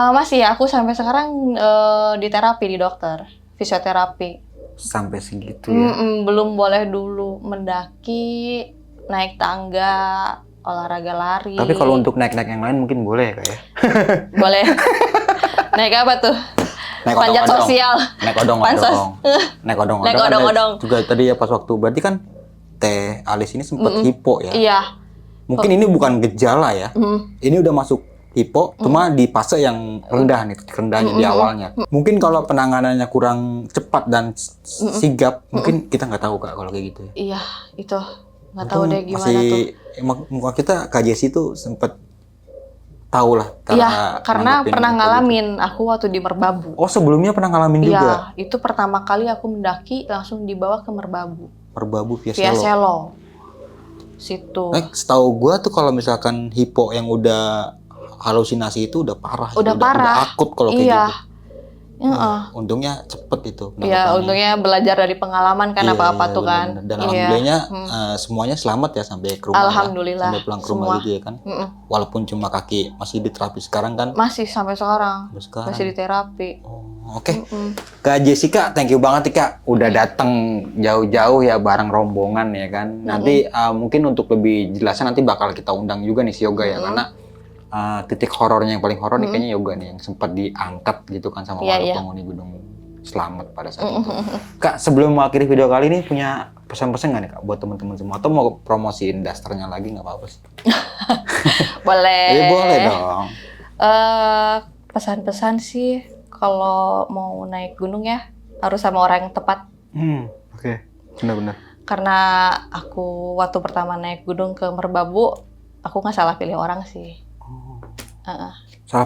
Masih ya, aku sampai sekarang di terapi di dokter, fisioterapi. Sampai segitu ya? Belum boleh dulu mendaki, naik tangga, olahraga lari. Tapi kalau untuk naik-naik yang lain mungkin boleh Kak ya. boleh. Naik apa tuh? Naik Panjat odong-odong. sosial. Naik Pansos. odong-odong. Naik odong-odong. Naik kan odong-odong. Juga tadi ya pas waktu berarti kan Teh Alis ini sempat hipo ya. Iya. Mungkin ini bukan gejala ya. Ini udah masuk hipo, cuma di fase yang rendah nih, titik rendahnya di awalnya. Mungkin kalau penanganannya kurang cepat dan sigap, mungkin kita nggak tahu Kak kalau kayak gitu ya. Iya, itu. Nggak tahu deh gimana masih, tuh. Emang kita Kak Jessi tuh sempet tahu lah. Iya, karena nanggepin pernah hipo ngalamin aku waktu di Merbabu. gitu. Oh sebelumnya pernah ngalamin juga? Iya, itu pertama kali aku mendaki langsung dibawa ke Merbabu. Merbabu via Via Selo. Selo. Situ. Setahu gua tuh kalau misalkan hipo yang udah halusinasi itu udah parah. Udah itu parah. Udah akut kalau kayak Iya. gitu. Untungnya cepet itu. Iya, penanganannya. untungnya belajar dari pengalaman kan Iya, apa-apa iya, tuh kan. benar-benar. Dan Iya. alhamdulillahnya semuanya selamat ya sampai ke rumah. Alhamdulillah, Ya. Sampai pulang ke rumah semua. gitu ya kan. Walaupun cuma kaki masih di terapi sekarang kan. Masih sampai sekarang. Sampai sekarang. Masih di terapi. Oh, oke. Kak Jessica, thank you banget nih Kak. Udah datang jauh-jauh ya bareng rombongan ya kan. Nanti mungkin untuk lebih jelasnya nanti bakal kita undang juga nih si Yoga ya. Karena titik horornya yang paling horor nih kayaknya Yoga nih yang sempat diangkat gitu kan sama Iya, warga iya. penghuni Gunung Slamet pada saat itu. Kak, sebelum mengakhiri video kali ini punya pesan-pesan nggak nih Kak buat teman-teman semua? Atau mau promosiin dasternya lagi nggak apa-apa sih? Boleh. Boleh dong. Pesan-pesan sih kalau mau naik gunung ya harus sama orang yang tepat. Oke. Benar-benar. Karena aku waktu pertama naik gunung ke Merbabu, aku nggak salah pilih orang sih. Salah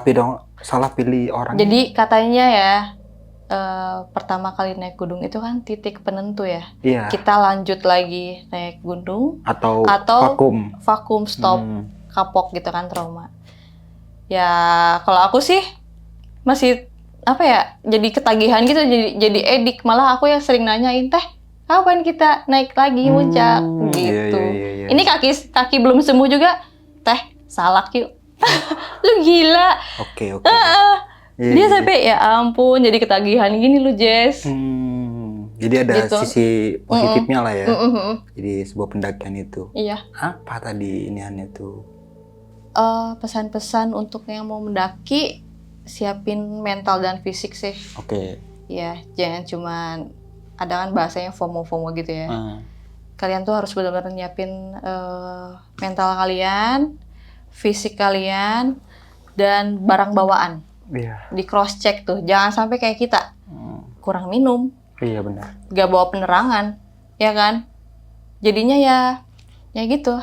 pilih orang. Jadi katanya ya, pertama kali naik gunung itu kan titik penentu ya. Iya. Kita lanjut lagi naik gunung, Atau vakum, vakum. stop, kapok gitu kan, trauma. Ya kalau aku sih masih apa ya, jadi ketagihan gitu, jadi edik. Malah aku yang sering nanyain, teh kapan kita naik lagi puncak gitu. Iya. Ini kaki belum sembuh juga, teh salak yuk. Lu gila. Oke. Iya, Dia sampai ya ampun jadi ketagihan gini lu Jess. Jadi ada Gitu. sisi positifnya lah ya. Mm-mm. Jadi sebuah pendakian itu. Iya. Apa tadi iniannya tuh? Pesan-pesan untuk yang mau mendaki, siapin mental dan fisik sih. Oke. Ya, jangan cuman ada kan bahasanya FOMO gitu ya. Kalian tuh harus benar-benar nyiapin mental kalian, fisik kalian, dan barang bawaan. Iya. Di cross check tuh, jangan sampai kayak kita kurang minum, Iya benar. gak bawa penerangan, ya kan? Jadinya ya gitu.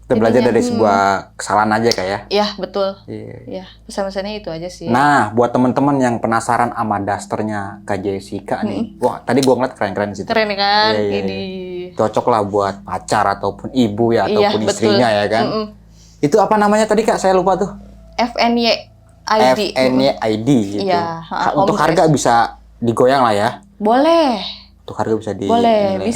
Kita belajar Jadinya, dari sebuah kesalahan aja Kak ya. Ya betul. Iya. Ya pesan-pesannya itu aja sih. Nah, buat teman-teman yang penasaran sama dasternya Kak Jessica nih. Wah, tadi gua ngeliat keren-keren sih. Keren kan? Iya. Ini. Cocok lah buat pacar ataupun ibu ya Iya, ataupun betul. istrinya ya kan. Itu apa namanya tadi Kak? Saya lupa tuh. FNY ID. FNYID gitu. Iya, Untuk Home harga bisa digoyang lah ya. Boleh. Untuk harga bisa di Boleh, nilai.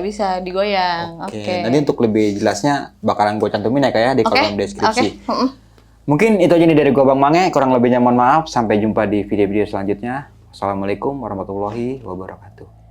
bisa digoyang. Oke. Nanti untuk lebih jelasnya bakalan gue cantumin ya Kak ya di kolom deskripsi. Oke. Mungkin itu aja nih dari gua Bang Mange. Kurang lebihnya mohon maaf. Sampai jumpa di video-video selanjutnya. Assalamualaikum warahmatullahi wabarakatuh.